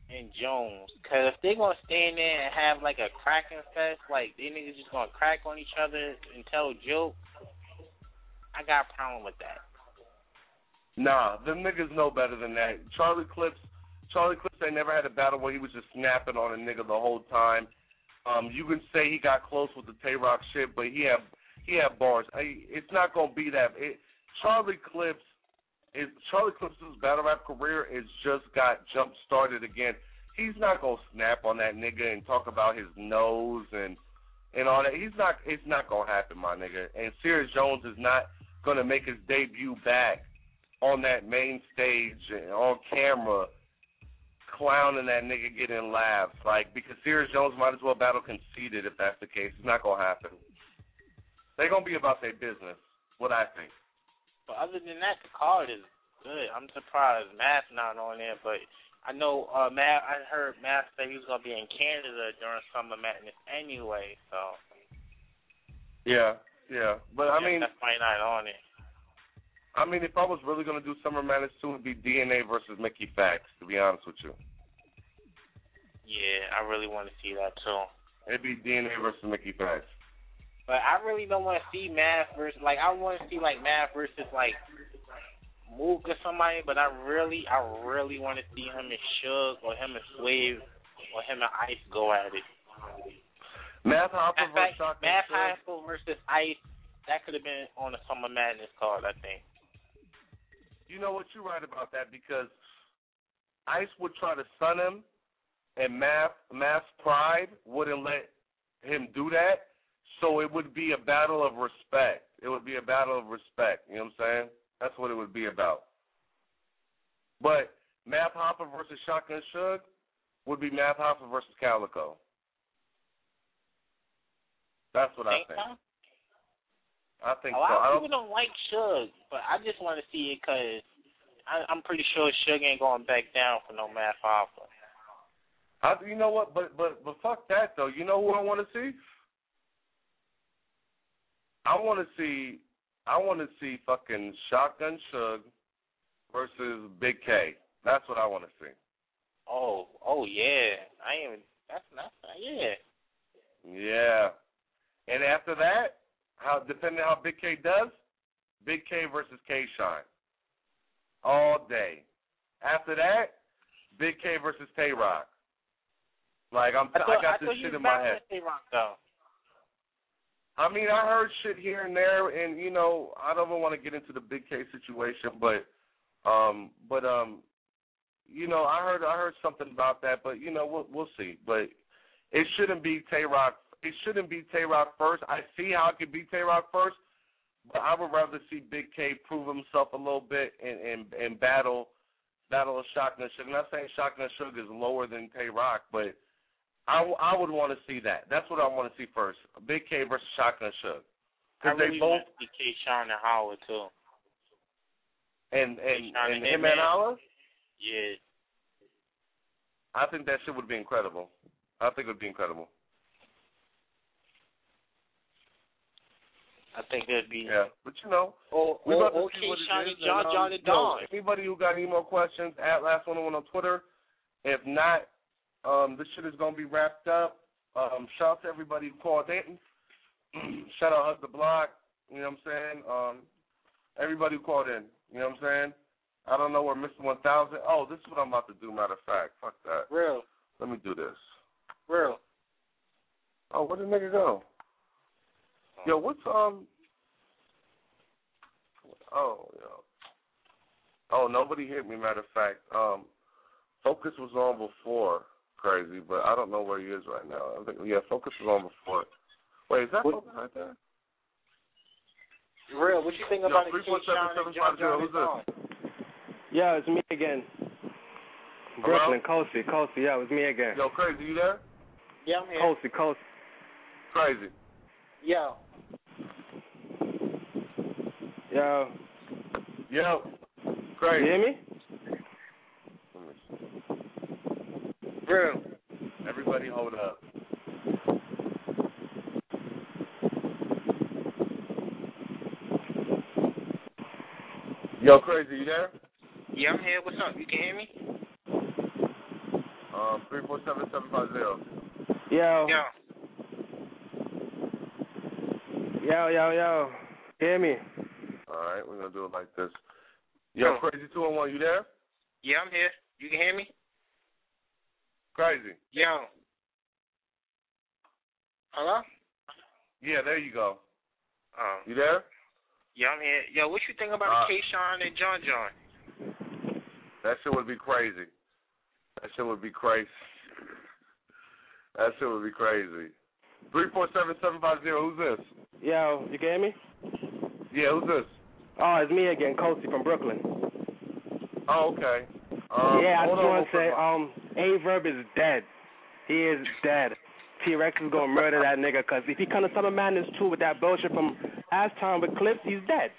and Jones. Cause if they gonna stand there and have like a cracking fest, like they niggas just gonna crack on each other and tell jokes, I got a problem with that. Nah, them niggas know better than that. Charlie Clips ain't never had a battle where he was just snapping on a nigga the whole time. You can say he got close with the Tay-Rock shit, but he had bars. It's not gonna be that. Charlie Clips' battle rap career is just got jump started again. He's not gonna snap on that nigga and talk about his nose and all that. It's not gonna happen, my nigga. And Serious Jones is not gonna make his debut back on that main stage and on camera, clowning that nigga, getting laughs. Like, because Serious Jones might as well battle Conceited if that's the case. It's not gonna happen. They're gonna be about their business. What I think. But other than that, the card is good. I'm surprised Math not on there, but I know Math. I heard Math say he was gonna be in Canada during Summer Madness anyway. So yeah. But I mean, that's why not on it. I mean, if I was really gonna do Summer Madness 2, it'd be DNA versus Mickey Fax. To be honest with you. Yeah, I really want to see that too. It'd be DNA versus Mickey Fax. But I really don't want to see Math versus, like, I want to see, like, Math versus, like, Mook or somebody, but I really want to see him and Suge or him and Swave or him and Ice go at it. Math Hopper versus Shotgun Math Suge. Hopper versus Ice, that could have been on the Summer Madness card, I think. You know what? You're right about that, because Ice would try to stun him, and Math's pride wouldn't let him do that. So it would be a battle of respect. It would be a battle of respect. You know what I'm saying? That's what it would be about. But Math Hopper versus Shotgun Suge would be Math Hopper versus Calico. That's what I think. I think a so. lot of people don't like Suge, but I just want to see it because I'm pretty sure Suge ain't going back down for no Math Hopper. You know what? But fuck that though. You know who I want to see? I want to see fucking Shotgun Suge versus Big K. That's what I want to see. Oh yeah. Yeah. Yeah. And after that, depending on how Big K does, Big K versus K-Shine. All day. After that, Big K versus Tay-Rock. Like, I got this shit in my head. Tay-Rock, though. I mean, I heard shit here and there, and, you know, I don't even want to get into the Big K situation, but you know, I heard something about that, but, you know, we'll see. But it shouldn't be Tay-Rock. It shouldn't be Tay-Rock first. I see how it could be Tay-Rock first, but I would rather see Big K prove himself a little bit and battle a Shotgun Suge. I'm not saying Shotgun Suge is lower than Tay-Rock, but I would want to see that. That's what I want to see first. Big K versus Shotgun Suge. Because they both want to see K-Shine and Howard, too. And him and Howard? Yeah. I think that shit would be incredible. I think it would be incredible. I think it'd be. Yeah, but you know, we about to see what it is. John and Don. Anybody who got any more questions, at Last One on Twitter. If not, this shit is gonna be wrapped up. Shout out to everybody who called in. Shout out Hug the Block. You know what I'm saying? Everybody who called in. You know what I'm saying? I don't know where Mr. 1000. Oh, this is what I'm about to do. Matter of fact, fuck that. Real. Let me do this. Real. Oh, where did the nigga go? Yo, what's Oh, nobody hit me. Matter of fact, Focus was on before, crazy, but I don't know where he is right now. I think Focus was on before. Wait, is that Focus right there? Real, what you think about it? 347-750. Who's this? Yeah, it's me again. Brooklyn, Coasty, yeah, it was me again. Yo, Crazy, you there? Yeah, I'm here. Coasty. Crazy. Yo. Yo. Crazy. You hear me? Real. Everybody hold up. Yo, Crazy, you there? Yeah, I'm here. What's up? You can hear me? 347-750. Yo. Yo. Yo. Hear me? Alright, we're gonna do it like this. Yo, Crazy 211, you there? Yeah, I'm here. You can hear me? Crazy. Yo. Hello? Yeah, there you go. Oh. You there? Yeah, I'm here. Yo, what you think about K-Sean and John? That shit would be crazy. That shit would be crazy. 347-750, who's this? Yo, you can hear me? Yeah, who's this? Oh, it's me again, Cozy from Brooklyn. Oh, okay. Yeah, I just want to say, A-Verb is dead. He is dead. T-Rex is going to murder that nigga, because if he comes to Summer Madness 2 with that bullshit from last time with Clips, he's dead.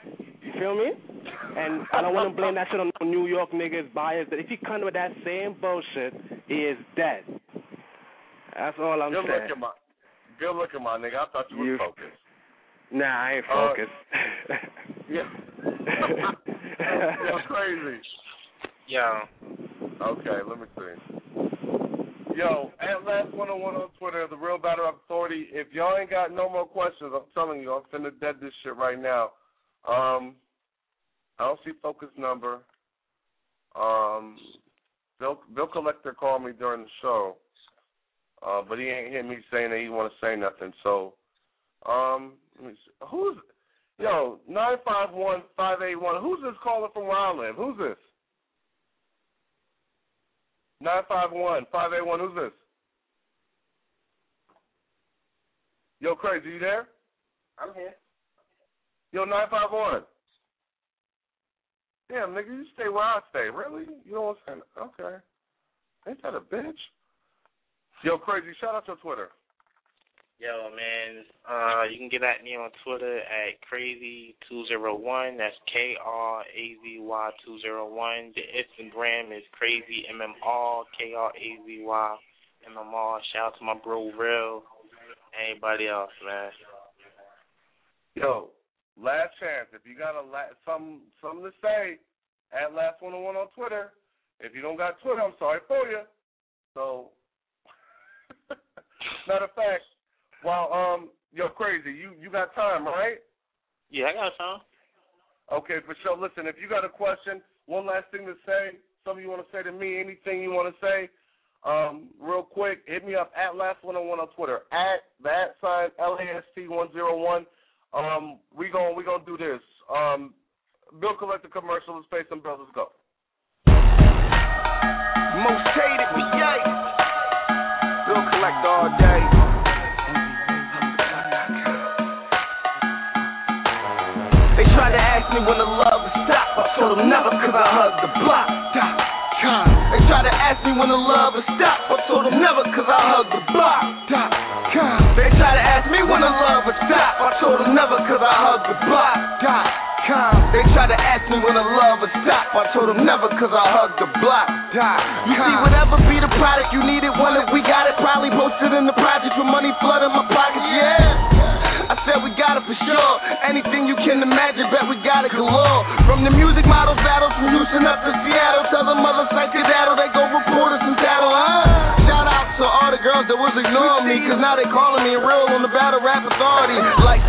You feel me? And I don't want to blame that shit on no New York niggas bias, but if he comes with that same bullshit, he is dead. That's all I'm saying. Good looking, my nigga. I thought you were focused. Nah, I ain't focused. Yeah. That's crazy. Yo. Okay, let me see. Yo, at Last 101 on Twitter, the Real Battle Rap Authority. If y'all ain't got no more questions, I'm telling you, I'm finna dead this shit right now. I don't see Focus number. Bill Collector called me during the show, but he ain't hear me saying that he want to say nothing. So, let me see. Who's 951-581? Who's this caller from where I live? Who's this? 951-581. Who's this? Yo, Crazy, you there? I'm here. Yo, 951. Damn, nigga, you stay where I stay. Really? You don't want to say that? Okay. Ain't that a bitch? Yo, Crazy, shout out your Twitter. Yo, man, you can get at me on Twitter at Crazy201. That's KRAZY201. The Instagram is CrazyMMR, KRAZYMMR. Shout out to my bro, Real, anybody else, man. Yo, last chance. If you got something to say, at Last 101 on Twitter. If you don't got Twitter, I'm sorry for you. So, matter of fact, well, yo, Crazy, you got time, right? Yeah, I got time. Okay, for sure. Listen, if you got a question, one last thing to say, something you want to say to me, anything you want to say, real quick, hit me up at Last 101 on Twitter, at that sign LAST101. We gonna do this. Bill Collector commercial. Let's pay some bills. Let's go. Most hated, but yay. Bill Collector all day. They tried to ask me when the love would stop. I told them never, cause I hugged the block. They tried to ask me when the love would stop. I told them never, cause I hugged the block. They tried to ask me when the love would stop. I told them never, cause I hugged the block. They tried to ask me when the love would stop. I told them never, cause I hugged the block. You see, whatever be the product you needed, one if we got it, probably posted in the project with money flooding my pockets, yeah. I said we got it for sure. Anything you can imagine, bet we got it galore. From the music models battles from Houston up to Seattle, tell the mother psych daddle, they go report us and tattle, huh? Shout out to all the girls that was ignoring me, cause now they calling me real on the Battle Rap Authority. Like,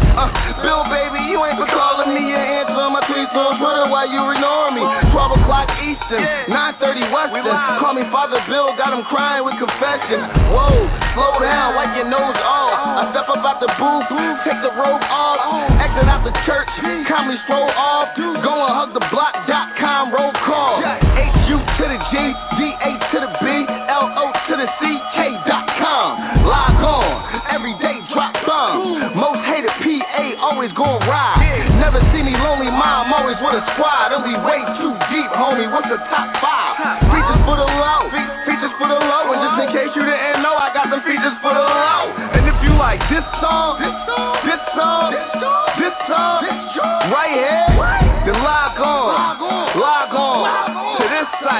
Bill, baby, you ain't for calling me, you answer on my tweets on Twitter while you ignore me. 12 o'clock Eastern, 9:30 Western. Call me Father Bill, got him crying with confession. Whoa, slow down, wipe your nose off. I step up out the booth, take the robe off, exit out the church, calmly stroll off. Go and hugtheblock.com, roll call. HU to the G, DA to the B, LO to the CK.com. Log on, everyday drop bombs. Most hated PA, always gon' ride. Never see me lonely, mom, always with a squad. And we way too deep, homie, what's the top 5? Features for the low, features for the low. And just in case you didn't know, I got some features for the low. And if you like this song, right here, then log on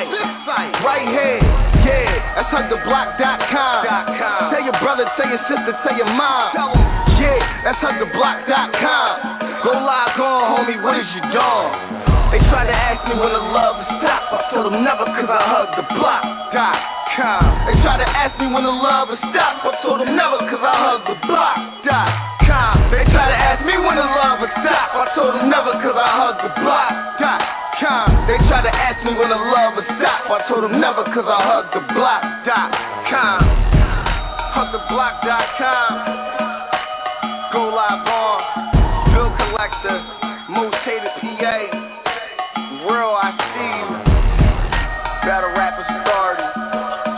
site, right here. Yeah, that's HugTheBlock.com. Tell your brother, tell your sister, tell your mom. Yeah, that's HugTheBlock.com. Go log on, homie, what is your dog? They tried to ask me when the love would stop. I told them never, cause I HugTheBlock.com. They tried to ask me when the love would stop. I told them never, cause I HugTheBlock.com. They tried to ask me when the love would stop. I told them never, cause I HugTheBlock.com. They tried to ask me when the love would stop. I told them never, cause I HugTheBlock.com. HugTheBlock.com. Go live on. Bill Collector. Most hated PA. Real, I see you. Battle Rappers Authority.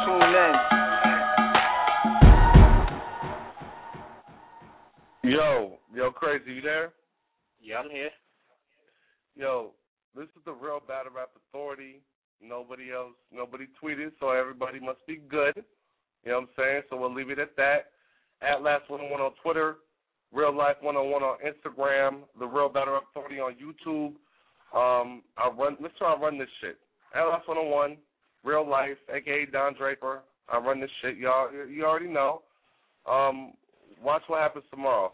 Tune in. Yo, Crazy, you there? Yeah, I'm here. Yo, this is the Real Battle Rap Authority. Nobody tweeted, so everybody must be good. You know what I'm saying? So we'll leave it at that. At Last 101 on Twitter, Real Life 101 on Instagram, the Real Battle Rap Authority on YouTube. Make sure I run this shit. At Last 101, Real Life, aka Don Draper. I run this shit. You already know. Watch what happens tomorrow.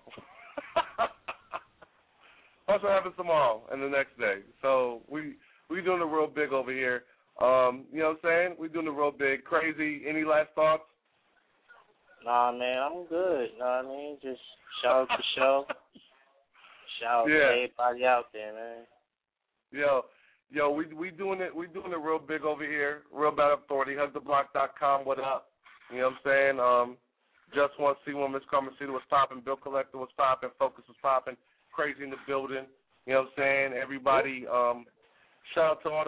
Watch what happens tomorrow and the next day. So we doing it real big over here. You know what I'm saying? We doing it real big. Crazy. Any last thoughts? Nah, man, I'm good. You know what I mean? Just shout out the show. Shout out to everybody out there, man. Yo, we doing it real big over here. Real Battle Authority, HugTheBlock.com. What up? You know what I'm saying? Just want to see when Miss Carmencita was popping, Bill Collector was popping, Focus was popping, Crazy in the building. You know what I'm saying? Everybody, shout out to all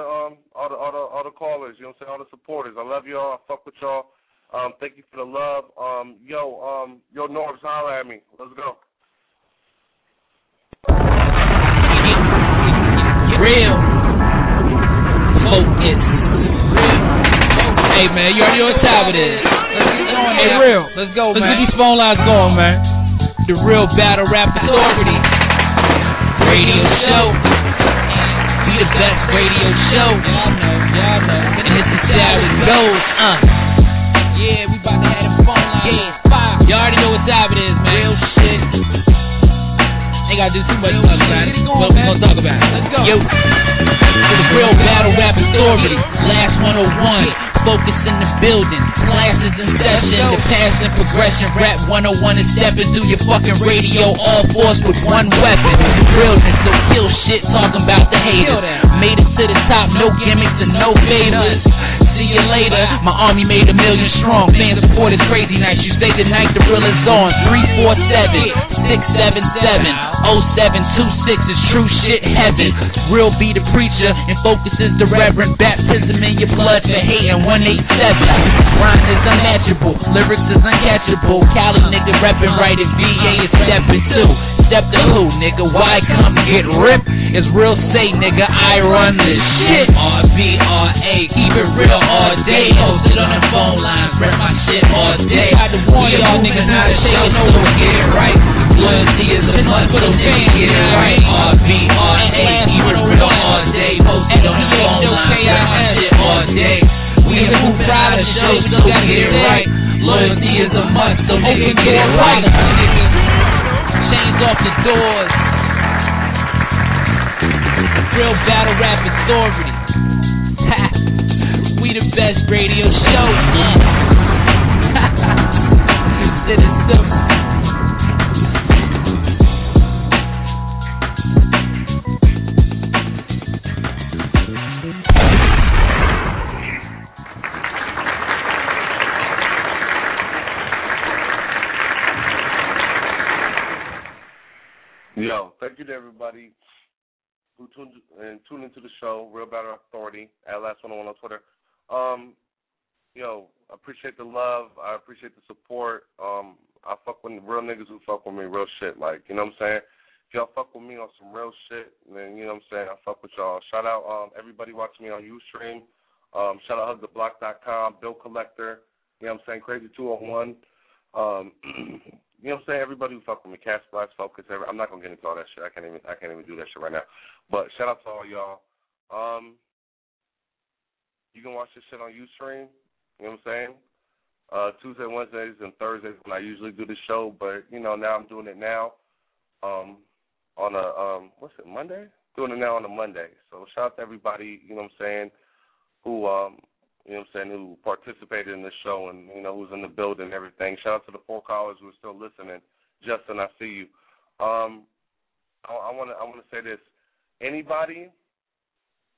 the callers. You know what I'm saying? All the supporters. I love y'all. I fuck with y'all. Thank you for the love. Yo, Norbs, holler at me. Let's go. Real. Focus. Hey, man, you already know what time it is. Hey, Real. Let's go, man. Let's get these phone lines going, man. The Real Battle Rap Authority radio show. We the best radio show. Y'all know. Hit the sound it goes. Yeah, we about to have them phone lines. Yeah, fire. You already know what time it is, man. Real shit. Ain't gotta do too much about it. What we gonna talk about? Let's go. Yo. The Real Battle Rap Authority. Last 101. Focus in the building, classes in session, the past and progression, rap 101 is stepping through your fucking radio, all force with one weapon, realness, so kill shit, talking about the haters, made it to the top, no gimmicks and no favors, see you later, my army made 1 million strong, fan support is crazy night, you say the night the real is on, 347-677-0726 is true shit heaven, Real be the preacher, and Focus is the reverend, baptism in your blood for hating, 187. Rhyme is unmatchable, lyrics is uncatchable. Cali nigga reppin' right if VA is steppin' too. Step to who, nigga? Why come get ripped? It's Real say, nigga, I run this shit. RBRA, keep it real all day. Posted on the phone lines, rep my shit all day. I had to warn y'all niggas how to take it, so get it right. Loyalty is a must, so nigga get it right. RBRA, keep it real all day. Posted on the phone lines, rep my shit all day. We the who ride the show, so get it right. Loyalty is a must, so nigga get it right. Chains off the doors. Real Battle Rap Authority. We the best radio show. It is simple. Yo, thank you to everybody who tuned into the show, Real Battle Authority, at Last 101 on Twitter. Yo, I appreciate the love. I appreciate the support. I fuck with real niggas who fuck with me, real shit. Like, you know what I'm saying? If y'all fuck with me on some real shit, then, you know what I'm saying, I fuck with y'all. Shout out everybody watching me on Ustream. Shout out HugTheBlock.com, Bill Collector, you know what I'm saying, Crazy 201. You know what I'm saying? Everybody who fuck with me, Cash Blacks, Focus. I'm not gonna get into all that shit. I can't even do that shit right now. But shout out to all y'all. You can watch this shit on Ustream. You know what I'm saying? Tuesday, Wednesdays, and Thursdays when I usually do the show, but, you know, now I'm doing it now on a, Monday? Doing it now on a Monday. So shout out to everybody, you know what I'm saying, who, who participated in the show and, you know, who's in the building and everything. Shout out to the 4 callers who are still listening. Justin, I see you. I want to say this. Anybody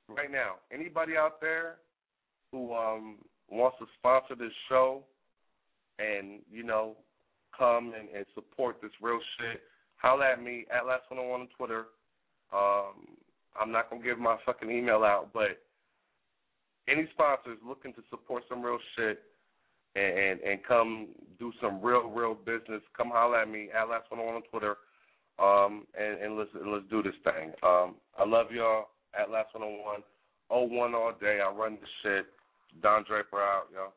right now, anybody out there who wants to sponsor this show and, you know, come and support this real shit, holla at me at Last101 on Twitter. I'm not going to give my fucking email out, but any sponsors looking to support some real shit and come do some real business, come holla at me at Last101 on Twitter, and let's do this thing. I love y'all at Last101. 01 all day. I run this shit. Don Draper out, y'all.